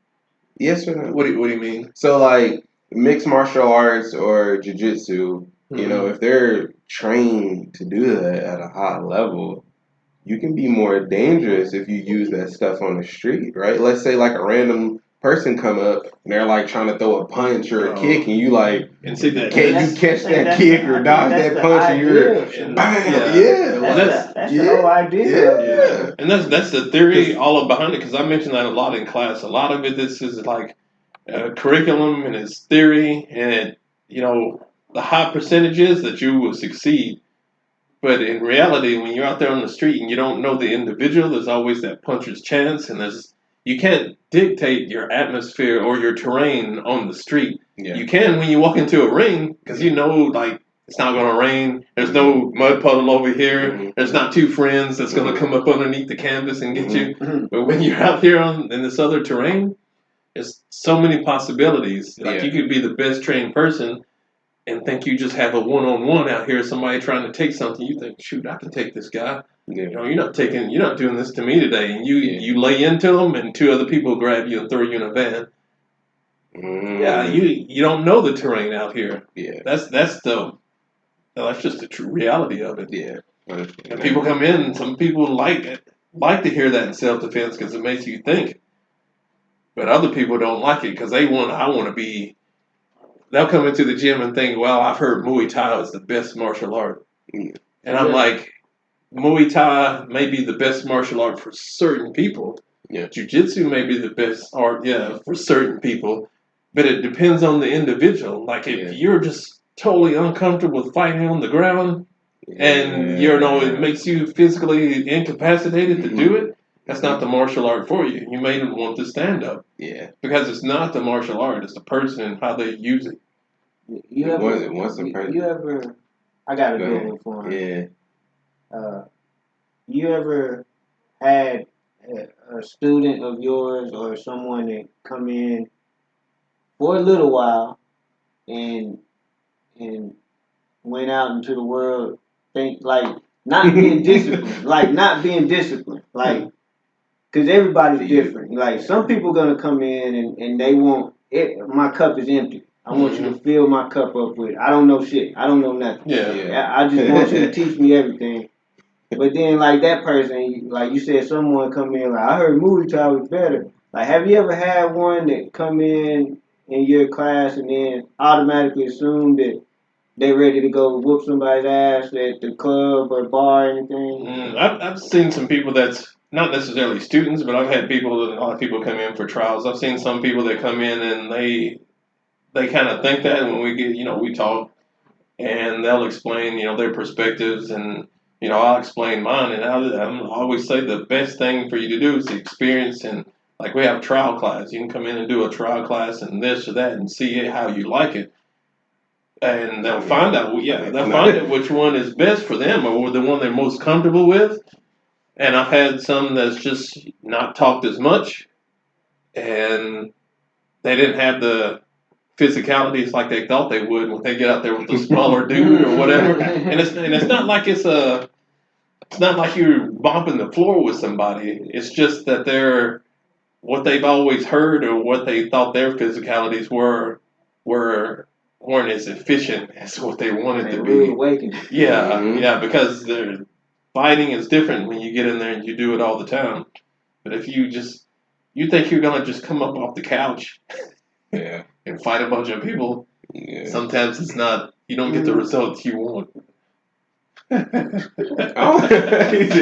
Yes or no? What do you mean? So like mixed martial arts or jiu-jitsu, you know, if they're trained to do that at a high level, you can be more dangerous if you use that stuff on the street, right? Let's say like a random person come up and they're like trying to throw a punch or a kick and you like and see that can you catch that kick or dodge that punch and you're bam, that's the whole idea. Yeah. And that's the theory all behind it, because I mentioned that a lot in class. A lot of it, this is like curriculum and it's theory, and you know the high percentages that you will succeed. But in reality, when you're out there on the street and you don't know the individual, there's always that puncher's chance, and you can't dictate your atmosphere or your terrain on the street. Yeah. You can when you walk into a ring, because you know like it's not going to rain. There's no mud puddle over here. Mm-hmm. There's not two friends that's going to come up underneath the canvas and get you. But when you're out here in this other terrain, there's so many possibilities. Like you could be the best trained person and think you just have a one-on-one out here, somebody trying to take something. You think, shoot, I can take this guy. Yeah. You know, you're not doing this to me today. And you lay into them, and two other people grab you and throw you in a van. Yeah, you don't know the terrain out here. Yeah, that's just the true reality of it. Yeah, and people come in, and some people like to hear that in self-defense because it makes you think. But other people don't like it because I want to be. They'll come into the gym and think, well, I've heard Muay Thai is the best martial art. And I'm like, Muay Thai may be the best martial art for certain people. Yeah. Jiu-Jitsu may be the best art, for certain people. But it depends on the individual. Like, if you're just totally uncomfortable with fighting on the ground and, it makes you physically incapacitated to do it, that's not the martial art for you. You may want to stand up. Yeah. Because it's not the martial art. It's the person and how they use it. I got a good one for him. Yeah. You ever had a student of yours or someone that come in for a little while and went out into the world, think like not being disciplined, because everybody's different. Like some people gonna come in and they want it. My cup is empty. I want you to fill my cup up with. I don't know shit. I don't know nothing. Yeah. I just want you to teach me everything. But then, like that person, like you said, someone come in like I heard Muay Thai was better. Like, have you ever had one that come in in your class and then automatically assume that they're ready to go whoop somebody's ass at the club or bar or anything? I've seen some people that's not necessarily students, but I've had a lot of people come in for trials. I've seen some people that come in and they kind of think that when we get, we talk and they'll explain, their perspectives and, I'll explain mine. And I always say the best thing for you to do is the experience. And like we have trial class, you can come in and do a trial class and this or that and see how you like it. And they'll find out, which one is best for them or the one they're most comfortable with. And I've had some that's just not talked as much and they didn't have the physicalities like they thought they would when they get out there with a smaller dude or whatever. And it's not like it's not like you're bumping the floor with somebody. It's just that they're what they've always heard or what they thought their physicalities weren't as efficient as what they wanted to be. Yeah, because their fighting is different when you get in there and you do it all the time. But if you think you're gonna just come up off the couch, and fight a bunch of people, sometimes it's not. You don't get the results you want. He said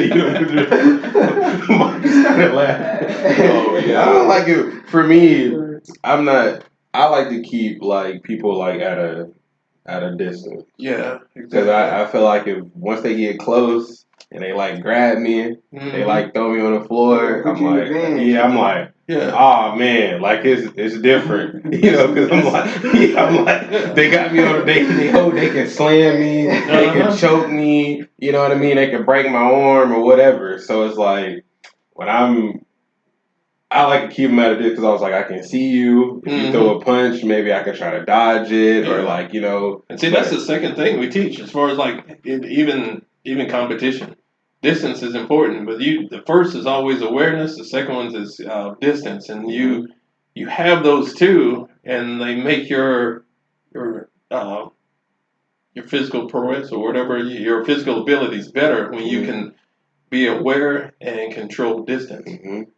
you don't get the Marcus started laughing. Oh yeah, I don't like it. For me, I'm not. I like to keep like people like at a distance. Yeah, because I feel like if once they get close and they like grab me, they like throw me on the floor. I'm like, oh man, like it's different, because I'm like, they got me on. They can slam me, they can choke me. You know what I mean? They can break my arm or whatever. So it's like when I like to keep them at a distance because I was like, I can see you. If you throw a punch, maybe I can try to dodge it or like, And see, that's the second thing we teach as far as like even competition. Distance is important, but the first is always awareness. The second one is distance, and you have those two, and they make your physical prowess or whatever your physical abilities better when you can be aware and control distance,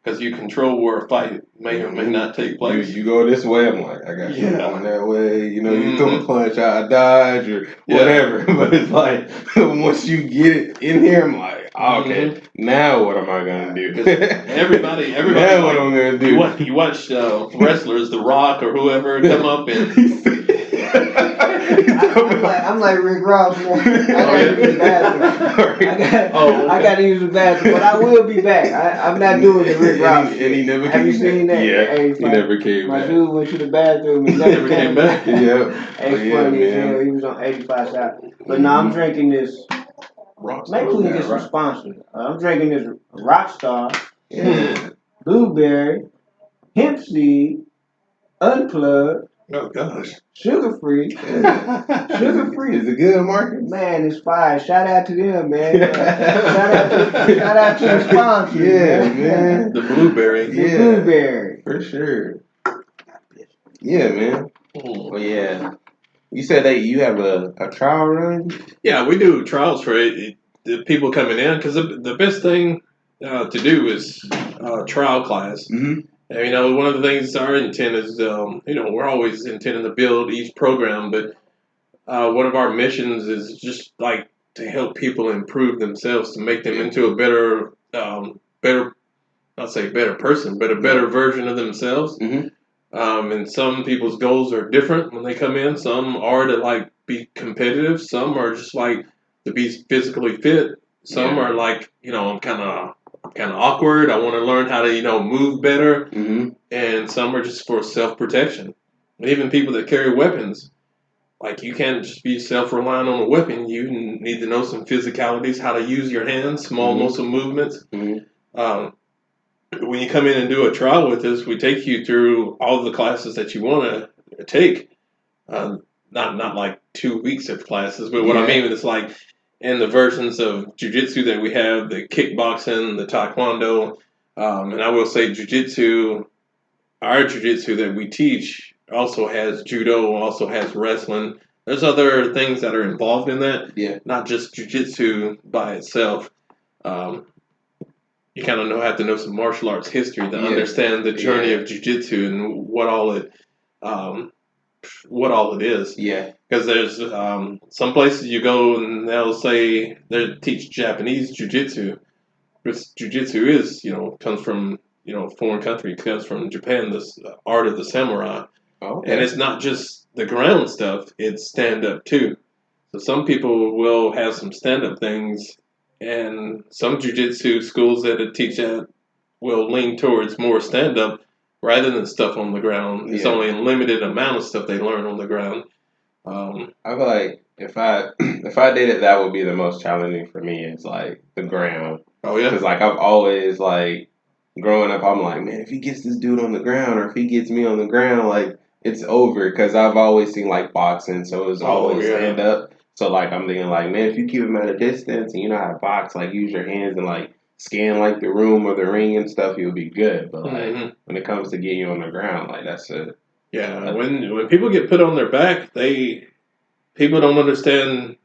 because you control where a fight may or may not take place. You go this way, I'm like, I got you going that way. You throw a punch, I dodge or whatever. But it's like once you get it in here, I'm like, okay, now what am I gonna do? Everybody. Now what am I gonna do? You watch wrestlers, The Rock or whoever, come up and. I'm like Rick Ross, man. I gotta use the bathroom. I gotta use the bathroom, but I will be back. I'm not doing the Rick Ross. And he never came back. Have you seen that? Yeah, he never came back. My dude went to the bathroom and never came back. Yeah. It's funny as hell. He was on 85 South. But no, I'm drinking this. Maybe we can get some sponsors. I'm drinking this Rockstar, Blueberry, Hemp Seed, Unplugged. Oh gosh. Sugar free. Is it good, Marcus? Man, it's fire. Shout out to them, man. shout out to the sponsors. Yeah, man. The Blueberry. Blueberry. For sure. Yeah, man. Well, yeah. You said that you have a trial run? Yeah, we do trials for the people coming in, because the best thing to do is trial class. And, one of the things our intent is, we're always intending to build each program, but one of our missions is just like to help people improve themselves, to make them into a better, not say better person, but a better version of themselves. And some people's goals are different when they come in. Some are to like be competitive. Some are just like to be physically fit. Some are like, I'm kind of awkward. I want to learn how to, move better. And some are just for self-protection. And even people that carry weapons, like you can't just be self-reliant on a weapon. You need to know some physicalities, how to use your hands, small muscle movements. When you come in and do a trial with us, we take you through all the classes that you want to take. Not like 2 weeks of classes, but what I mean is like in the versions of jiu-jitsu that we have, the kickboxing, the taekwondo, and I will say jiu-jitsu, our jiu-jitsu that we teach also has judo, also has wrestling. There's other things that are involved in that, not just jiu-jitsu by itself. You kind of have to know some martial arts history to understand the journey of jiu-jitsu and what all it what all it is. Yeah. Because there's some places you go and they'll say they teach Japanese jiu-jitsu. Because jiu-jitsu is, comes from, foreign country, comes from Japan, this art of the samurai. Okay. And it's not just the ground stuff, it's stand-up too. So some people will have some stand-up things, and some jiu-jitsu schools that teach that will lean towards more stand-up rather than stuff on the ground. It's only a limited amount of stuff they learn on the ground. I feel like if I did it, that would be the most challenging for me. Is like the ground. Oh yeah. Because like I've always like growing up, I'm like, man, if he gets this dude on the ground, or if he gets me on the ground, like it's over. Because I've always seen like boxing, so it's always stand up. So like I'm thinking like, man, if you keep him at a distance and you know how to box, like use your hands and like scan like the room or the ring and stuff, you'll be good. But like when it comes to getting you on the ground, like that's it. Yeah, when people get put on their back, people don't understand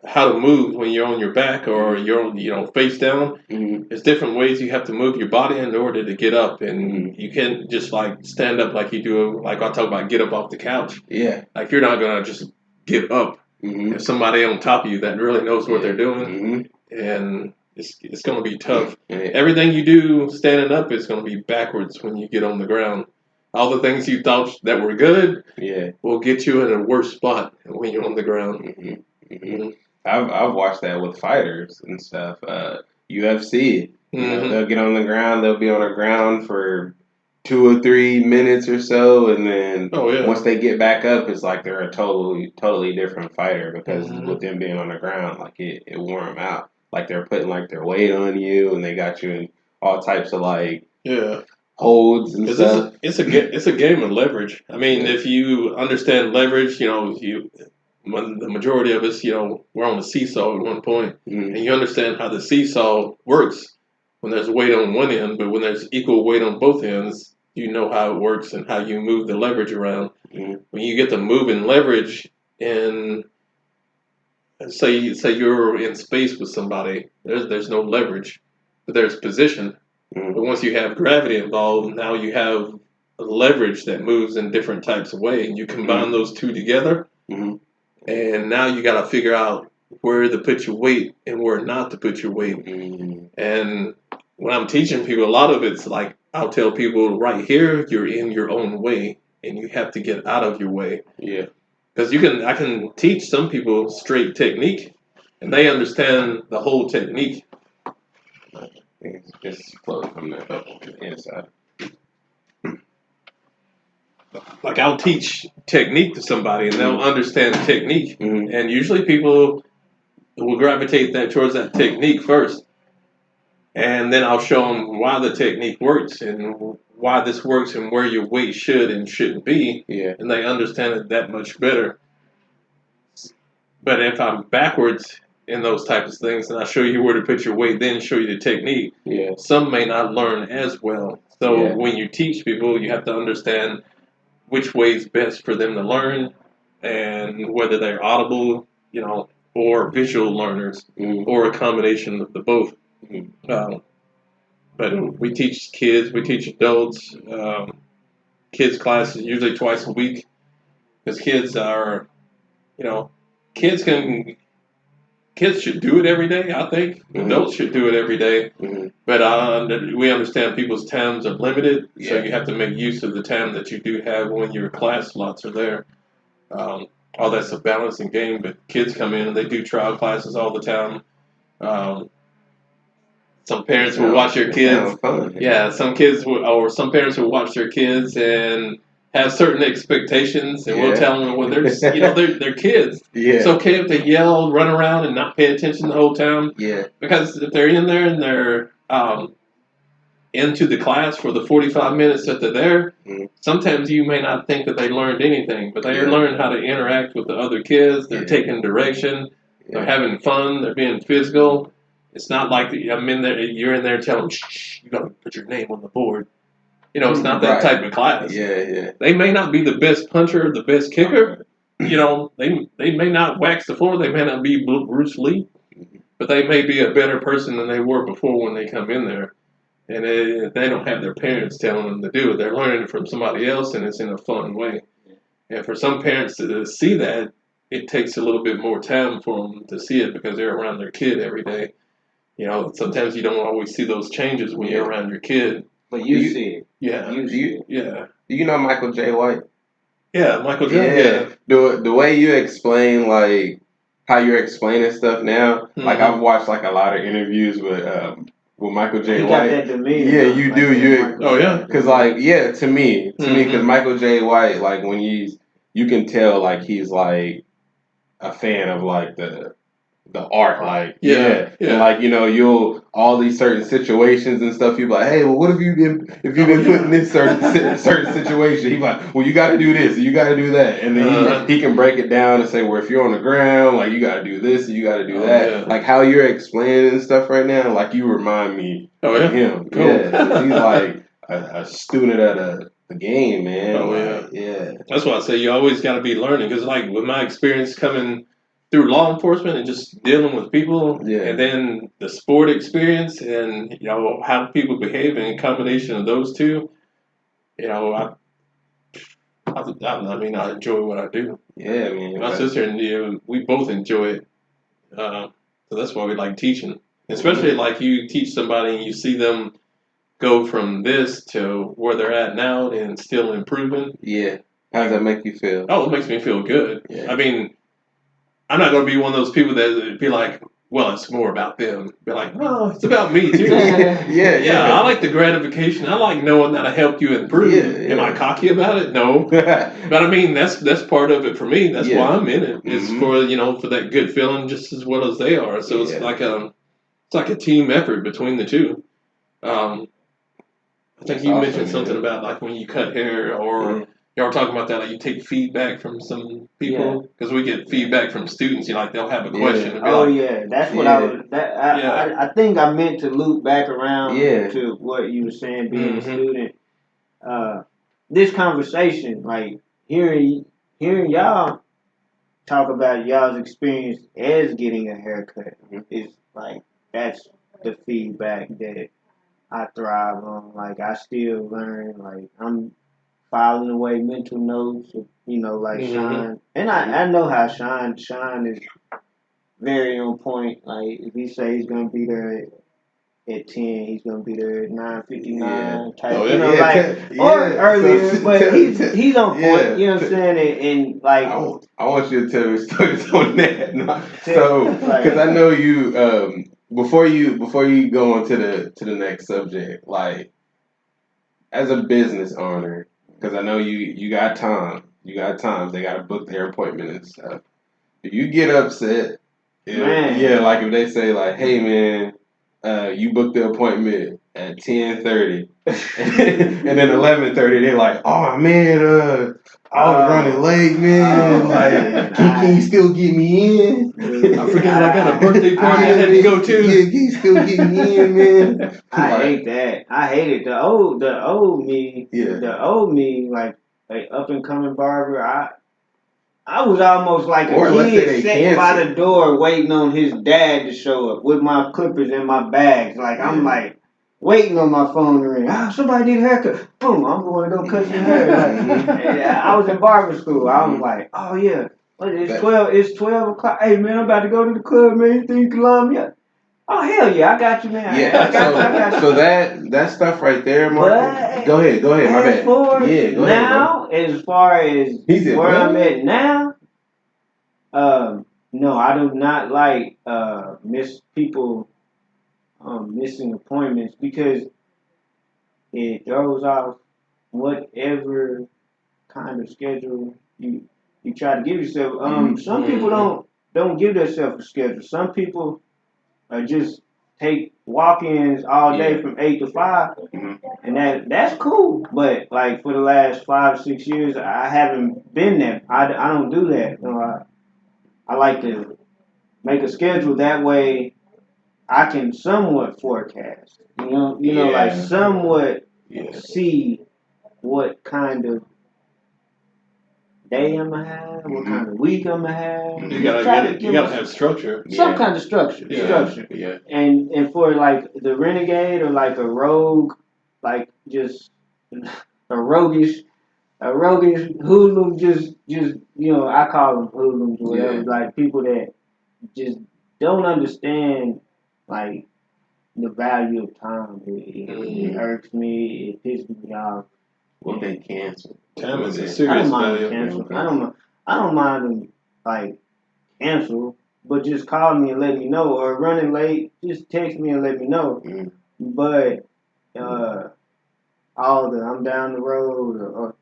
how to move when you're on your back or you're face down. There's different ways you have to move your body in order to get up, and you can't just like stand up like you do. Like I talk about, get up off the couch. Yeah, like you're not gonna just get up. If somebody on top of you that really knows what they're doing, and it's gonna be tough. Everything you do standing up is gonna be backwards when you get on the ground. All the things you thought that were good, will get you in a worse spot when you're on the ground. I've watched that with fighters and stuff. UFC, they'll get on the ground. They'll be on the ground for 2 or 3 minutes or so, and then once they get back up, it's like they're a totally different fighter because with them being on the ground, like it wore them out. Like they're putting like their weight on you, and they got you in all types of like holds and stuff. It's a game of leverage. I mean, if you understand leverage, when the majority of us, we're on the seesaw at one point, and you understand how the seesaw works. When there's weight on one end, but when there's equal weight on both ends, you know how it works and how you move the leverage around. When you get to move and leverage, and say you're in space with somebody, there's no leverage, but there's position. But once you have gravity involved, now you have leverage that moves in different types of ways, and you combine those two together. And now you got to figure out where to put your weight and where not to put your weight. And when I'm teaching people, a lot of it's like, I'll tell people right here, you're in your own way and you have to get out of your way. Yeah. Because I can teach some people straight technique and they understand the whole technique. It's just flowing from the inside. Like I'll teach technique to somebody and they'll understand technique, and usually people will gravitate towards that technique first, and then I'll show them why the technique works and why this works and where your weight should and shouldn't be, and they understand it that much better. But if I'm backwards in those types of things and I show you where to put your weight, then show you the technique, some may not learn as well. So when you teach people, you have to understand which way is best for them to learn, and whether they're audible, or visual learners, or a combination of the both. But we teach kids, we teach adults. Kids classes usually twice a week, because kids are, kids should do it every day. I think adults should do it every day. But we understand people's times are limited, so you have to make use of the time that you do have when your class slots are there. All that's a balancing game, but kids come in and they do trial classes all the time. Some parents will watch their kids. Some parents will watch their kids and have certain expectations, and we'll tell them when they're they're kids. It's okay if they yell, run around, and not pay attention the whole time. Because if they're in there and they're into the class for the 45 minutes that they're there, sometimes you may not think that they learned anything, but they learned how to interact with the other kids. They're taking direction. They're having fun. They're being physical. It's not like I'm in there. You're in there telling them, shh, you got to put your name on the board. It's not that type of class. They may not be the best puncher or the best kicker. They may not wax the floor. They may not be Bruce Lee, but they may be a better person than they were before when they come in there. And they don't have their parents telling them to do it. They're learning it from somebody else, and it's in a fun way. And for some parents to see that, it takes a little bit more time for them to see it because they're around their kid every day. Sometimes you don't always see those changes when you're around your kid. But you see it. Yeah. Do you know Michael J. White? Yeah, Michael J. Yeah. The way you explain, like, how you're explaining stuff now, like, I've watched, like, a lot of interviews with Michael J. White. Got that demeanor. Yeah, you do. Oh, yeah? Because, like, to me, because Michael J. White, like, when you can tell, like, he's, like, a fan of, like, the art, like, and, like, you'll, all these certain situations and stuff, you'll be like, hey, well, what have you been put in this certain situation? He's like, well, you got to do this, you got to do that, and then he can break it down and say, well, if you're on the ground, like, you got to do this, and you got to do that, like, how you're explaining stuff right now, like, you remind me of him, so he's, like, a student of the game, man. That's why I say you always got to be learning, because, like, with my experience coming through law enforcement and just dealing with people, and then the sport experience, and how people behave, and a combination of those two, I enjoy what I do. Yeah, man. My sister and we both enjoy it, so that's why we like teaching. Especially like you teach somebody and you see them go from this to where they're at now and still improving. Yeah. How does that make you feel? Oh, it makes me feel good. Yeah. I mean, I'm not going to be one of those people that be like, well, it's more about them. Be like, no, it's about me too. Yeah. I like the gratification. I like knowing that I helped you improve. Am I cocky about it? No. But I mean, that's part of it for me. That's why I'm in it. It's for that good feeling just as well as they are. So it's like a team effort between the two. I think you mentioned something about like when you cut hair or. Y'all were talking about that, like you take feedback from some people because we get feedback from students. They'll have a question. And be that's what I was. I think I meant to loop back around to what you were saying, being a student. This conversation, like hearing y'all talk about y'all's experience as getting a haircut, is like that's the feedback that I thrive on. Like I still learn. Like I'm filing away mental notes, like Sean. And I know how Sean is very on point. Like if he say he's gonna be there at 10, he's gonna be there at 9:59 type, or earlier. But he's on point. You know what I'm saying? And like I want you to tell me stories on that. So because I know you before you go on to the next subject, like as a business owner. Because I know you got time. You got times they got to book their appointment and stuff. If you get upset, like if they say like, "Hey man, you booked the appointment at 10:30," and then 11:30, they're like, "Oh man, I was running late, man. Like, can you still get me in?" I forgot I got a birthday party I had to go to. Yeah, can you still get me in, man? I hate that. I hate it. The old me. The old me, like up and coming barber. I was almost like a kid sitting by the door waiting on his dad to show up with my clippers in my bags. Like I'm like waiting on my phone to ring. Somebody need a haircut. Boom, I'm going to go cut your hair. I was in barber school. I was like, oh yeah. It's 12 o'clock. Hey man, I'm about to go to the club, man. You think you can love me? Oh hell yeah, I got you, man. I got you. So that stuff right there, Mark. Go ahead, my bad. Go ahead. Now, as far as where I'm at now, no, I do not like missing appointments because it throws off whatever kind of schedule you try to give yourself. Some people don't give themselves a schedule. Some people just take walk-ins all day from 8 to 5, and that's cool. But like for the last 5 or 6 years, I haven't been there. I don't do that. I like to make a schedule that way I can somewhat forecast. Like somewhat see what kind of day I'm gonna have, what kind of week I'm gonna have. You gotta have structure. Some kind of structure. Yeah. And for like the renegade or like a rogue, like just a roguish hoodlum, just I call them hoodlums or whatever. Like people that just don't understand like the value of time. It irks me. It pisses me off. What they cancel? Time is a serious value. I don't mind them like cancel, but just call me and let me know. Or running late, just text me and let me know. But I'm down the road, or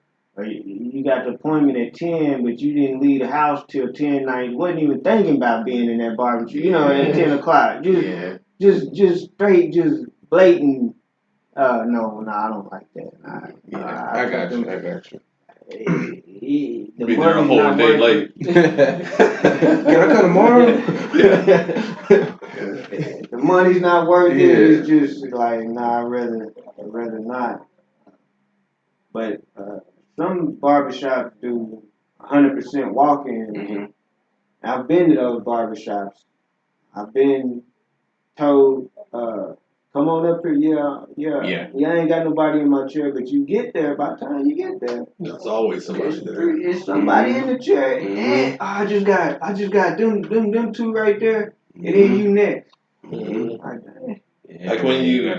you got the appointment at 10, but you didn't leave the house till 10 night. Wasn't even thinking about being in that barbecue. At 10 o'clock. Just straight, just blatant. No, I don't like that. I got you. Be there a whole day late. Can I come tomorrow? The money's not worth it. It's just like, I'd rather not. But some barbershops do 100% walk-in. I've been to those barbershops. I've been told, come on up here, yeah. I ain't got nobody in my chair, but you get there. By the time you get there, there's always somebody there. It's somebody in the chair, and I just got them two right there, and then you next. Like when you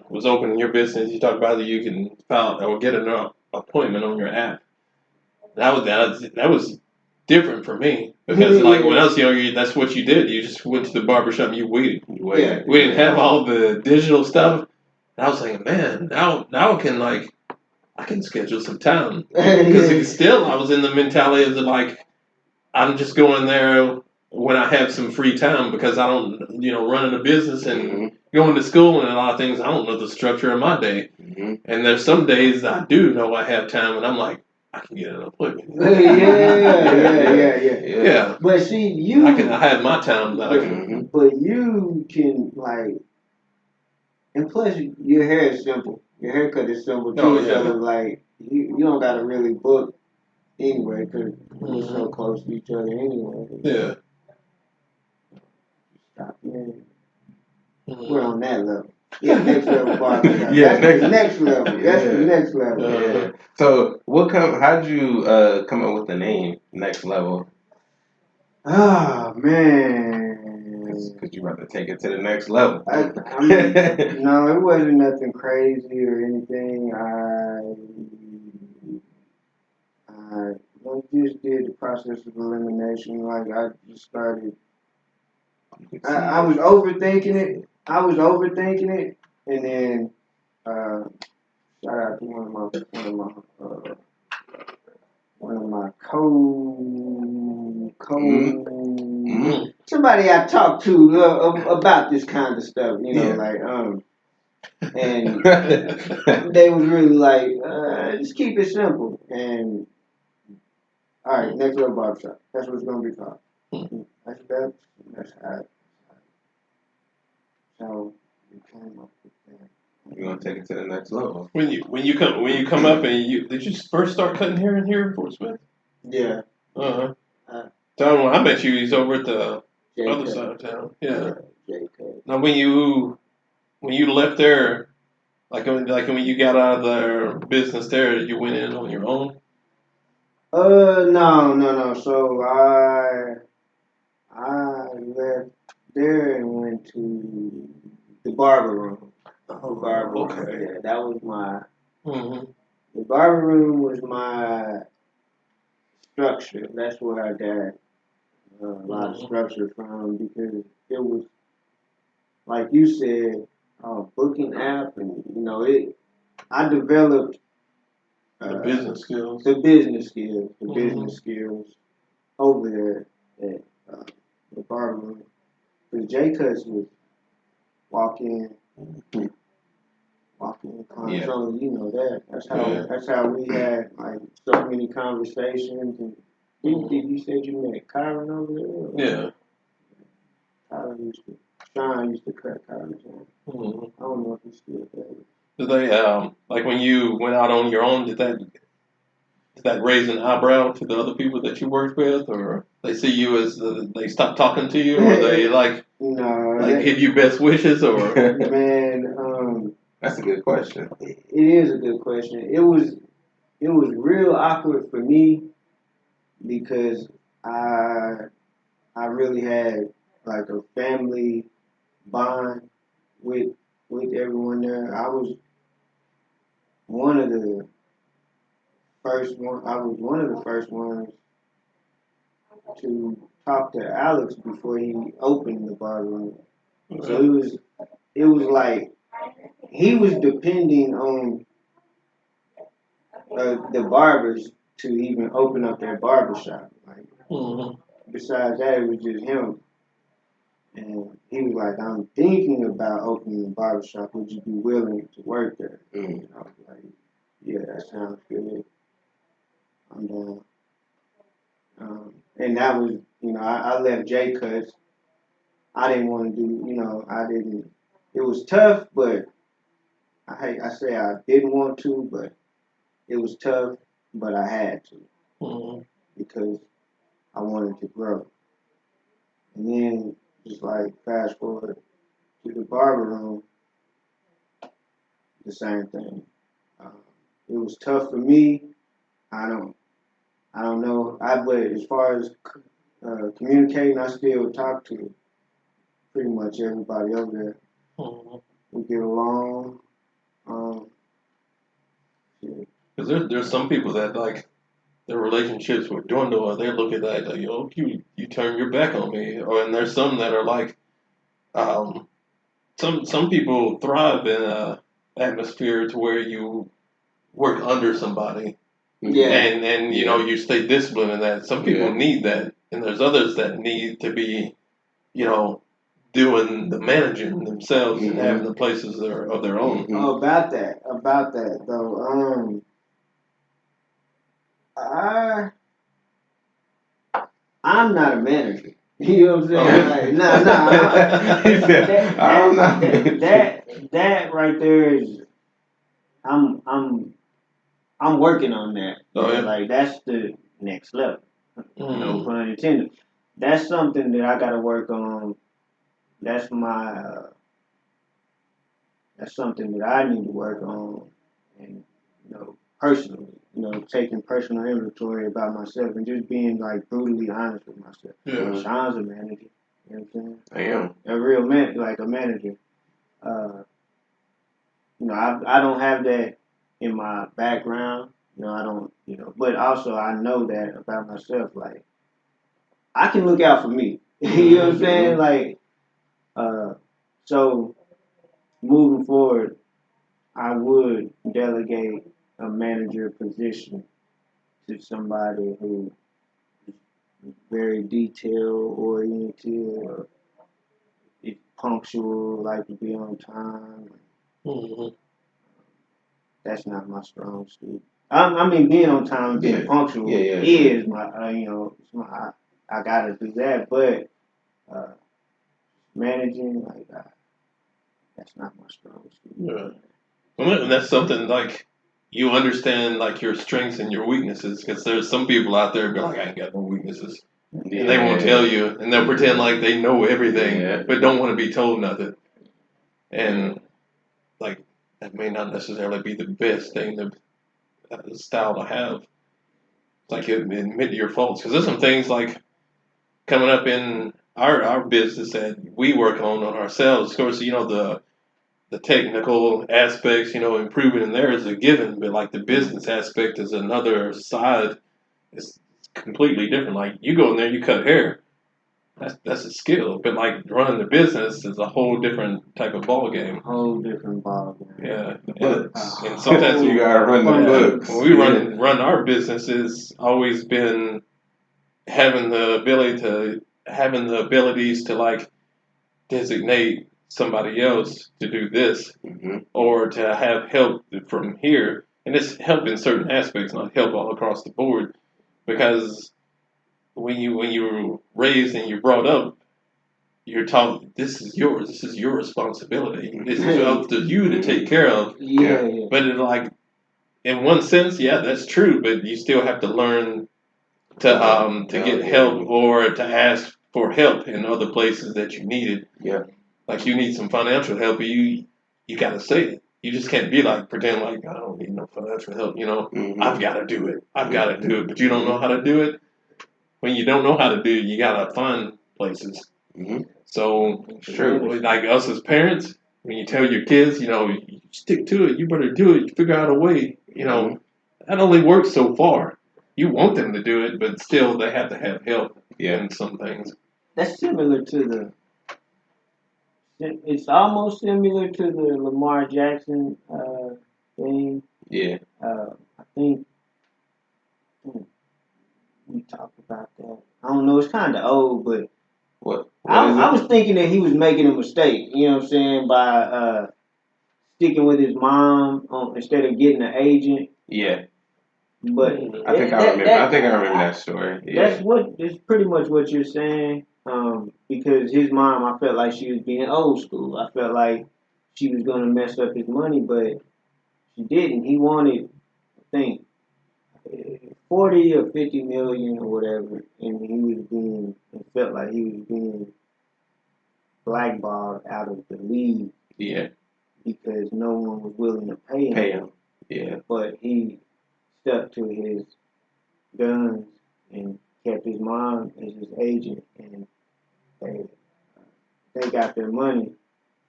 was opening your business, you talked about that you can file or get an appointment on your app. That was different for me because like when I was younger, that's what you did. You just went to the barbershop and you waited. We didn't have all the digital stuff. And I was like, man, now I can schedule some time because still I was in the mentality of like I'm just going there when I have some free time because I don't running a business and going to school and a lot of things I don't know the structure of my day. And there's some days I do know I have time and I'm like I can get an appointment. Yeah. But see, I have my time now. But you can like, and plus your hair is simple. Your haircut is simple too. So like you don't gotta really book anyway because we're so close to each other anyway. Yeah. Stop, man. We're on that level. Yeah, next level barbershop. Next level. That's the next level. Yeah. So how'd you come up with the name Next Level? Oh man. Because you about to take it to the next level. I mean, no, it wasn't nothing crazy or anything. I just did the process of elimination. Like I just started. I was overthinking it. And then shout out to one of my somebody I talked to about this kind of stuff, and they was really like, just keep it simple. And all right, Next Level Barbershop. That's what it's gonna be called. That's how. So we came up with that. You're gonna take it to the next level. When you come up and did you first start cutting hair in here in Fort Smith? Yeah. Tom, I met you. He's over at the other side of town. Yeah. Now when you left there, like when you got out of their business there, you went in on your own. No. So I left there and went to the barber room. Okay. Yeah, that was my. The barber room was my structure. That's where I got a lot of structure from because it was, like you said, booking app, and I developed the business skills. The business skills over there at the barber room. Because J-Cuts was walk in, Yeah. So you know that. That's how we had like so many conversations. And you said you met Kyron over there? Yeah. Sean used to cut Kyron's hair. I don't know if he's still there. Did they like when you went out on your own? Did that raise an eyebrow to the other people that you worked with, or they see you as they stop talking to you, or they give you best wishes, or man, that's a good question. It is a good question. It was real awkward for me because I really had like a family bond with everyone there. I was one of the first ones to talk to Alex before he opened the bar room. So it was like he was depending on the barbers to even open up their barbershop. Like, besides that, it was just him. And he was like, I'm thinking about opening a barbershop. Would you be willing to work there? And I was like, yeah, that sounds good. I'm down. And that was, I left J Cuts. I didn't want to do, it was tough, but I say I didn't want to, but it was tough, but I had to because I wanted to grow. And then just like fast forward to the barber room, the same thing. It was tough for me. I don't know. But as far as communicating, I still talk to pretty much everybody over there. We get along. Because there's some people that like their relationships with dwindle, or they look at that like, oh, you turn your back on me, and there's some that are like, some people thrive in a atmosphere to where you work under somebody, and you stay disciplined in that. Some people need that, and there's others that need to be, doing the managing themselves and having the places of their own. Oh, about that though. I'm not a manager. You know what I'm saying? That right there is, I'm working on that. Like that's the next level. No pun intended. That's something that I got to work on. That's that's something that I need to work on, and personally, taking personal inventory about myself and just being like brutally honest with myself. Yeah. Sean's a manager. You know what I'm saying? I am a real man, like a manager. I don't have that in my background. I don't. But also I know that about myself. Like I can look out for me. You know what I'm saying? Like, so moving forward, I would delegate a manager position to somebody who is very detail oriented, or is punctual, like to be on time. That's not my strong suit. I mean, being on time and being punctual is my, it's my. I gotta do that, but managing, like, that's not my strong suit. Yeah. And that's something like you understand, like your strengths and your weaknesses, because there's some people out there be like, I ain't got no weaknesses, and they won't tell you, and they'll pretend like they know everything, but don't want to be told nothing, and like that may not necessarily be the best thing, the style to have. It's like admit your faults, because there's some things like coming up in our business that we work on ourselves. Of course, the technical aspects, improving in there is a given, but like the business aspect is another side. It's completely different. Like you go in there, you cut hair. That's a skill, but like running the business is a whole different type of ball game. Whole different ball game. Yeah, and sometimes you gotta run the books. When we run our business, it's always been having the abilities to like designate somebody else to do this, or to have help from here, and it's help in certain aspects, not help all across the board. Because when you were raised and you're brought up, you're taught this is yours, this is your responsibility, this is up to you to take care of. Yeah. But in one sense, yeah, that's true. But you still have to learn to get help or to ask for help in other places that you need it. Yeah. Like you need some financial help, you got to say it. You just can't be like pretend like I don't need no financial help. I've got to do it. I've got to do it, but you don't know how to do it. When you don't know how to do it, you got to find places. Mm-hmm. So True. Like us as parents, when you tell your kids, you stick to it. You better do it. You figure out a way. That only works so far. You want them to do it, but still they have to have help in some things. That's similar to it's almost similar to the Lamar Jackson thing. Yeah. I think we talked about that. I don't know. It's kind of old, but what I was thinking that he was making a mistake. You know what I'm saying, by sticking with his mom instead of getting an agent. Yeah. But I think I remember that story. Yeah. It's pretty much what you're saying. Because his mom, I felt like she was being old school. I felt like she was gonna mess up his money, but she didn't. He wanted, I think, 40 or 50 million or whatever, and it felt like he was being blackballed out of the league. Yeah. Because no one was willing to pay him. Yeah. But he stuck to his guns and kept his mom as his agent, and they got their money.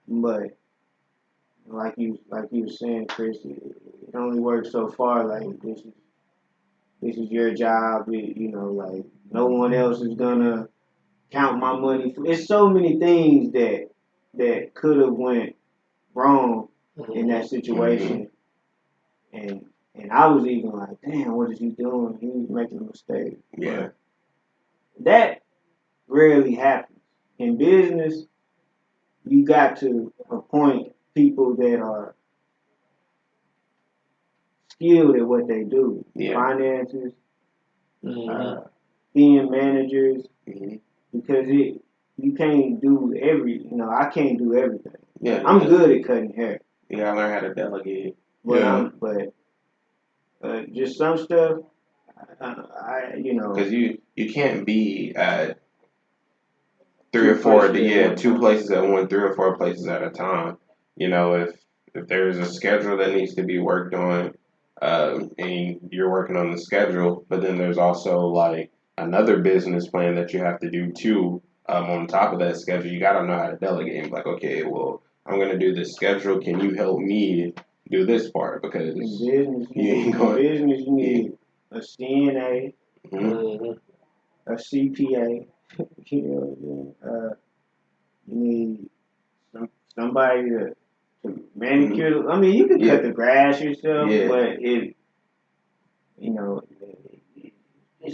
But like you were saying, Chris, it only works so far. Like this is your job. Like no one else is gonna count my money. It's so many things that could have went wrong in that situation, and I was even like, damn, what is he doing? He was making a mistake. Yeah. But that rarely happens in business. You got to appoint people that are skilled at what they do. Finances, being managers, because you can't do I can't do everything. Yeah, I'm good at cutting hair. You gotta learn how to delegate. But just some stuff, because you can't be at three or four, two places at one, 3 or 4 places at a time. If there's a schedule that needs to be worked on, and you're working on the schedule, but then there's also like another business plan that you have to do too. On top of that schedule, you gotta know how to delegate. Like, okay, well, I'm gonna do this schedule. Can you help me do this part? Because in business, you need a CNA, a CPA. You need somebody to manicure. I mean, you can cut the grass yourself, but if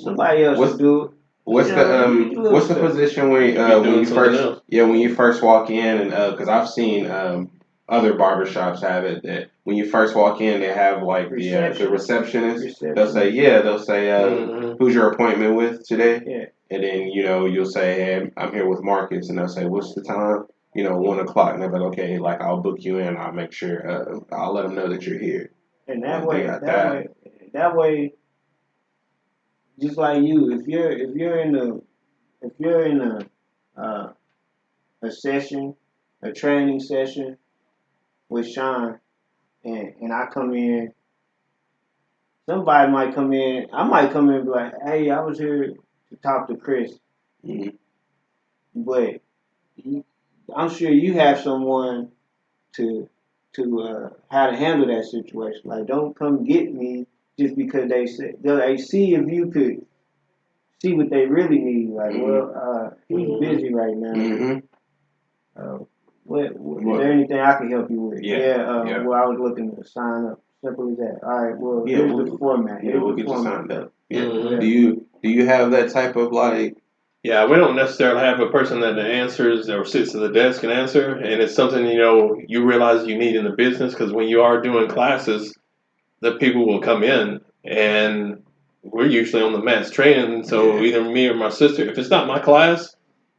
somebody else to do it. What's the position when you first walk in, and because I've seen other barbershops have it that when you first walk in they have like the receptionist. They'll say who's your appointment with today, and then you'll say, hey, I'm here with Marcus, and they'll say what's the time, 1 o'clock, and they're like, okay, like I'll book you in, I'll make sure I'll let them know that you're here, and that way. Just like you, if you're in a session, a training session with Sean, and I come in, somebody might come in. I might come in and be like, "Hey, I was here to talk to Chris," but I'm sure you have someone to how to handle that situation. Like, don't come get me just because they see if you could see what they really need. Like, he's busy right now. Is there anything I can help you with? Well, I was looking to sign up. Simple as that. All right. Well, here's the format. We'll get you signed up. Do you have that type of like? Yeah, we don't necessarily have a person that answers or sits at the desk and answer, and it's something you realize you need in the business, because when you are doing classes, the people will come in, and we're usually on the mats training. So either me or my sister, if it's not my class,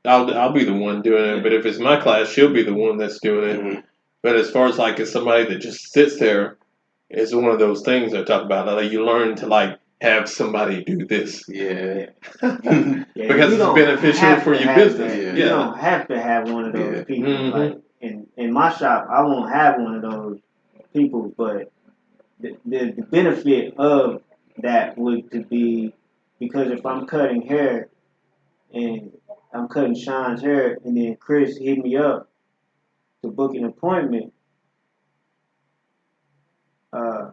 I'll be the one doing it. But if it's my class, she'll be the one that's doing it. But as far as like it's somebody that just sits there it's one of those things I talk about. Like you learn to like have somebody do this. Yeah. Because it's beneficial for your business. Yeah. You don't have to have one of those people. Mm-hmm. Like in my shop, I won't have one of those people, but the benefit of that would to be because if I'm cutting hair and I'm cutting Sean's hair and then Chris hit me up to book an appointment, I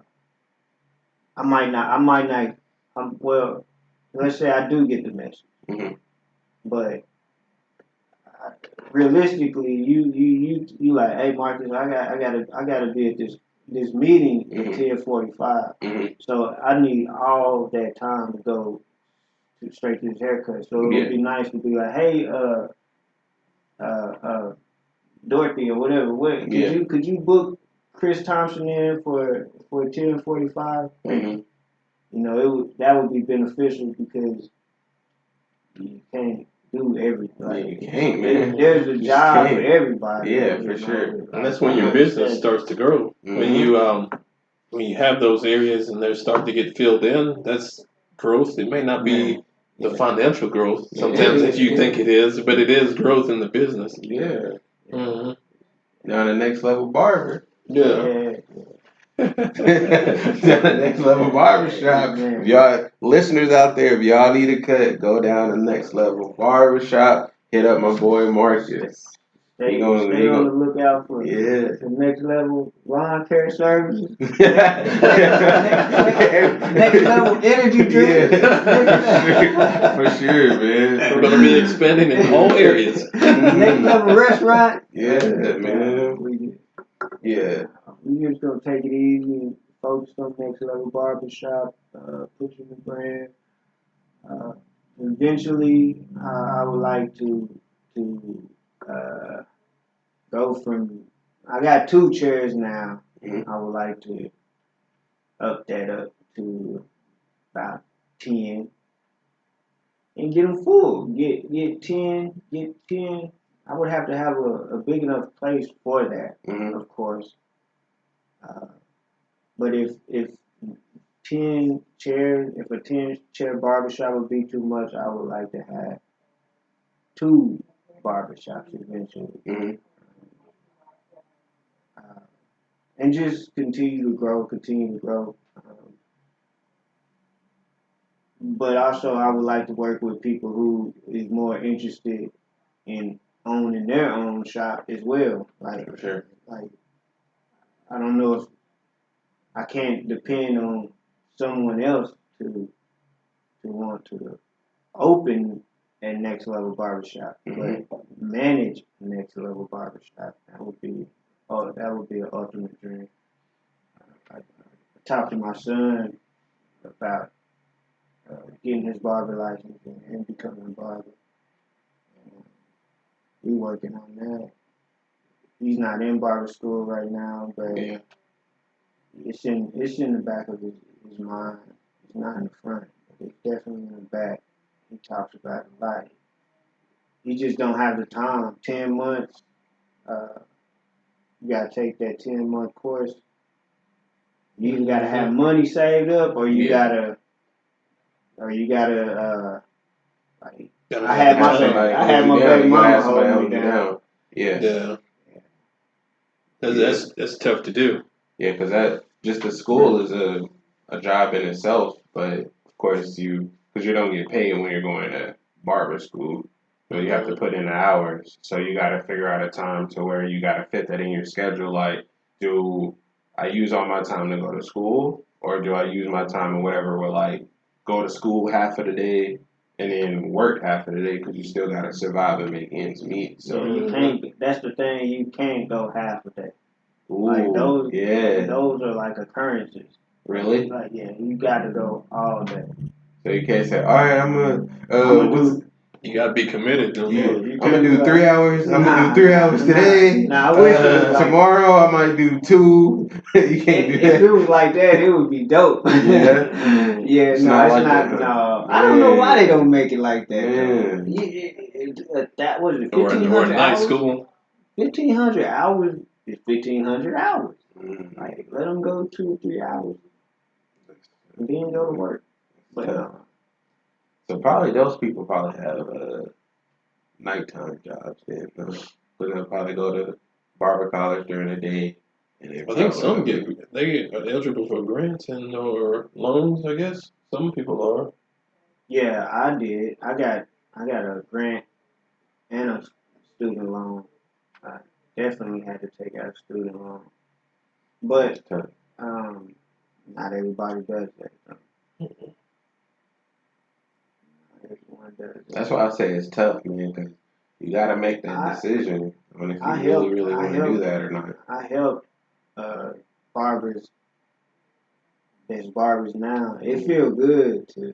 might not, well, let's say I do get the message, but realistically, you like, hey Marcus, I gotta be at this meeting at 10:45, so I need all that time to go straight to his haircut. So it would be nice to be like, hey, Dorothy or whatever, could you book Chris Thompson in for 10:45? You know, that would be beneficial because you can't do everything. Like, you can't, man. There's a job for everybody. Yeah, for sure. And that's when your business starts to grow. When you have those areas and they start to get filled in, that's growth. It may not be the financial growth sometimes that you think it is, but it is growth in the business. Yeah. Now the next level barber. Yeah. The next level barbershop. If y'all listeners out there, if y'all need a cut, go down the next level barbershop. Hit up my boy Marcus. Stay on the lookout for the next level lawn care services. Next level energy drink. For sure, man. We're going to be expanding in all areas. Next level restaurant. Yeah, man. We just gonna take it easy and focus on next level barbershop, pushing the brand. Eventually, I would like to go from. I got 2 chairs now. I would like to up that up to about 10 and get them full. Get 10. I would have to have a big enough place for that, of course. But if 10 chairs, if a 10-chair barbershop would be too much, I would like to have 2 barbershops eventually. And just continue to grow. But also, I would like to work with people who is more interested in owning their own shop as well. Like, for sure. Like, I don't know if I can't depend on someone else to want to open a next level barbershop, but manage a next level barbershop. That would be an ultimate dream. I talked to my son about getting his barber license and becoming a barber. We working on that. He's not in barber school right now, but it's in the back of his mind. It's not in the front, but it's definitely in the back. He talks about it a lot. He just don't have the time. 10 months. You gotta take that 10-month course. You either gotta have money saved up, or you gotta like. I had my baby mama hold me down. Yeah. That's tough to do. Yeah, because that just the school is a job in itself, but of course because you don't get paid when you're going to barber school, so you have to put in the hours. So you got to figure out a time to where you got to fit that in your schedule. Like, do I use all my time to go to school, or do I use my time or whatever with like go to school half of the day and then work half of the day because you still got to survive and make ends meet. So you can't. That's the thing. You can't go half a day. Ooh, like those are like occurrences. Really? Like you got to go all day. So you can't say, all right, I'm gonna you gotta be committed. I'm gonna do 3 hours. I'm gonna do 3 hours today. I wish it was like tomorrow I might do 2. You can't do that. If it was like that, it would be dope. It's not. No, I don't know why they don't make it like that. That was it. 1,500 or a night hours. school. 1,500 hours is 1,500 hours. Like, let them go 2 or 3 hours and then go to work. But so probably those people probably have nighttime jobs then. Because they'll probably go to barber college during the day. And I think some get eligible for grants and or loans. I guess some people are. yeah, I did. I got a grant and a student loan. I definitely had to take out a student loan, but not everybody does that. Mm-hmm. Not everyone does that. That's why I say it's tough, man, because you got to make that decision on if you really want to do that or not. I help barbers that's barbers now. It feels good to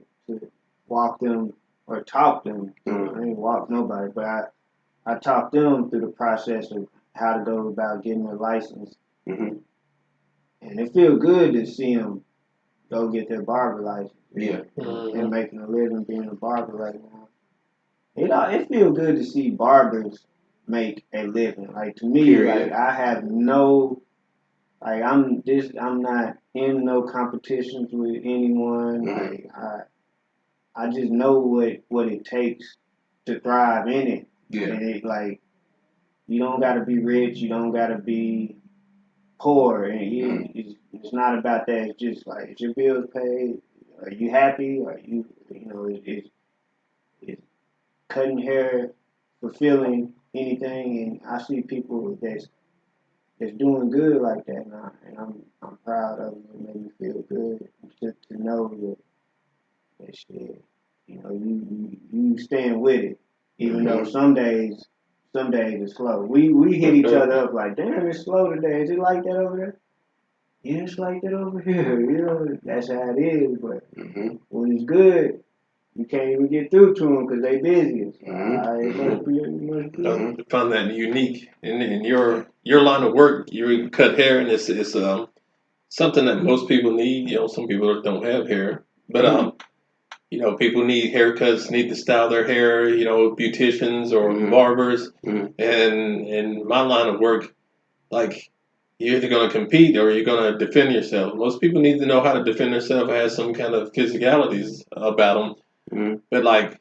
walk them or talk them. I ain't walk nobody, but I talk them through the process of how to go about getting their license. Mm-hmm. And it feels good to see them go get their barber license. Yeah. And making a living being a barber right now. It feels good to see barbers make a living. Like, to me, Period. like, I have no, like, I'm not in no competitions with anyone. Mm-hmm. Like, I just know what it takes to thrive in it. Yeah. And it, like, you don't got to be rich. You don't got to be poor. And it's not about that. It's just like, is your bills paid? Are you happy? Are you, is cutting hair fulfilling anything? And I see people that's doing good like that, and I'm proud of them. It made me feel good to know that shit. You stand with it, even though some days it's slow. We hit each other up like, damn, it's slow today. Is it like that over there? Yeah, it's like that over here. That's how it is. But when it's good, you can't even get through to them because they busy. I find that unique in your line of work. You cut hair, and it's something that most people need. Some people don't have hair, but people need haircuts, need to style their hair. Beauticians or barbers, and in my line of work, like, you're either going to compete or you're going to defend yourself. Most people need to know how to defend themselves, have some kind of physicalities about them, but like,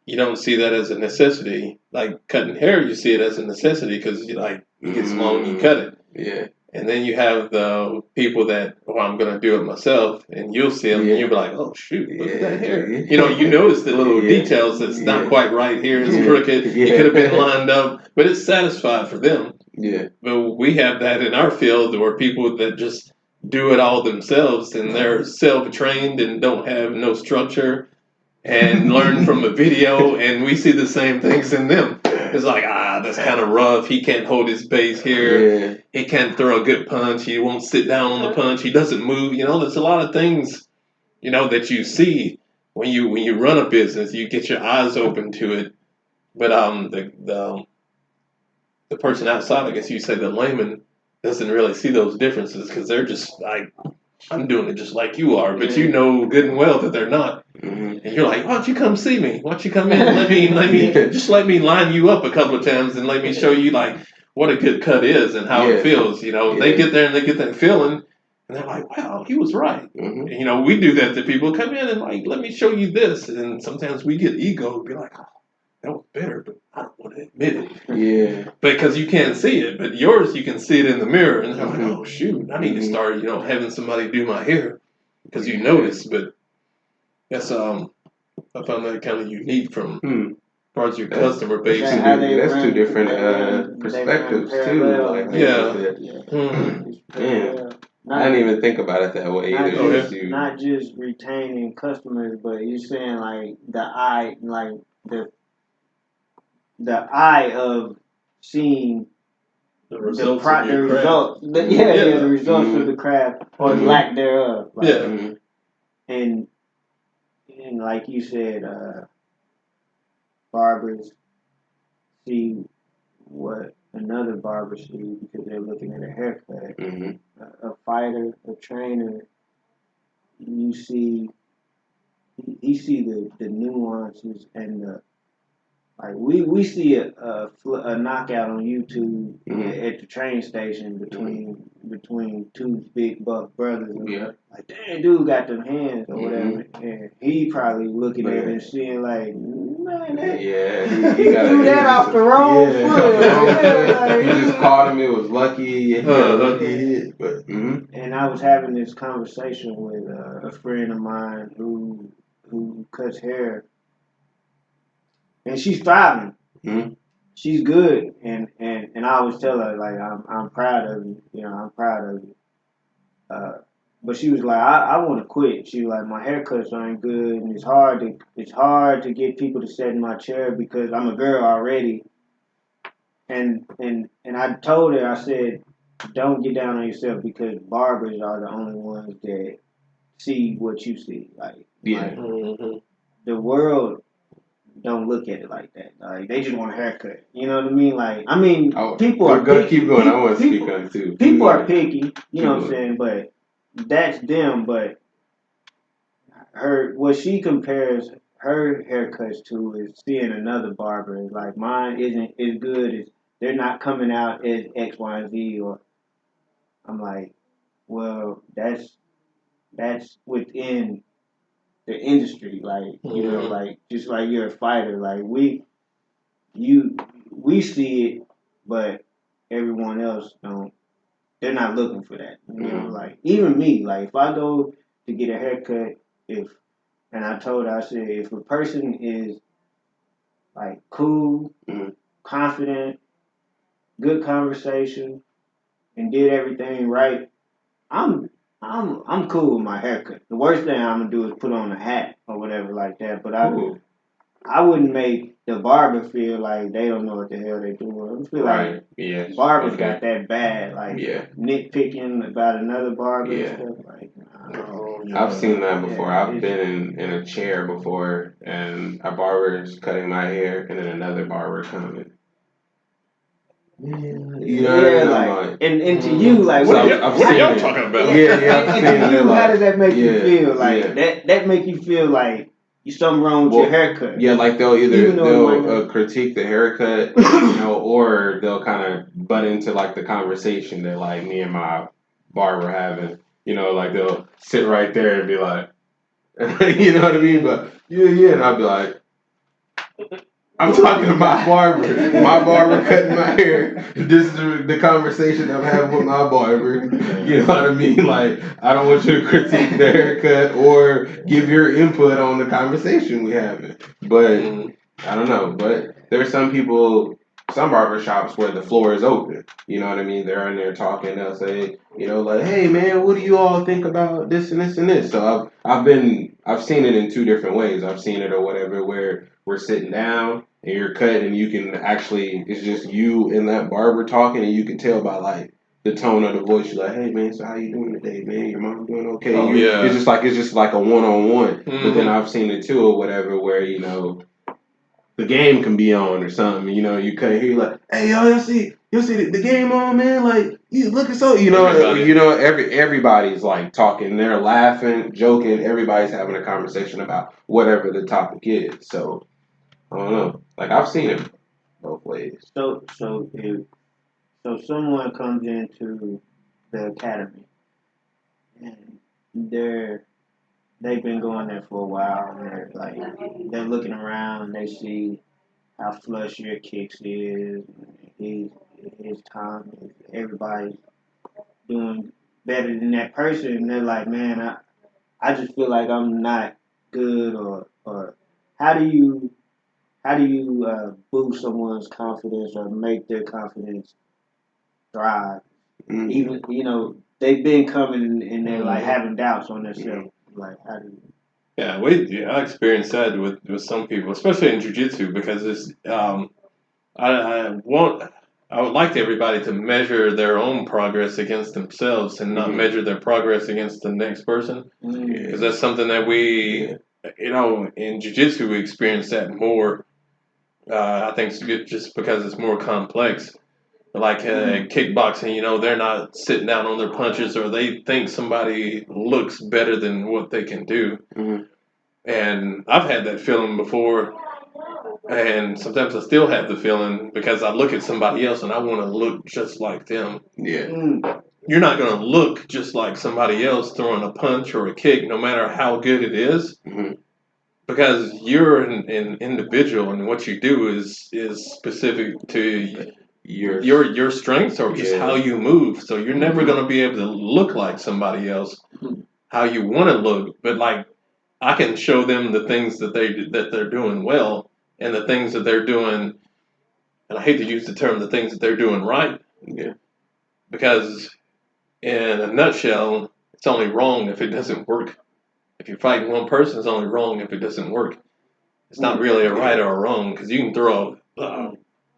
you don't see that as a necessity. Like cutting hair, you see it as a necessity because it gets long, you cut it. Yeah. And then you have the people that, I'm going to do it myself, and you'll see them, and you'll be like, oh, shoot, look at that hair. You notice the little details that's not quite right here. It's crooked. It could have been lined up, but it's satisfied for them. Yeah. But we have that in our field where people that just do it all themselves, and they're self-trained and don't have no structure and learn from a video, and we see the same things in them. It's like, that's kind of rough. He can't hold his base here. Yeah. He can't throw a good punch. He won't sit down on the punch. He doesn't move. There's a lot of things, that you see when you run a business. You get your eyes open to it. But the person outside, I guess you say the layman, doesn't really see those differences because they're just like, I'm doing it just like you are, but you know good and well that they're not. And you're like, why don't you come see me? Why don't you come in? Let me just let me line you up a couple of times and let me show you like what a good cut is and how it feels. They get there and they get that feeling, and they're like, wow, he was right. And, we do that to people. Come in and like, let me show you this. And sometimes we get ego and be like, that was better, but I don't want to admit it. Yeah. Because you can't see it, but yours, you can see it in the mirror. And they're like, oh, shoot, I need to start, having somebody do my hair. Because you notice, but that's, I found that kind of unique from parts of your customer base. That's two different perspectives, too. Like, I didn't even think about it that way. Not just retaining customers, but you're saying like the eye of seeing the results of the craft or lack thereof. And like you said, barbers see what another barber sees because they're looking at a haircut. A fighter, a trainer, you see, he see the nuances and Like we see a knockout on YouTube at the train station between two big buff brothers. And like, damn, dude got them hands or whatever. And he probably looking at it and seeing like, man, he threw that off the wrong foot. He just caught him. It was lucky. He got a lucky hit. But and I was having this conversation with a friend of mine who cuts hair. And she's thriving. She's good, and I always tell her like I'm proud of you. You know, I'm proud of you. But she was like, I want to quit. She was like, my haircuts aren't good, and it's hard to get people to sit in my chair because I'm a girl already. And I told her, I said, don't get down on yourself because barbers are the only ones that see what you see. Like the world don't look at it like that. Like they just want a haircut. You know what I mean? Like people are picky. Keep going. I want to speak on it too. People are picky. You know what I'm saying? But that's them. But what she compares her haircuts to is seeing another barber. Is like mine isn't as good as they're not coming out as X, Y, and Z. Or I'm like, well, that's within the industry, like you know, like just like you're a fighter, like we see it, but everyone else don't. They're not looking for that, you know. Like even me, like if I go to get a haircut, and I told her, I said, if a person is like cool, confident, good conversation, and did everything right, I'm cool with my haircut. The worst thing I'm gonna do is put on a hat or whatever like that. But I wouldn't make the barber feel like they don't know what the hell they're doing. I feel like barbers got that bad, like nitpicking about another barber and stuff. Like, I've seen that before. I've been in a chair before, and a barber's cutting my hair, and then another barber coming. You know like, and to you, like, what are y'all talking about? And to you, how does that make you feel? Like that make you feel like you something wrong with your haircut? Yeah, like they'll critique the haircut, you know, or they'll kind of butt into like the conversation that like me and my barber having. You know, like they'll sit right there and be like, you know what I mean? But and I'll be like, I'm talking to my barber. My barber cutting my hair. This is the conversation I'm having with my barber. You know what I mean? Like, I don't want you to critique the haircut or give your input on the conversation we're having. But I don't know. But there's some barbershops where the floor is open. You know what I mean? They're in there talking. They'll say, you know, like, hey man, what do you all think about this and this and this? So I've seen it in two different ways. I've seen it or whatever where we're sitting down and you're cut and you can actually, it's just you and that barber talking and you can tell by like the tone of the voice. You're like, hey man, so how you doing today, man? Your mom doing okay? It's just like a one-on-one. But then I've seen it too or whatever where, you know, the game can be on or something, you know, you cut here, you're like, hey, y'all see the game on, man, like, you looking so, everybody's like talking, they're laughing, joking, everybody's having a conversation about whatever the topic is, so, I don't know, like, I've seen it both ways. So someone comes into the academy, and they've been going there for a while, and they're looking around, they see how flush your kicks is, his time, everybody's doing better than that person, and they're like, man, I just feel like I'm not good, or how do you boost someone's confidence or make their confidence thrive? Even, you know, they've been coming and they're like having doubts on themselves. Like, how do you? I experienced that with some people, especially in jiu-jitsu, because it's I would like everybody to measure their own progress against themselves and not measure their progress against the next person, because that's something that we, you know, in jiu-jitsu we experience that more. I think it's just because it's more complex. Like kickboxing, you know, they're not sitting down on their punches, or they think somebody looks better than what they can do. And I've had that feeling before And sometimes I still have the feeling because I look at somebody else and I want to look just like them. Yeah. You're not going to look just like somebody else throwing a punch or a kick, no matter how good it is, because you're an individual, and what you do is specific to your strengths or just how you move. So you're never going to be able to look like somebody else how you want to look. But like, I can show them the things that they're doing well, and the things that they're doing. And I hate to use the term, the things that they're doing right. Yeah. Because in a nutshell, it's only wrong if it doesn't work. If you're fighting one person, it's only wrong if it doesn't work. It's not really a right or a wrong, because you can throw a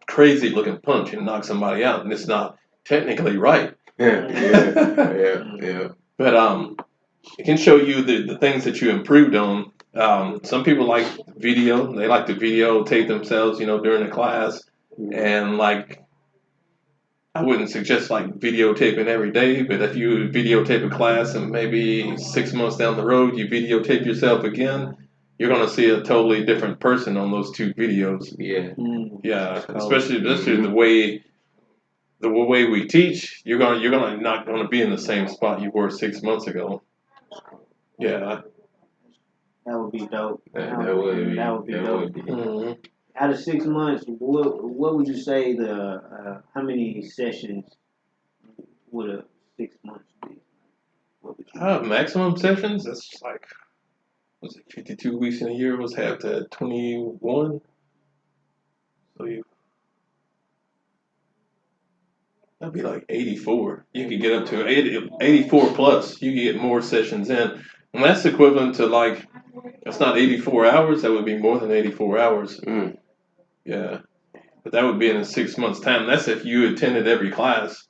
crazy looking punch and knock somebody out, and it's not technically right. Yeah. But it can show you the things that you improved on. Some people like video. They like to videotape themselves, during the class. And like, I wouldn't suggest like videotaping every day, but if you videotape a class and maybe 6 months down the road you videotape yourself again, you're gonna see a totally different person on those 2 videos. Yeah, especially the way we teach. You're not gonna be in the same spot you were 6 months ago. Yeah, that would be dope. That would be dope. Mm-hmm. Out of 6 months, what would you say how many sessions would a 6 months be? Maximum sessions? That's like, was it 52 weeks in a year? Was half to 21? So that'd be like 84. You could get up to 84 plus. You could get more sessions in. And that's equivalent to like, that's not 84 hours. That would be more than 84 hours. Yeah. But that would be in a 6 months' time. That's if you attended every class.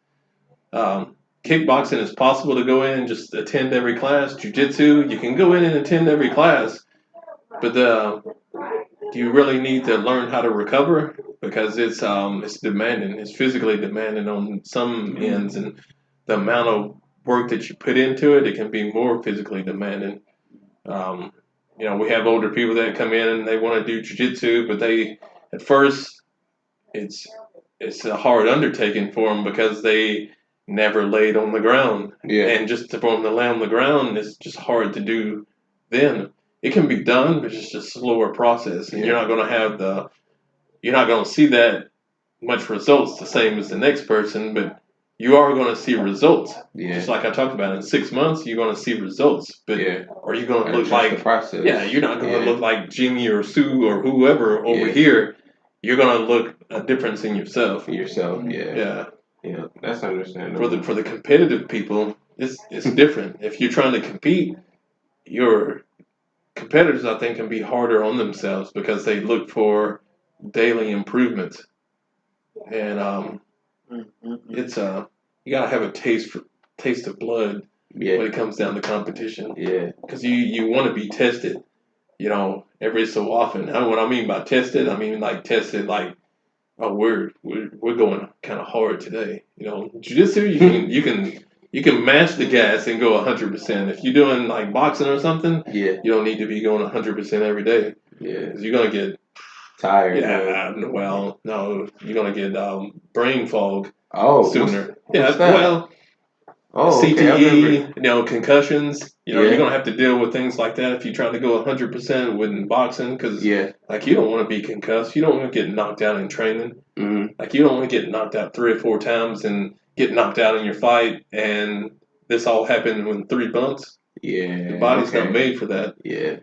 Kickboxing is possible to go in and just attend every class. Jiu-jitsu, you can go in and attend every class. But do you really need to learn how to recover? Because it's demanding. It's physically demanding on some ends, and the amount of work that you put into it, it can be more physically demanding. We have older people that come in and they want to do jiu-jitsu, but at first it's a hard undertaking for them because they never laid on the ground. Yeah. And just for them to lay on the ground, it's just hard to do then. It can be done, but it's just a slower process. And you're not going to see that much results the same as the next person, but you are going to see results. Yeah. Just like I talked about, in 6 months, you're going to see results. But are you going to look like, the process. Yeah, you're not going to look like Jimmy or Sue or whoever over here. You're going to look a difference in yourself. Yeah. Yeah, that's understandable. For the competitive people, it's different. If you're trying to compete, your competitors, I think, can be harder on themselves because they look for daily improvements. And it's you gotta have a taste of blood when it comes down to competition. Yeah, because you want to be tested, every so often. And what I mean by tested, I mean like tested like, oh, we're going kind of hard today. Jiu-jitsu, you can match the gas and go 100%. If you're doing like boxing or something, you don't need to be going 100% every day. Yeah, because you're gonna get tired. Yeah, well, no, you're gonna get brain fog sooner. What's that? CTE, concussions. You're gonna have to deal with things like that if you're trying to go 100% with boxing, because like, you don't want to be concussed. You don't want to get knocked out in training. Like, you don't want to get knocked out 3 or 4 times and get knocked out in your fight, and this all happened in 3 months. Yeah, the body's not made for that. Yeah.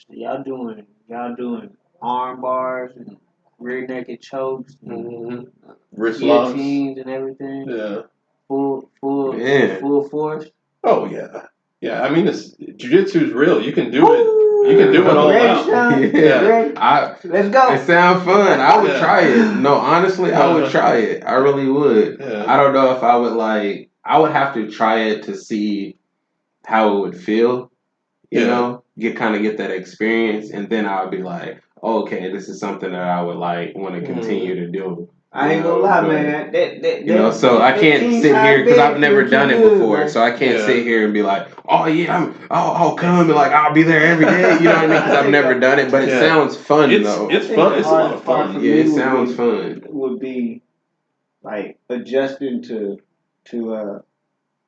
Y'all doing arm bars and rear naked chokes, wrist locks, guillotines and everything. Yeah. Full force. Oh yeah. Yeah, I mean, jiu-jitsu is real. You can do it. You can do it all out. Let's go. It sounds fun. I would try it. No, honestly, I would try it. I really would. Yeah. I don't know if I would I would have to try it to see how it would feel. You know, get that experience, and then I would be like, oh, okay, this is something that I would want to continue to do. I ain't gonna lie, man. That, so I can't sit here because I've never done it before. Man. So I can't sit here and be like, oh yeah, I'll come and like I'll be there every day. You know what I mean? Because I've never done it, but it sounds fun though. It's fun. It's a lot of fun. Yeah, it sounds fun. Would be like adjusting to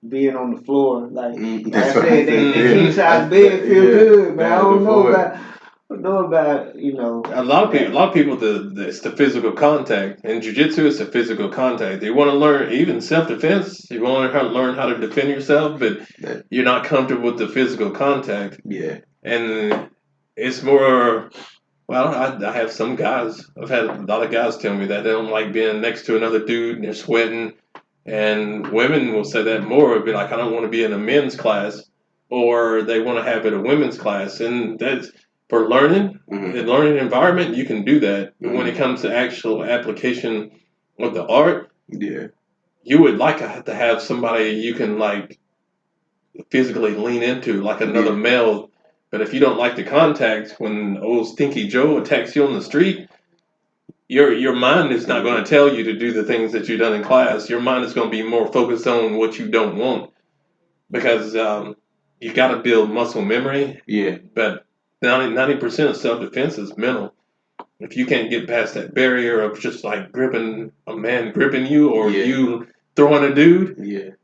being on the floor. Like I said, the king size bed feel good, man. I don't know about a lot of people it's the physical contact, and jiu-jitsu is the physical contact. You want to learn even self-defense, you want to learn how to defend yourself, but you're not comfortable with the physical contact. And it's more, well, I have some guys, I've had a lot of guys tell me that they don't like being next to another dude and they're sweating, and women will say that more. It'll be like, I don't want to be in a men's class, or they want to have it a women's class, and that's for learning, in learning environment, you can do that. But when it comes to actual application of the art, you would like to have somebody you can like physically lean into, like another male. But if you don't like the contact, when old Stinky Joe attacks you on the street, your mind is not going to tell you to do the things that you've done in class. Your mind is going to be more focused on what you don't want, because you got to build muscle memory. But 90% of self-defense is mental. If you can't get past that barrier of just like gripping a man gripping you, or you throwing a dude,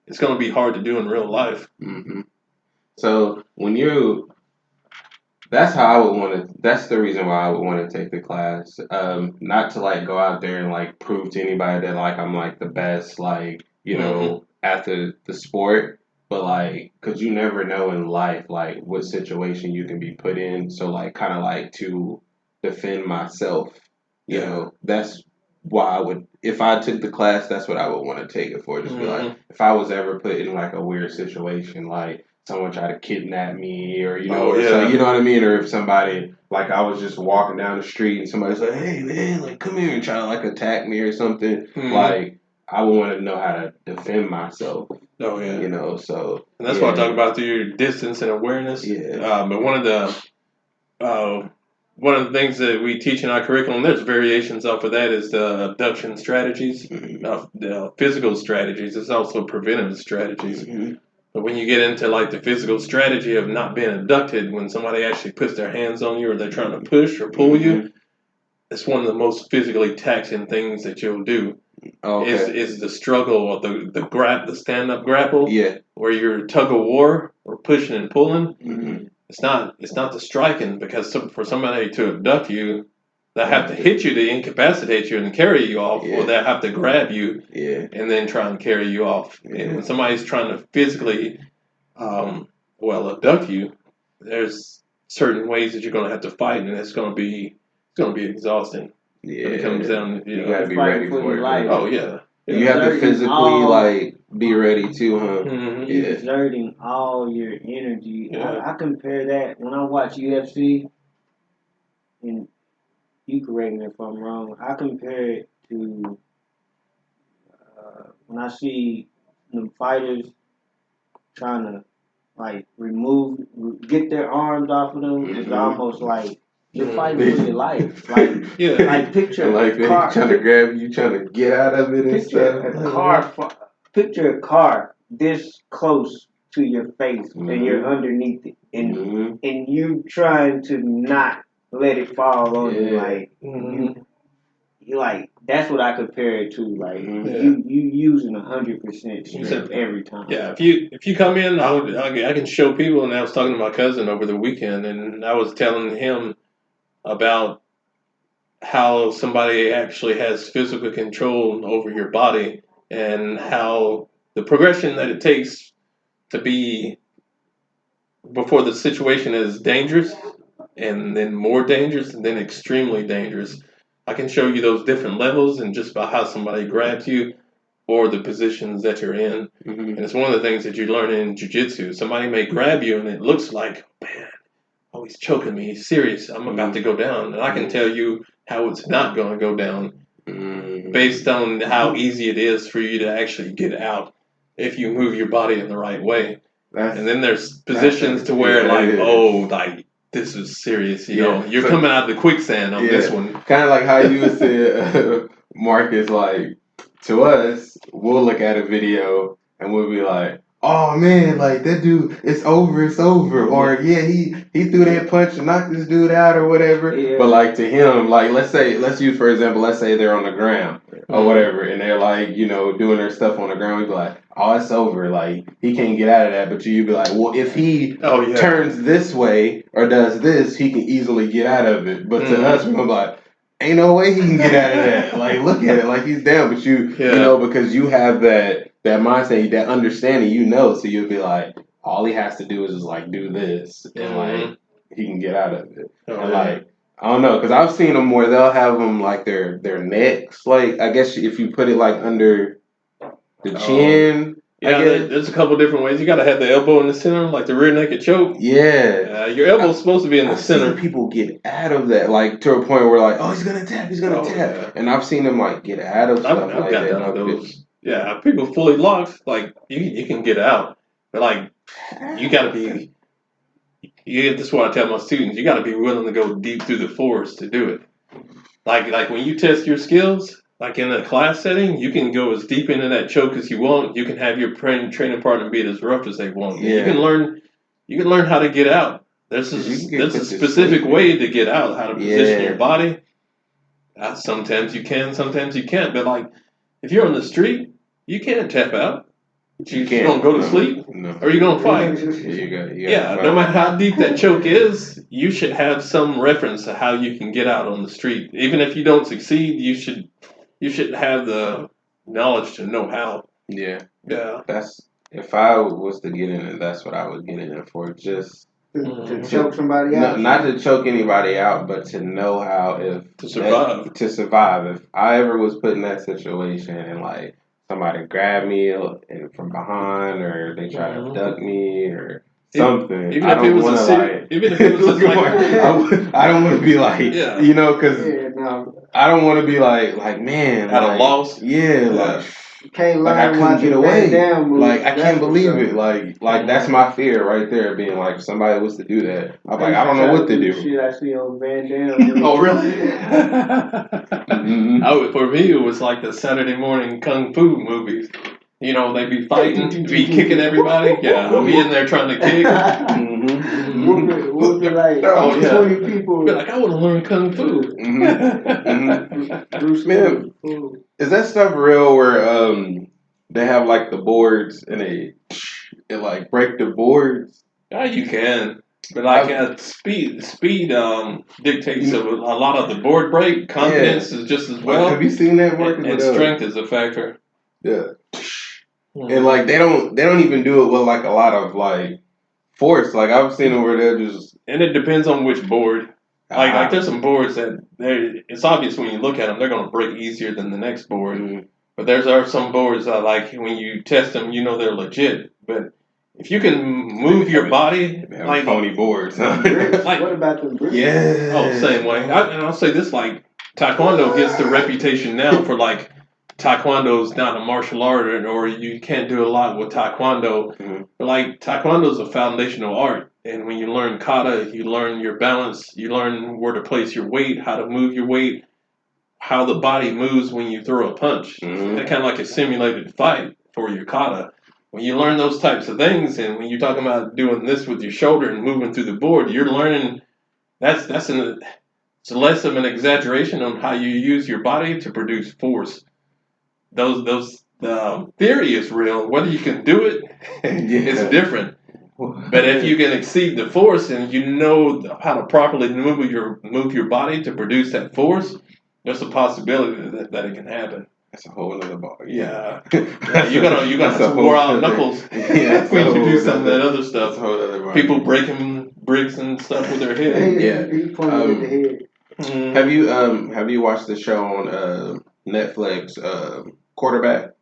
it's going to be hard to do in real life. So that's how I would want to. That's the reason why I would want to take the class. Not to like go out there and like prove to anybody that like I'm like the best, like at the sport. But like, cause you never know in life like what situation you can be put in. So like, kind of like to defend myself. You know, that's why I would. If I took the class, that's what I would want to take it for. Just be like, if I was ever put in like a weird situation, like someone tried to kidnap me, or so, you know what I mean, or if somebody like I was just walking down the street and somebody's like, hey man, like come here and try to like attack me or something, like I would want to know how to defend myself. So and that's what I talk about through your distance and awareness. But one of the things that we teach in our curriculum, there's variations off of that, is the abduction strategies, the physical strategies. It's also preventive strategies. But when you get into like the physical strategy of not being abducted, when somebody actually puts their hands on you or they're trying to push or pull you, it's one of the most physically taxing things that you'll do. Is the struggle of the stand-up grapple, where you're tug of war or pushing and pulling. It's not the striking, because for somebody to abduct you, they have to hit you to incapacitate you and carry you off, or they have to grab you and then try and carry you off. And when somebody's trying to physically abduct you, there's certain ways that you're going to have to fight, and it's going to be exhausting. When it comes down, you got to be ready for it. Life. Oh yeah. You have to physically like be ready too, huh? You're exerting all your energy. I compare that when I watch UFC, and you correct me if I'm wrong. I compare it to when I see the fighters trying to like get their arms off of them. It's almost like you're fighting for your life. Like like picture like a car trying to grab you, trying to get out of it and stuff. Picture a car this close to your face, and you're underneath it, and you trying to not let it fall on you, like you like. That's what I compare it to. Like you using 100% strength every time. Yeah, if you come in, I can show people. And I was talking to my cousin over the weekend, and I was telling him about how somebody actually has physical control over your body, and how the progression that it takes to be before the situation is dangerous, and then more dangerous, and then extremely dangerous. I can show you those different levels, and just by how somebody grabs you or the positions that you're in. And it's one of the things that you learn in jiu-jitsu. Somebody may grab you and it looks like, man, oh, he's choking me, he's serious, I'm about to go down. And I can tell you how it's not going to go down based on how easy it is for you to actually get out if you move your body in the right way. And then there's positions to where this is serious. You know, you're coming out of the quicksand on this one. Kind of like how you would say, Marcus, like, to us, we'll look at a video and we'll be like, oh man, like that dude, it's over. Or he threw that punch and knocked this dude out or whatever. Yeah. But like to him, like let's use for example, let's say they're on the ground or whatever, and they're like, you know, doing their stuff on the ground. We'd be like, oh, it's over. Like he can't get out of that. But you'd be like, well, if he turns this way or does this, he can easily get out of it. But to us, we're like, ain't no way he can get out of that. Like look at it, like he's down. But you know, because you have that mindset, that understanding, you know, so you'll be like, all he has to do is just like do this, and like he can get out of it. And like I don't know, because I've seen them where they'll have them like their necks, like I guess if you put it like under the chin. Yeah, there's a couple different ways. You gotta have the elbow in the center, like the rear naked choke. Yeah, your elbow's supposed to be in the center. Seen people get out of that, like to a point where like, oh, he's gonna tap, yeah. And I've seen them like get out of stuff like that. I've got those. Yeah, people fully locked, like you can get out, but like you gotta be. This is what I tell my students: you gotta be willing to go deep through the forest to do it. Like when you test your skills, like in a class setting, you can go as deep into that choke as you want. You can have your training partner be as rough as they want. Yeah. You can learn how to get out. There's a specific way to get out, how to position your body. Sometimes you can, sometimes you can't. But like if you're on the street, you can't tap out. You don't go to sleep, or you're gonna fight. No matter how deep that choke is, you should have some reference to how you can get out on the street. Even if you don't succeed, you should have the knowledge to know how. Yeah. That's if I was to get in it, that's what I would get in it for. Just to choke somebody out. Not to choke anybody out, but to know how to survive. If I ever was put in that situation and like somebody grabbed me and from behind, or they try to abduct me, or something. Even if it was I don't want to be like, you know, because I don't want to be like man, at a loss. Like you can't like I couldn't get away. Like I can't believe it. Like that's my fear right there. Being like, if somebody was to do that, I'm like, I don't know what to do. Shit I see on Van Damme. Oh really? For me, it was like the Saturday morning kung fu movies. You know, they be fighting, be kicking everybody. Yeah, I'll be in there trying to kick. We'll be like 20 people. Be like, I want to learn kung fu. Man, is that stuff real where they have like the boards and they like break the boards? Yeah, you can. But like speed dictates a lot of the board break. Confidence is just as well. Have you seen that, Marcus? And strength is a factor. Yeah. And like they don't even do it with like a lot of like force. Like I've seen them where they're just. And it depends on which board. Like there's some boards that it's obvious when you look at them they're going to break easier than the next board. Mm-hmm. But there are some boards that like when you test them, you know they're legit. But if you can move your body, like phony boards. Like, what about the bricks? Yeah. Oh, same way. And I'll say this: like Taekwondo gets the reputation now for like. Taekwondo's not a martial art, or you can't do a lot with Taekwondo. Mm-hmm. But like Taekwondo's a foundational art, and when you learn kata, you learn your balance, you learn where to place your weight, how to move your weight, how the body moves when you throw a punch. Mm-hmm. That's kind of like a simulated fight for your kata. When you learn those types of things, and when you're talking about doing this with your shoulder and moving through the board, you're learning. It's less of an exaggeration on how you use your body to produce force. Those theory is real. Whether you can do it, it's different. But if you can exceed the force and you know how to properly move your body to produce that force, there's a possibility that it can happen. That's a whole other ball. Yeah. You're gonna wore out knuckles when you do some of that other stuff. That's a whole other ball. People breaking bricks and stuff with their head. He pointed with the head. Have you watched the show on Netflix, Quarterback?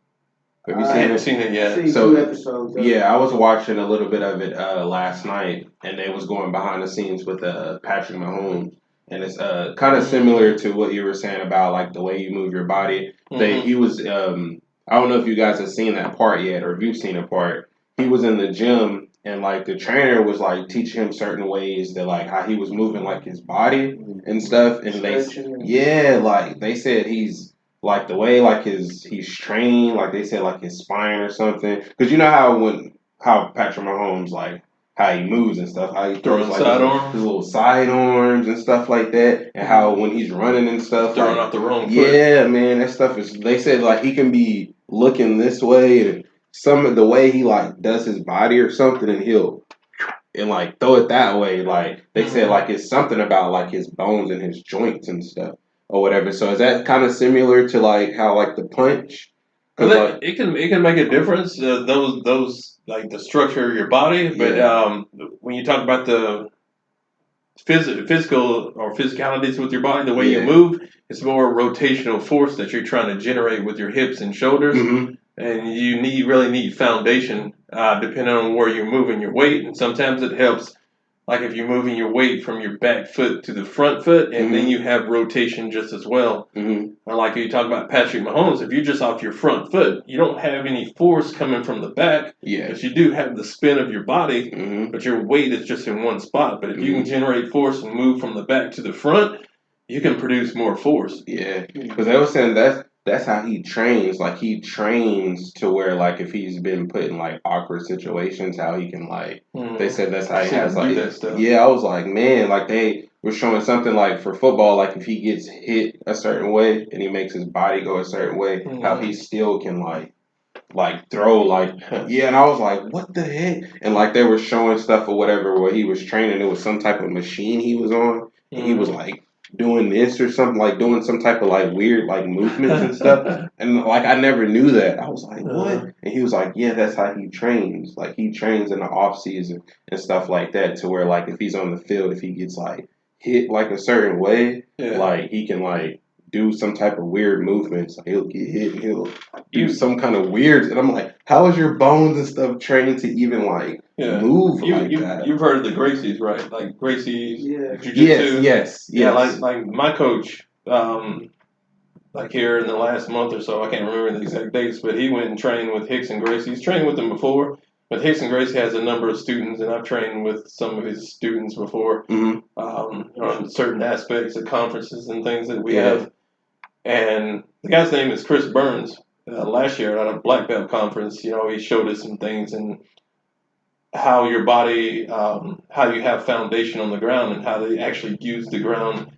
Have you seen it? I haven't seen it yet. Seen 2 episodes. Yeah, I was watching a little bit of it last night, and they was going behind the scenes with Patrick Mahomes, and it's kind of similar to what you were saying about like the way you move your body. Mm-hmm. He was I don't know if you guys have seen that part yet, or if you've seen a part. He was in the gym, and like the trainer was like teaching him certain ways that like how he was moving like his body and stuff, and like they said he's like the way like he's trained, like they said like his spine or something, because you know how Patrick Mahomes like how he moves and stuff, how he throws like his little side arms and stuff like that, and how when he's running and stuff, throwing out the wrong foot. Yeah, man, that stuff is. They said like he can be looking this way, and some of the way he like does his body or something, and he'll like throw it that way. Like they said, like it's something about like his bones and his joints and stuff or whatever. So is that kind of similar to like how like the punch? Like, it can make a difference. Those like the structure of your body, but when you talk about the physical or physicalities with your body, the way you move, it's more rotational force that you're trying to generate with your hips and shoulders, and you really need foundation depending on where you're moving your weight, and sometimes it helps. Like if you're moving your weight from your back foot to the front foot, and then you have rotation just as well. Or like you talk about Patrick Mahomes, if you're just off your front foot, you don't have any force coming from the back. But you do have the spin of your body, but your weight is just in one spot. But if you can generate force and move from the back to the front, you can produce more force. Yeah, because they were saying that's how he trains. Like he trains to where like if he's been put in like awkward situations, how he can like. They said that's how he has like. That stuff. Yeah, I was like, man, like they were showing something like for football, like if he gets hit a certain way and he makes his body go a certain way, how he still can like throw like and I was like, what the heck? And like they were showing stuff or whatever where he was training. It was some type of machine he was on, and he was like doing this or something, like doing some type of like weird like movements and stuff. And like I never knew that. I was like, what? And he was like, yeah, that's how he trains. Like he trains in the off season and stuff like that, to where like if he's on the field, if he gets like hit like a certain way, like he can like do some type of weird movements. Like he'll get hit and he'll do some kind of weird. And I'm like, how is your bones and stuff trained to even like move like that? You've heard of the Gracies, right? Like Gracie's jiu-jitsu. Yes. Yeah, like my coach, like here in the last month or so, I can't remember the exact dates, but he went and trained with Hicks and Gracie. He's trained with them before, but Hicks and Gracie has a number of students, and I've trained with some of his students before on certain aspects of conferences and things that we have. And the guy's name is Chris Burns. Last year at a black belt conference, he showed us some things and how your body, how you have foundation on the ground, and how they actually use the ground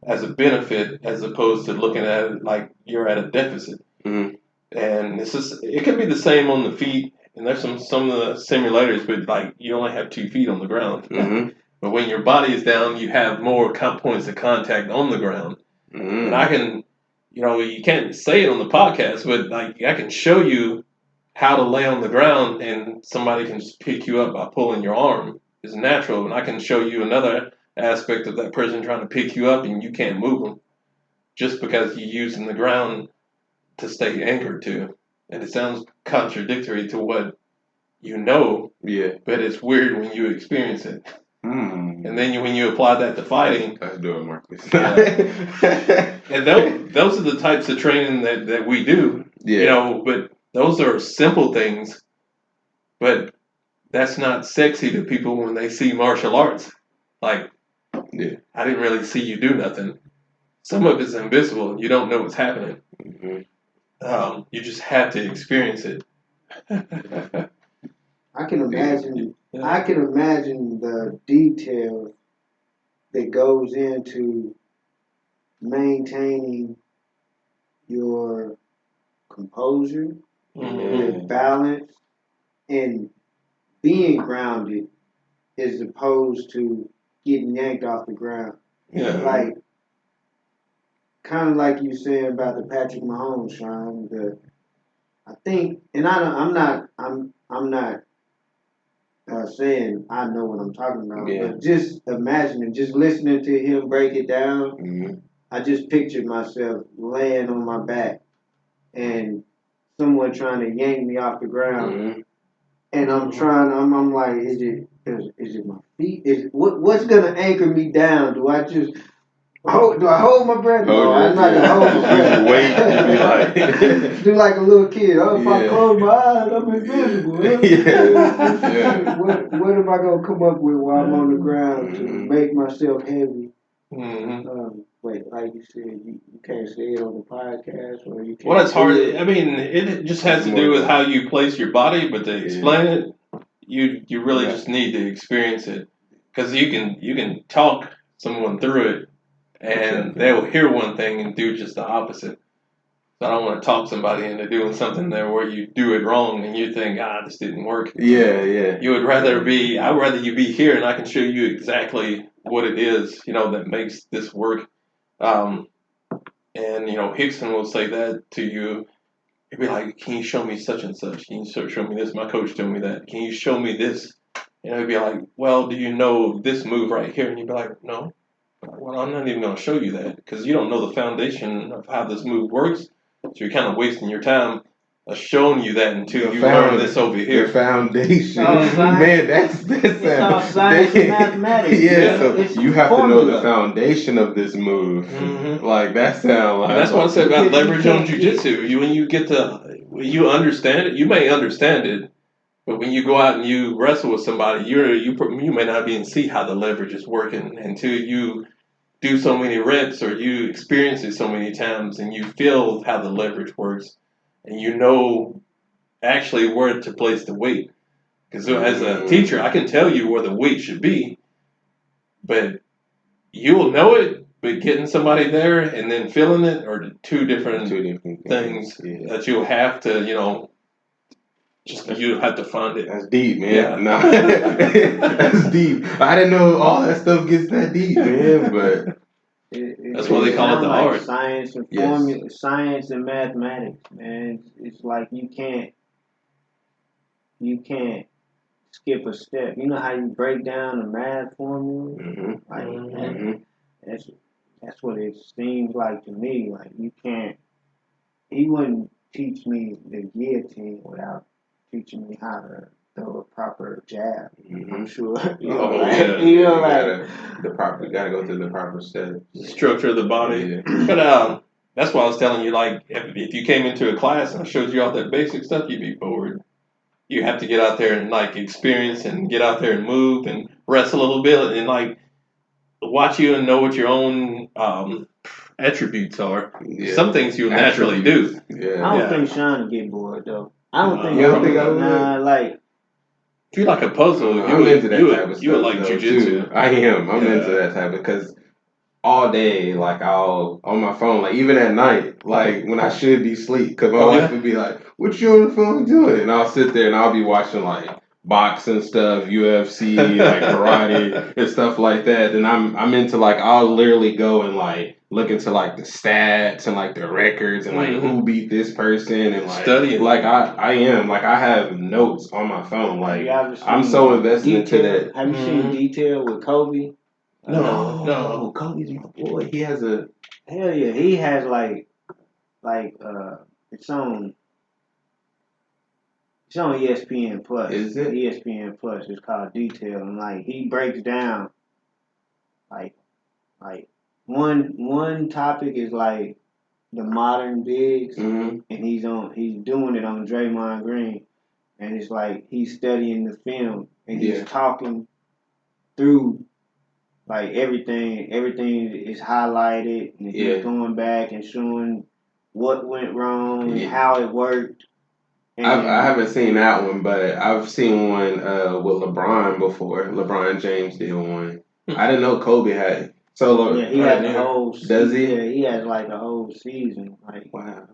as a benefit as opposed to looking at it like you're at a deficit. And it can be the same on the feet, and there's some of the simulators, but like you only have 2 feet on the ground. But when your body is down, you have more points of contact on the ground. And I can, you can't say it on the podcast, but like I can show you how to lay on the ground, and somebody can just pick you up by pulling your arm. It's natural, and I can show you another aspect of that person trying to pick you up, and you can't move them just because you're using the ground to stay anchored to. And it sounds contradictory to what you know, but it's weird when you experience it. And then when you apply that to fighting, that's doing Marcus. And those are the types of training that we do. But those are simple things, but that's not sexy to people when they see martial arts. Like, I didn't really see you do nothing. Some of it's invisible. You don't know what's happening. You just have to experience it. I can imagine. I can imagine the detail that goes into maintaining your composure, your balance, and being grounded, as opposed to getting yanked off the ground. Like, kind of like you said about the Patrick Mahomes, Sean. I think, and I'm not saying I know what I'm talking about, but just imagining, just listening to him break it down, I just pictured myself laying on my back and someone trying to yank me off the ground, and I'm like, is it my feet? What's gonna anchor me down? Do I just Do I hold my breath? No, I'm not gonna hold my breath. Wait, be like, do like a little kid. Oh, if I close my eyes, I'm invisible. What am I gonna come up with while I'm on the ground to make myself heavy? Wait, like you said, you can't say it on the podcast, or you can't. Well, it's hard. I mean, it just has to do with how you place your body, but to explain it, you really just need to experience it, because you can talk someone through it, and they'll hear one thing and do just the opposite. So I don't want to talk somebody into doing something there where you do it wrong and you think, this didn't work. Yeah. You would rather I'd rather you be here and I can show you exactly what it is, that makes this work. And, Hickson will say that to you. He'd be like, can you show me such and such? Can you show me this? My coach told me that. Can you show me this? And he'd be like, well, do you know this move right here? And you'd be like, no. Well, I'm not even going to show you that because you don't know the foundation of how this move works. So you're kind of wasting your time showing you that until you learn this over here. The foundation. Man, that's science and mathematics. Yeah, so you have to know the foundation of this move. Like, that sounds like... And that's what I said about leverage on jiu-jitsu. When you understand it, you may understand it, but when you go out and you wrestle with somebody, you may not even see how the leverage is working until you do so many reps or you experience it so many times and you feel how the leverage works and you know actually where to place the weight. Because as a teacher, I can tell you where the weight should be, but you will know it, but getting somebody there and then feeling it are two different things that you'll have to, you have to find it. That's deep, man. Yeah. Nah. That's deep. I didn't know all that stuff gets that deep, man. But that's why they call it the art. Science and formula, science and mathematics, man. It's like you can't skip a step. You know how you break down a math formula? That's what it seems like to me. Like you can't. He wouldn't teach me the guillotine without teaching me how to throw a proper jab. I'm sure. You gotta go through the proper steps. The structure of the body. Yeah. But that's why I was telling you, like, if you came into a class and I showed you all that basic stuff, you'd be bored. You have to get out there and like experience and get out there and move and wrestle a little bit and like watch you and know what your own attributes are. Yeah. Some things you'll naturally do. Yeah. I don't think Sean would get bored though. I don't think. You don't think I would? Nah, like. If you like a puzzle, I'm into that type of stuff. You would like jiu-jitsu. I am. I'm into that type because all day, like I'll on my phone, like even at night, like when I should be asleep, because my wife would be like, "What you on the phone doing?" And I'll sit there and I'll be watching like boxing stuff, UFC, like karate and stuff like that. And I'm into like I'll literally go and like look into like the stats and like the records and like who beat this person and like studying. Like I am like I have notes on my phone. Like I'm so invested into that. Have you seen Detail with Kobe? No. Kobe's my boy. He has a hell yeah. He has like it's on ESPN Plus. Is it? ESPN Plus. It's called Detail, and like he breaks down like one topic is like the modern bigs, and he's doing it on Draymond Green, and it's like he's studying the film and he's talking through like everything is highlighted and he's going back and showing what went wrong and how it worked. I haven't seen that one, but I've seen one with LeBron before. LeBron James did one. I didn't know Kobe had. So he has a whole. Does he? Yeah, he has like a whole season. Like wow.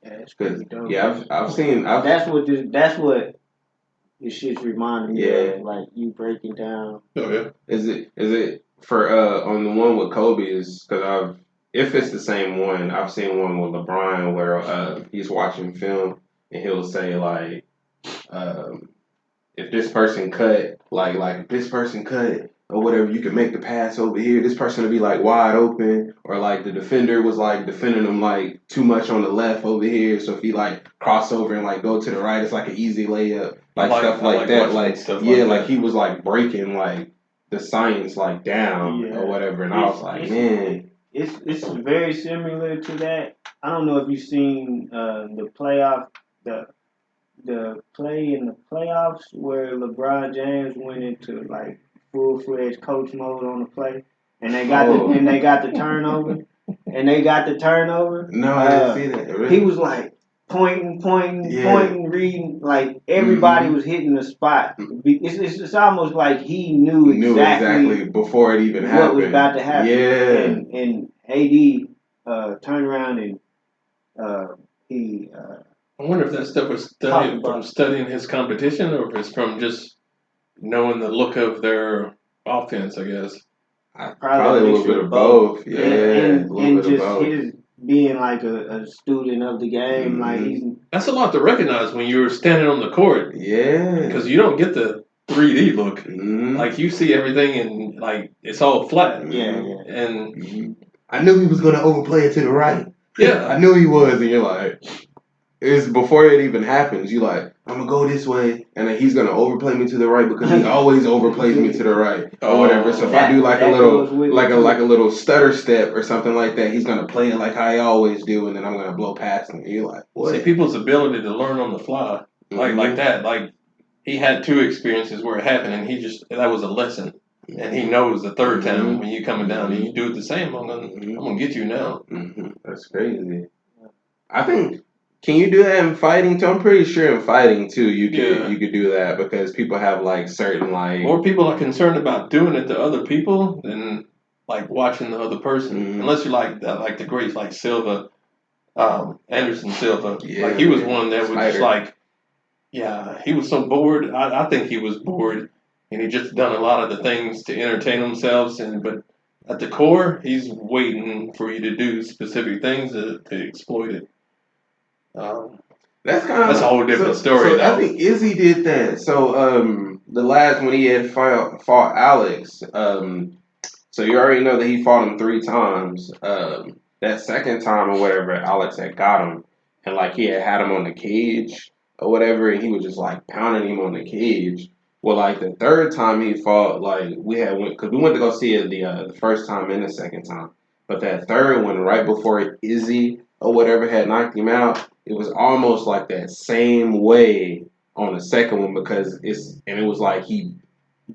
Yeah, it's pretty dope. Yeah, I've seen. That's what this shit's reminding me of. Like you breaking down. Oh yeah. Is it for on the one with Kobe is because if it's the same one, I've seen one with LeBron where he's watching film. And he'll say like, if this person cut, like if this person cut or whatever, you can make the pass over here. This person will be like wide open, or like the defender was like defending him like too much on the left over here. So if he like cross over and like go to the right, it's like an easy layup, like stuff like that. Like like he was like breaking like the science like down or whatever. And I was like, man. it's very similar to that. I don't know if you've seen the play in the playoffs where LeBron James went into like full-fledged coach mode on the play, and they got the turnover, No, I didn't see that. Really? He was like pointing, reading, like everybody was hitting the spot. It's almost like he knew exactly before it even happened what was about to happen. Yeah, and AD turned around and he. I wonder if that stuff was from studying his competition, or if it's from just knowing the look of their offense, I guess. Probably a little bit of both. Yeah, and just his being like a student of the game. Mm-hmm. Like that's a lot to recognize when you're standing on the court. Yeah, because you don't get the 3D look. Mm-hmm. Like you see everything and like it's all flat. Yeah. And I knew he was gonna overplay it to the right. Yeah, I knew he was, and you're like. It's before it even happens. You like, I'm gonna go this way, and then he's gonna overplay me to the right because he always overplays me to the right or whatever. So if I do like a little stutter step or something like that, he's gonna play it like I always do, and then I'm gonna blow past him. And you're like, what? See, people's ability to learn on the fly, like that. Like he had 2 experiences where it happened, and that was a lesson. And he knows the third time when you're coming down and you do it the same, I'm gonna get you now. That's crazy. I think. Can you do that in fighting too? I'm pretty sure in fighting too, you could do that because people have like certain like. More people are concerned about doing it to other people than like watching the other person. Unless you're like the greats like Silva, Anderson Silva. Yeah, like he was one that was just like, he was so bored. I think he was bored, and he just done a lot of the things to entertain himself. But at the core, he's waiting for you to do specific things to exploit it. That's a whole different story. So I think Izzy did that. So the last when he had fought Alex, so you already know that he fought him 3 times. That second time or whatever, Alex had got him, and like he had him on the cage or whatever, and he was just like pounding him on the cage. Well, like the third time he fought, like we went to go see it the first time and the second time, but that third one right before Izzy or whatever had knocked him out. It was almost like that same way on the second one because it was like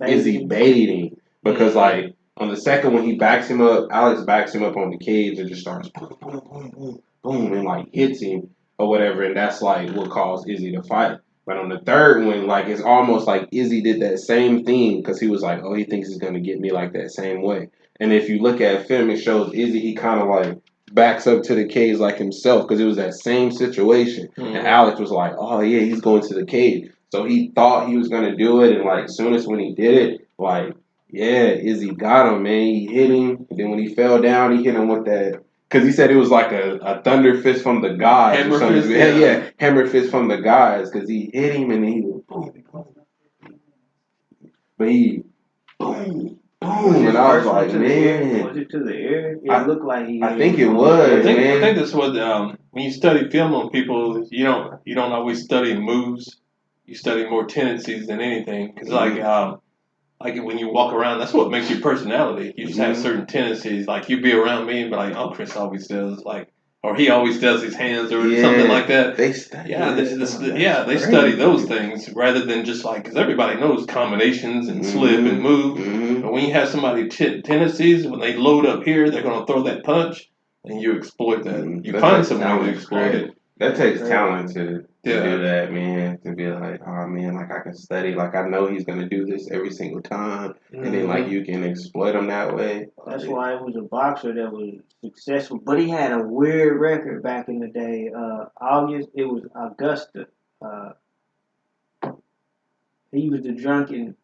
Izzy baiting because like on the second one he backs him up, Alex backs him up on the cage and just starts boom, boom, boom, boom, boom, and like hits him or whatever, and that's like what caused Izzy to fight. But on the third one, like it's almost like Izzy did that same thing because he was like, oh, he thinks he's gonna get me like that same way. And if you look at film, it shows Izzy he kind of like backs up to the cage like himself because it was that same situation. And Alex was like, oh, yeah, he's going to the cage. So he thought he was going to do it. And, like, as soon as when he did it, like, yeah, Izzy got him, man. He hit him. And then when he fell down, he hit him with that. Because he said it was like a thunder fist from the gods. Hammer fist? Yeah, hammer fist from the gods because he hit him and then he was boom. But he boom. Boom, and I was like, man. Was it to the air? It looked like he. I think it was. I think that's what when you study film on people, you don't always study moves. You study more tendencies than anything. Because like when you walk around, that's what makes your personality. You just have certain tendencies. Like you be around me and be like, oh, Chris always does like. Or he always does his hands or something like that. They study. They study those things rather than just like because everybody knows combinations and slip and move. But when you have somebody tendencies, when they load up here, they're going to throw that punch, and you exploit that. You find someone to exploit it. That takes talent to do that, man. To be like, oh man, like I can study, like I know he's gonna do this every single time, and then like you can exploit him that way. That's why it was a boxer that was successful, but he had a weird record back in the day. It was Augusta. He was the drunken.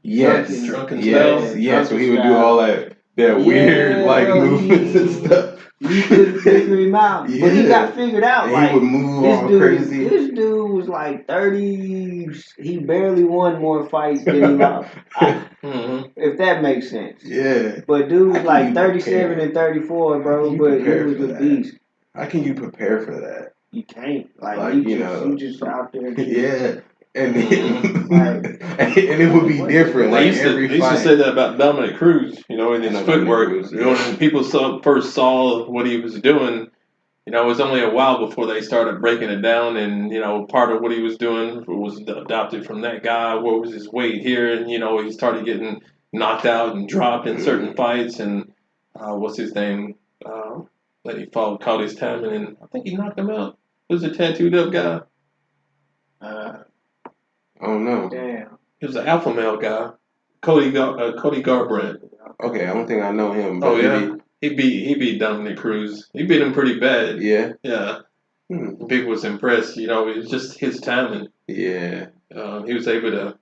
Drunken spell. Yes. So he would do all that weird like movements and stuff. You couldn't figure him out, but he got figured out. And like he would move all crazy. This dude was like 30. He barely won more fights than he lost. If that makes sense. Yeah. But dude was like 37 and 34, bro. But he was a beast. How can you prepare for that? You can't. Like you just out there. Yeah. And then, and it would be different. Like every they used to say that about Dominic Cruz, in his footwork. When people first saw what he was doing, it was only a while before they started breaking it down. And, part of what he was doing was adopted from that guy. What was his weight here? And, he started getting knocked out and dropped in certain fights. And what's his name? That he caught his time, and I think he knocked him out. It was a tattooed up guy. Oh no! Damn. He was an alpha male guy, Cody Garbrandt. Okay, I don't think I know him. Oh yeah, he beat Dominic Cruz. He beat him pretty bad. Yeah. People was impressed. It was just his timing. Yeah. He was able to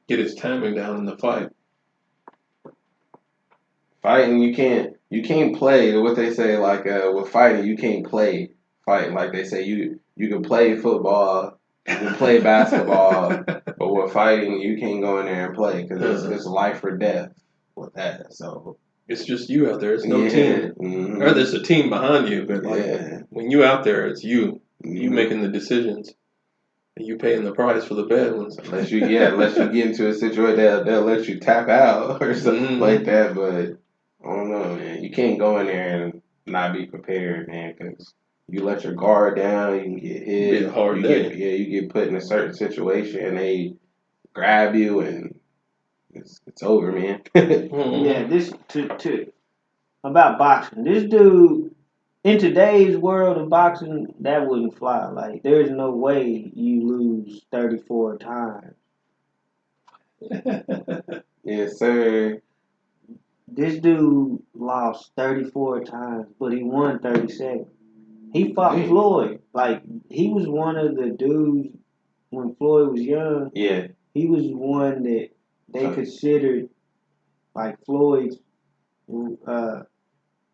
get his timing down in the fight. Fighting, you can't play. What they say, like with fighting, you can't play fighting. Like they say, you can play football, you can play basketball, but with fighting, you can't go in there and play because it's life or death with that. So it's just you out there. It's no team, or there's a team behind you. But when you out there, it's you. You making the decisions. You paying the price for the bad ones. Unless you get into a situation they'll let you tap out or something like that, but. I don't know, man. You can't go in there and not be prepared, man, because you let your guard down, you can get hit. Be a hard day. You get put in a certain situation, and they grab you, and it's over, man. Yeah, this about boxing. This dude, in today's world of boxing, that wouldn't fly. Like, there's no way you lose 34 times. Yes, sir. This dude lost 34 times, but he won 37. He fought Floyd. Like, he was one of the dudes when Floyd was young. Yeah. He was one that they considered like Floyd's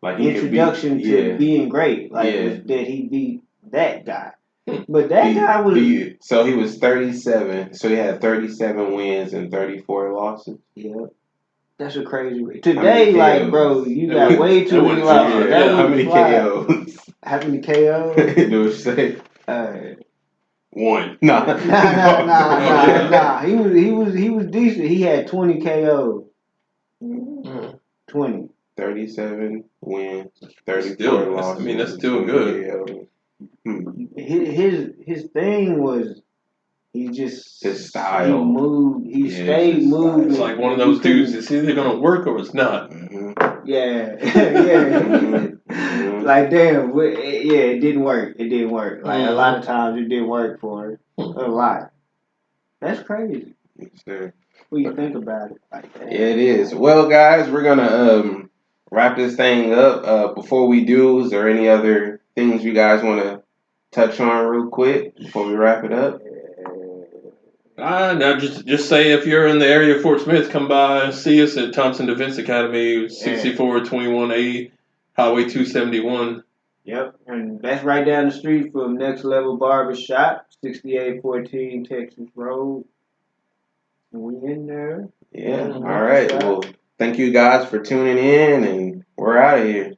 introduction to being great. Like, that he beat that guy. But that guy was... So he was 37. So he had 37 wins and 34 losses. Yeah. That's a crazy rate. Today, like, bro, you got way too many losses. How many KOs? How many KOs? Do what you say? One. Nah. He was decent. He had 20 KOs. 20. 37 wins, 34 losses. I mean, that's still good. His thing was his style. He moved. He stayed moving. It's like one of those dudes. It's either gonna work or it's not. Yeah. Like, damn. It didn't work. Like, a lot of times it didn't work for him. A lot. That's crazy. Yes, sir. When you think about it like that. Yeah, it is. Well, guys, we're gonna wrap this thing up. Before we do, is there any other things you guys want to touch on real quick before we wrap it up? Now just say if you're in the area of Fort Smith, come by and see us at Thompson Defense Academy, 6421A, Highway 271. Yep, and that's right down the street from Next Level Barbershop, 6814 Texas Road. And we in there. Yeah, all right. Well, thank you guys for tuning in, and we're out of here.